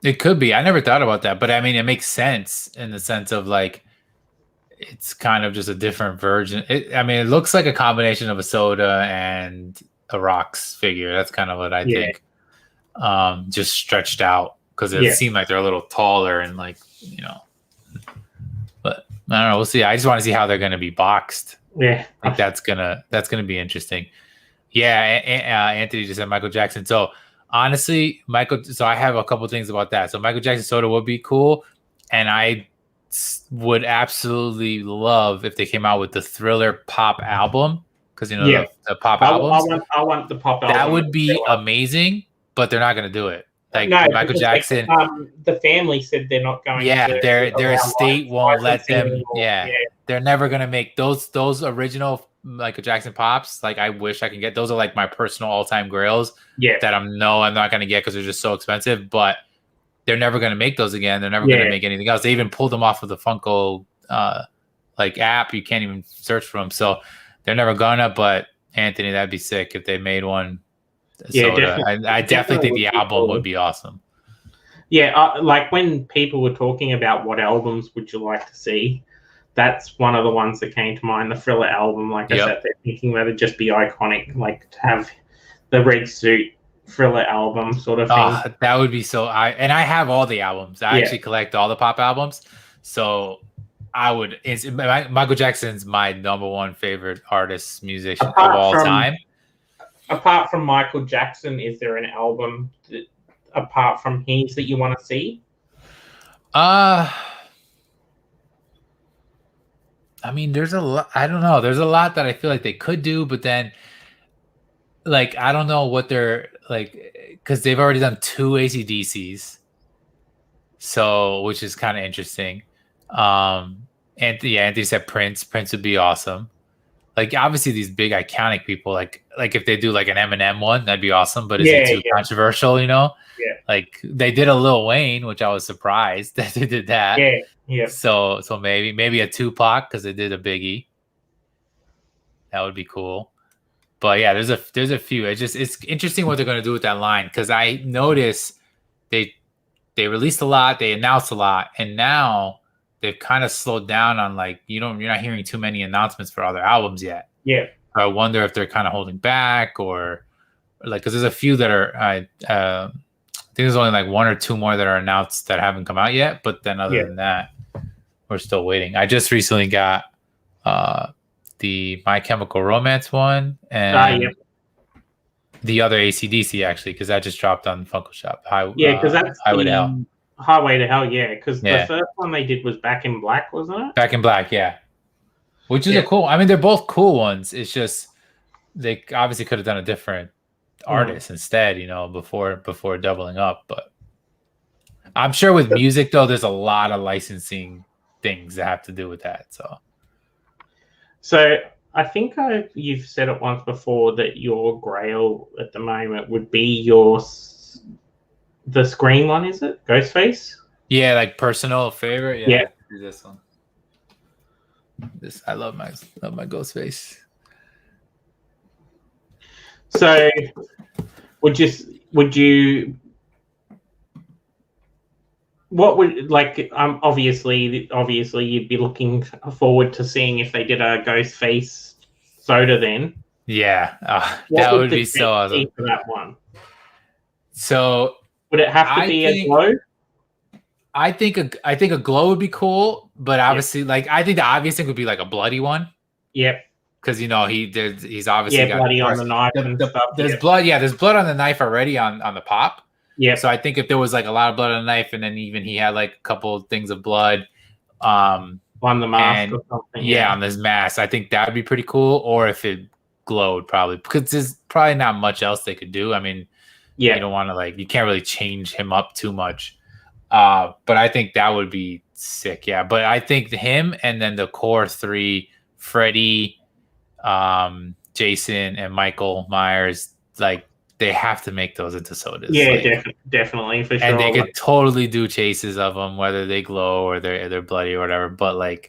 It could be. I never thought about that, but I mean, it makes sense in the sense of like, it's kind of just a different version. It looks like a combination of a soda and a rocks figure. That's kind of what I think. Just stretched out because it seemed like they're a little taller and like, but I don't know. We'll see. I just want to see how they're going to be boxed. Yeah. Like that's gonna be interesting. Yeah. Anthony just said Michael Jackson. So honestly, so I have a couple things about that. So Michael Jackson soda would be cool. And I would absolutely love if they came out with the Thriller pop album. Because, the pop albums. I want the pop album. That would be amazing, but they're not going to do it. Like Michael Jackson. The family said they're not going to. Yeah, their estate won't let them. They're never going to make those original Michael Jackson pops. Like I wish I could get those. Are like my personal all-time grails. Yeah. That I'm not going to get because they're just so expensive. But they're never going to make those again. They're never going to make anything else. They even pulled them off of the Funko app. You can't even search for them. So they're never gonna. But Anthony, that'd be sick if they made one. Yeah, definitely. I definitely think the album would be awesome. Yeah, like when people were talking about what albums would you like to see, that's one of the ones that came to mind. The Thriller album, like I said, they're thinking that it'd just be iconic, like to have the red suit Thriller album sort of thing. That would be so. I have all the albums. I actually collect all the pop albums, so I would. Michael Jackson's my number one favorite artist, musician of all time. Apart from Michael Jackson, is there an album apart from his that you want to see? I mean, there's a lot. I don't know. There's a lot that I feel like they could do, but then, like, I don't know what they're like, because they've already done 2 AC/DCs, so which is kind of interesting. Anthony said Prince. Prince would be awesome. Like obviously these big iconic people, like if they do like an Eminem one, that'd be awesome. But is it too controversial? Yeah. Like they did a Lil Wayne, which I was surprised that they did that. Yeah. So maybe a Tupac because they did a Biggie. That would be cool. But yeah, there's a few. It's interesting what they're going to do with that line because I noticed they released a lot, they announced a lot, and now they've kind of slowed down on like you're not hearing too many announcements for other albums yet. Yeah. I wonder if they're kind of holding back or like because there's a few that are I think there's only like one or two more that are announced that haven't come out yet. But then other than that, we're still waiting. I just recently got the My Chemical Romance one and the other AC/DC actually because that just dropped on Funko Shop. Because that's Highway to Hell. Highway to Hell, because the first one they did was Back in Black, wasn't it? Back in Black, yeah. Which is a cool. I mean, they're both cool ones. It's just they obviously could have done a different artist instead, before doubling up. But I'm sure with music though, there's a lot of licensing things that have to do with that. So I think you've said it once before that your Grail at the moment would be the Scream one, is it? Ghostface? Yeah, like personal favorite. Yeah. This one. I love my Ghostface. So would you what would like obviously you'd be looking forward to seeing if they did a Ghostface soda then. Yeah. That would be so awesome for that one. So would it have to be a glow? I think a glow would be cool, but obviously I think the obvious thing would be like a bloody one. Yep. Because he's obviously got bloody on the knife and stuff. There's blood. Yeah, there's blood on the knife already on the pop. Yeah. So I think if there was like a lot of blood on the knife, and then even he had like a couple of things of blood, on the mask or something. Yeah, on this mask, I think that would be pretty cool. Or if it glowed, probably because there's probably not much else they could do. I mean, you don't want to you can't really change him up too much. But I think that would be sick. Yeah, but I think him and then the core three, Freddy, Jason and Michael Myers, they have to make those into sodas. Yeah, definitely for sure. And they could totally do chases of them, whether they glow or they're bloody or whatever. But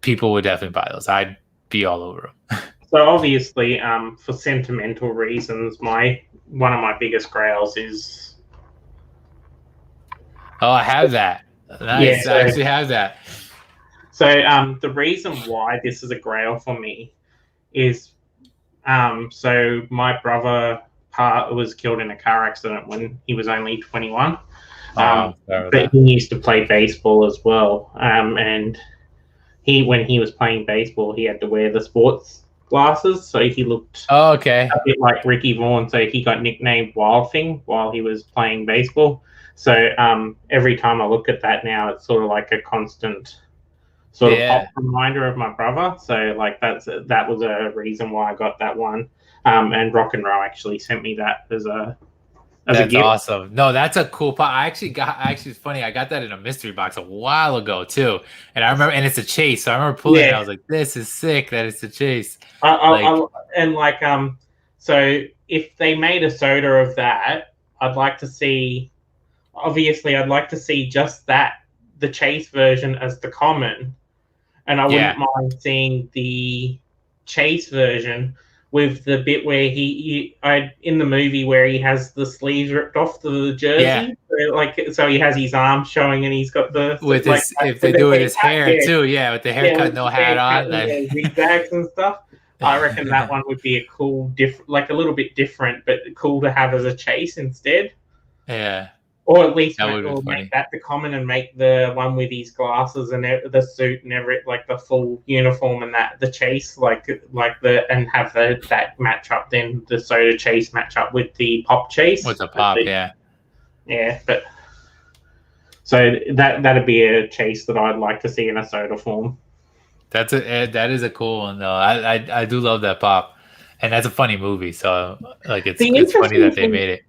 people would definitely buy those. I'd be all over them. So obviously, for sentimental reasons, one of my biggest grails is. Oh, I have that. Nice. I actually have that. So the reason why this is a grail for me is so my brother was killed in a car accident when he was only 21. But he used to play baseball as well. And when he was playing baseball, he had to wear the sports glasses, so he looked a bit like Ricky Vaughn. So he got nicknamed Wild Thing while he was playing baseball. So every time I look at that now, it's sort of like a constant sort of pop reminder of my brother. So that was a reason why I got that one. And Rock and Roll actually sent me that as a gift. Awesome. No, that's a cool pop. It's funny. I got that in a mystery box a while ago too. And I remember, and it's a chase. So I remember pulling it. I was like, this is sick that it's a chase. So if they made a soda of that, I'd like to see just the chase version as the common. And I wouldn't mind seeing the chase version with the bit where in the movie where he has the sleeves ripped off the jersey, so he has his arm showing and he's got the if they do it his hair too, with the haircut, no hat on, zigzags and stuff. I reckon that one would be a cool, different, a little bit different, but cool to have as a chase instead. Yeah. Or at least make that the common and make the one with his glasses and the suit and the full uniform and that the chase and have that match up, then the soda chase match up with the pop chase. With the pop, but so that'd be a chase that I'd like to see in a soda form. That is a cool one though. I do love that pop, and that's a funny movie. So it's funny that they made it.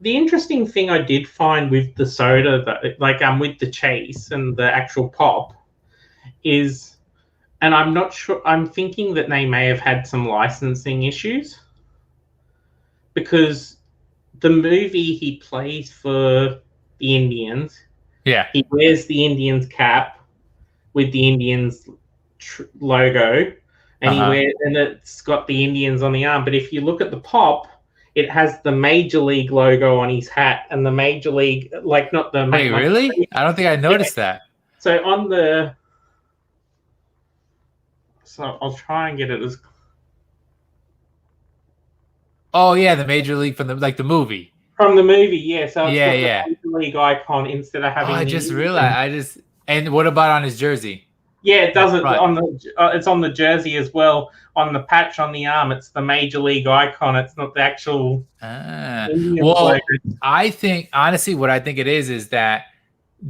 The interesting thing I did find with the soda, with the chase and the actual pop, is, and I'm not sure, I'm thinking that they may have had some licensing issues, because the movie he plays for the Indians, he wears the Indians cap with the Indians logo, and it's got the Indians on the arm. But if you look at the pop, it has the Major League logo on his hat, and the Major League, not the... Wait, really? I don't think I noticed that. So So I'll try and get it as... Oh yeah, the Major League from the movie. From the movie, yeah. So it's Yeah, got the yeah. Major League icon instead of Oh, having I the just Indian. realized. And what about on his jersey? Yeah, it On does the it front. on the. It's on the jersey as well. On the patch on the arm, it's the Major League icon. It's not the actual Indians logo. Well, I think honestly, what I think it is that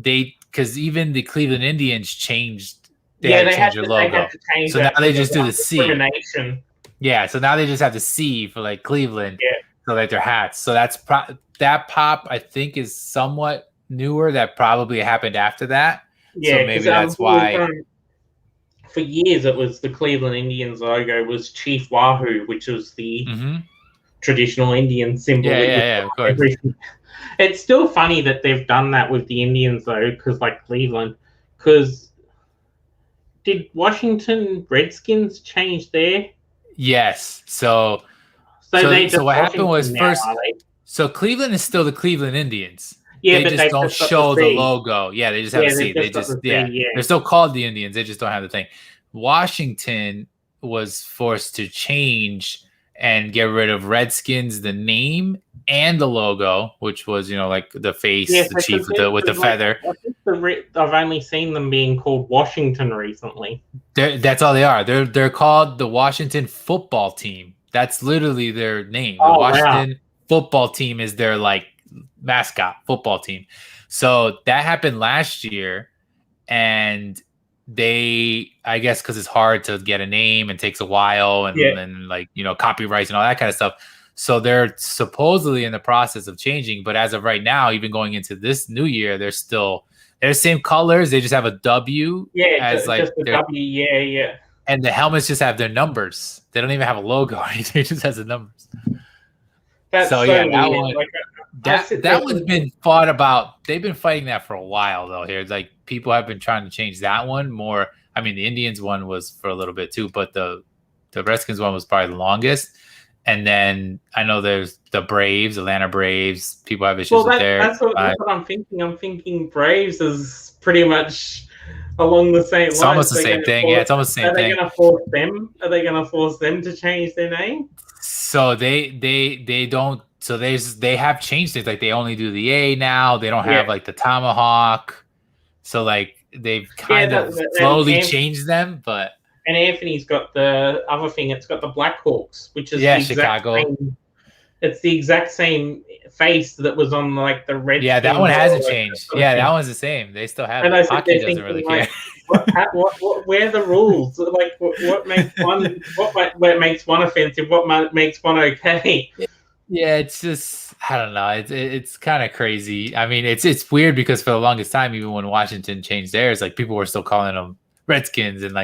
because even the Cleveland Indians changed, they Yeah, had to change their they had logo. to change So now that they because of just do the C. discrimination. Yeah, so now they just have the C for like Cleveland, Yeah. so like their hats. So that pop I think is somewhat newer. That probably happened after that. Yeah, So maybe that's why. For years it was the Cleveland Indians logo was Chief Wahoo, which was the traditional Indian symbol. Yeah, of course. It's still funny that they've done that with the Indians though, because like Cleveland, because did Washington Redskins change their? Yes. So what happened was now, first. So Cleveland is still the Cleveland Indians. Yeah, they but just don't show the logo. Yeah, they just have a C. They just they're still called the Indians. They just don't have the thing. Washington was forced to change and get rid of Redskins, the name and the logo, which was like the face, the chief with the feather. I've only seen them being called Washington recently. That's all they are. They're called the Washington Football Team. That's literally their name. Oh, the Washington Football Team is their mascot football team. So that happened last year, and I guess because it's hard to get a name and takes a while, and copyrights and all that kind of stuff. So they're supposedly in the process of changing, but as of right now, even going into this new year, they're the same colors. They just have a W. Yeah, just a W. Yeah. And the helmets just have their numbers. They don't even have a logo. They just has the numbers. That's so that weird. one. That one's been fought about. They've been fighting that for a while, though. Here, people have been trying to change that one more. I mean, the Indians one was for a little bit too, but the Redskins one was probably the longest. And then I know there's the Braves, Atlanta Braves. People have issues with there. That's what I'm thinking. I'm thinking Braves is pretty much along the same lines. It's almost the same thing. Yeah, it's almost the same thing. Are they going to force them to change their name? So they don't. So they have changed it. They only do the A now. They don't have the tomahawk. So they've kind of slowly changed them, but. And Anthony's got the other thing. It's got the Blackhawks, which is Chicago. It's the exact same face that was on the red. Yeah, that one hasn't changed. Yeah, that one's the same. They still have it. Hockey doesn't really care. Where are the rules? What makes one? What makes one offensive? What makes one okay? Yeah, it's just I don't know. It's kind of crazy. I mean, it's weird because for the longest time, even when Washington changed theirs, people were still calling them Redskins, and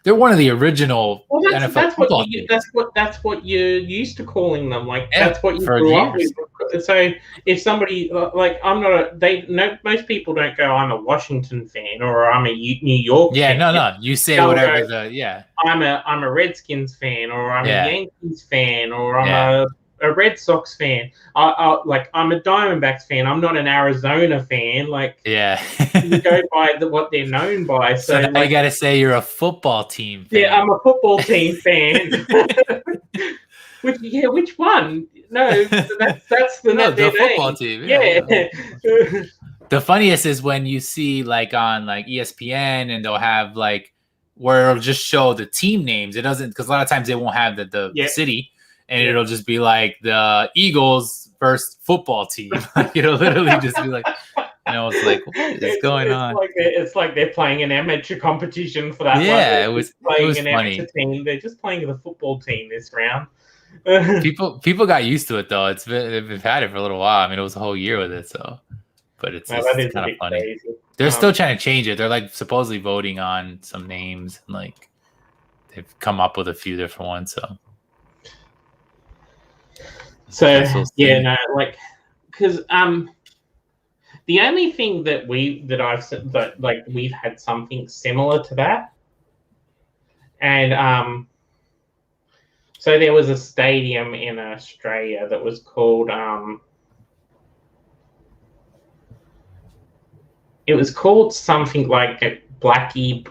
they're one of the original NFL football teams. That's what you're used to calling them. That's what you grew up with. So if somebody most people don't go, I'm a Washington fan or I'm a New York fan. No. You say whatever I'm a Redskins fan or I'm a Yankees fan or I'm a Red Sox fan. I'm a Diamondbacks fan. I'm not an Arizona fan. You go by what they're known by. So I gotta say you're a football team fan. Yeah, I'm a football team fan. Which one? No, that's the football team. Yeah. The funniest is when you see on ESPN and they'll have where it'll just show the team names. It doesn't because a lot of times they won't have the city. And it'll just be the Eagles first football team. It'll literally just be it's what is going on? It's like they're playing an amateur competition for that. Yeah, it was funny. Team. They're just playing the football team this round. people got used to it though. They've had it for a little while. I mean, it was a whole year with it. So, but it's kind of funny. Crazy. They're still trying to change it. They're supposedly voting on some names. And, they've come up with a few different ones. So because the only thing that we've had something similar to that, and so there was a stadium in Australia that was called it was called something like Blackie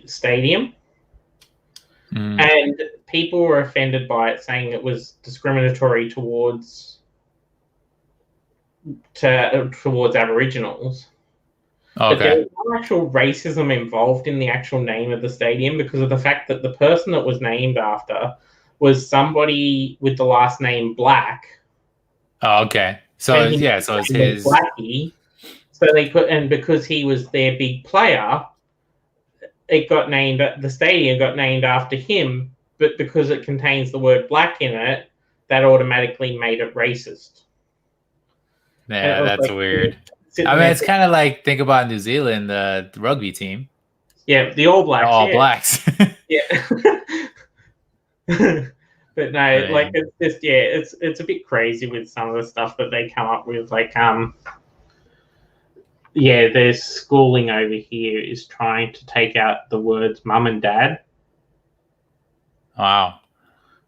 Stadium. And people were offended by it, saying it was discriminatory towards Aboriginals. But there Okay. was no actual racism involved in the actual name of the stadium because of the fact that the person that was named after was somebody with the last name Black. Oh, okay. So And yeah, so it's name was his. Blackie. So they put, and because he was their big player, it got named. The stadium got named after him. But because it contains the word black in it, that automatically made it racist. And it Yeah, was that's like weird. sitting I mean, there. it's kind of like think about New Zealand, the rugby team, Yeah, the All they're Blacks. all Yeah, blacks. yeah. But I no, like mean, it's just it's a bit crazy with some of the stuff that they come up with. Like their schooling over here is trying to take out the words mum and dad wow.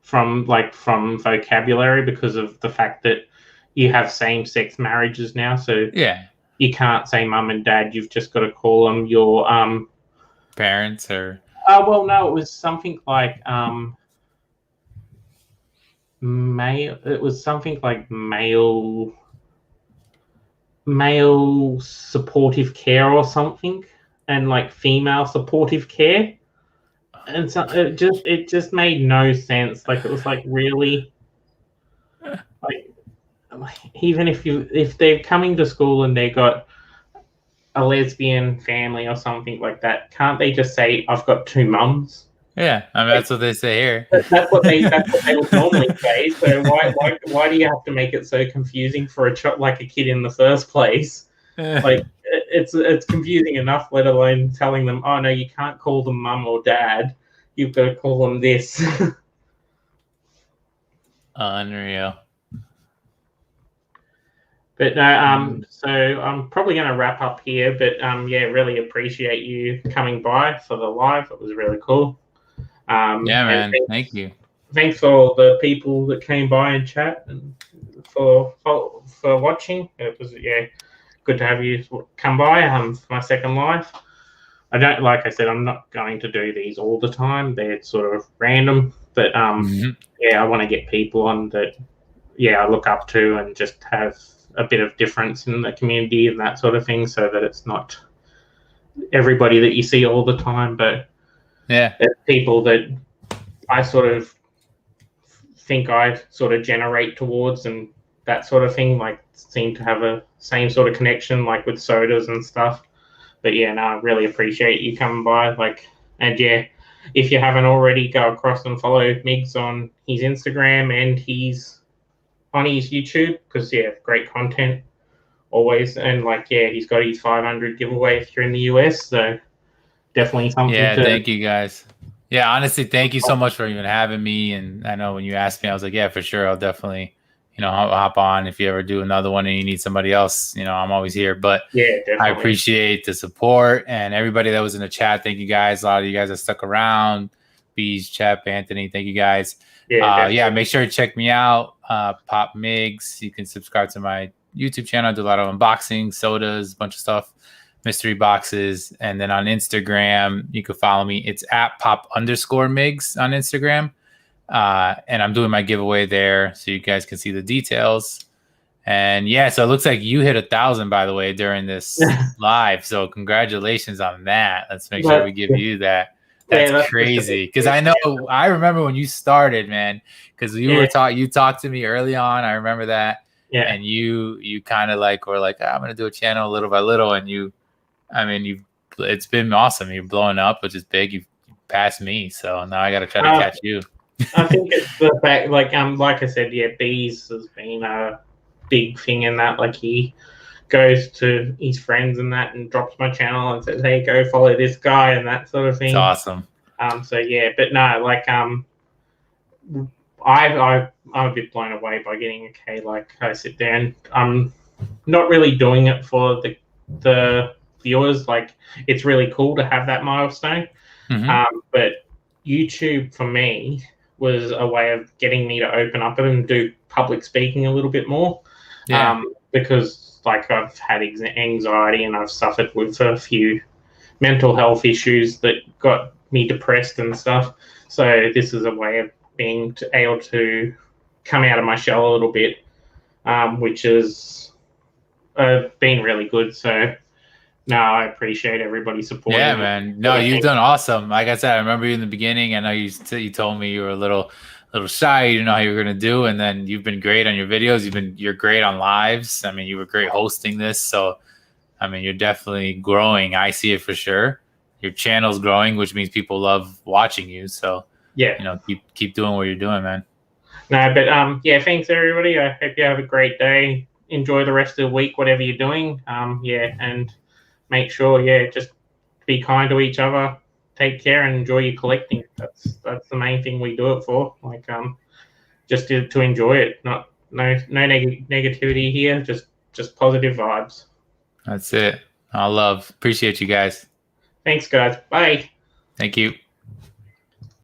from vocabulary because of the fact that you have same-sex marriages now. So Yeah, you can't say mum and dad. You've just got to call them your parents or well, no, it was something like male. It was something like male supportive care or something, and like female supportive care. And so it just made no sense. Like it was like really like even if they're coming to school and they got a lesbian family or something like that, can't they just say I've got two mums? yeah. I mean, Like, that's what they say here. that's what they would normally say. So why do you have to make it so confusing for a kid in the first place? Like it's confusing enough, let alone telling them, oh no, you can't call them mum or dad. You've got to call them this. Unreal. But no, so I'm probably going to wrap up here. But yeah, really appreciate you coming by for the live. It was really cool. Yeah, and man. Thank you. thanks for all the people that came by and chat and for watching. It was good to have you come by. For my second live. I don't, like I said, I'm not going to do these all the time. They're sort of random, but yeah, I want to get people on that. Yeah, I look up to and just have a bit of difference in the community and that sort of thing, so that it's not everybody that you see all the time, but yeah, people that I sort of think I sort of generate towards and that sort of thing, like seem to have a same sort of connection, like with sodas and stuff. But yeah, no, I really appreciate you coming by. And yeah, if you haven't already, go across and follow Migs on his Instagram and he's on his YouTube because yeah, great content always. And he's got his 500 giveaway if you're in the US, so definitely something. Yeah, thank you guys. Yeah, honestly, thank you so much for even having me. And I know when you asked me, I was like, yeah, for sure, I'll definitely, hop on if you ever do another one and you need somebody else. I'm always here. But yeah, definitely. I appreciate the support and everybody that was in the chat. Thank you guys. A lot of you guys that stuck around. Bees, Chep, Anthony, thank you guys. Yeah, make sure to check me out. Pop Migs. You can subscribe to my YouTube channel. I do a lot of unboxing, sodas, a bunch of stuff, mystery boxes. And then on Instagram, you can follow me. It's at pop_Migs on Instagram. And I'm doing my giveaway there so you guys can see the details. And yeah, so it looks like you hit 1,000, by the way, during this live. So congratulations on that. Let's make sure we give you that. That's crazy. Because I remember when you started, man, because you talked to me early on. I remember that. Yeah. And you kind of were like, I'm going to do a channel little by little. And it's been awesome. You're blowing up, which is big. You've passed me. So now I got to try to catch you. I think it's the fact, like I said, yeah, Bees has been a big thing in that. Like he goes to his friends and that and drops my channel and says, hey, go follow this guy and that sort of thing. It's awesome. So yeah, but no, I'm a bit blown away by getting a K. Like I sit there and I'm not really doing it for the viewers. Like it's really cool to have that milestone. But YouTube for me was a way of getting me to open up and do public speaking a little bit more. Yeah. Because I've had anxiety and I've suffered with a few mental health issues that got me depressed and stuff. So this is a way of being able to come out of my shell a little bit, which has been really good. So no, I appreciate everybody supporting. Yeah, man. No, you've done awesome. Like I said, I remember you in the beginning. I know you told me you were a little shy. You didn't know how you were gonna do, and then you've been great on your videos. You're great on lives. I mean, you were great hosting this. So, I mean, you're definitely growing. I see it for sure. Your channel's growing, which means people love watching you. So, yeah, you know, keep doing what you're doing, man. No, but yeah, thanks everybody. I hope you have a great day. Enjoy the rest of the week, whatever you're doing. Yeah, and make sure, just be kind to each other. Take care and enjoy your collecting. That's the main thing we do it for. Like just to enjoy it. No negativity here. Just positive vibes. That's it. All love. Appreciate you guys. Thanks, guys. Bye. Thank you.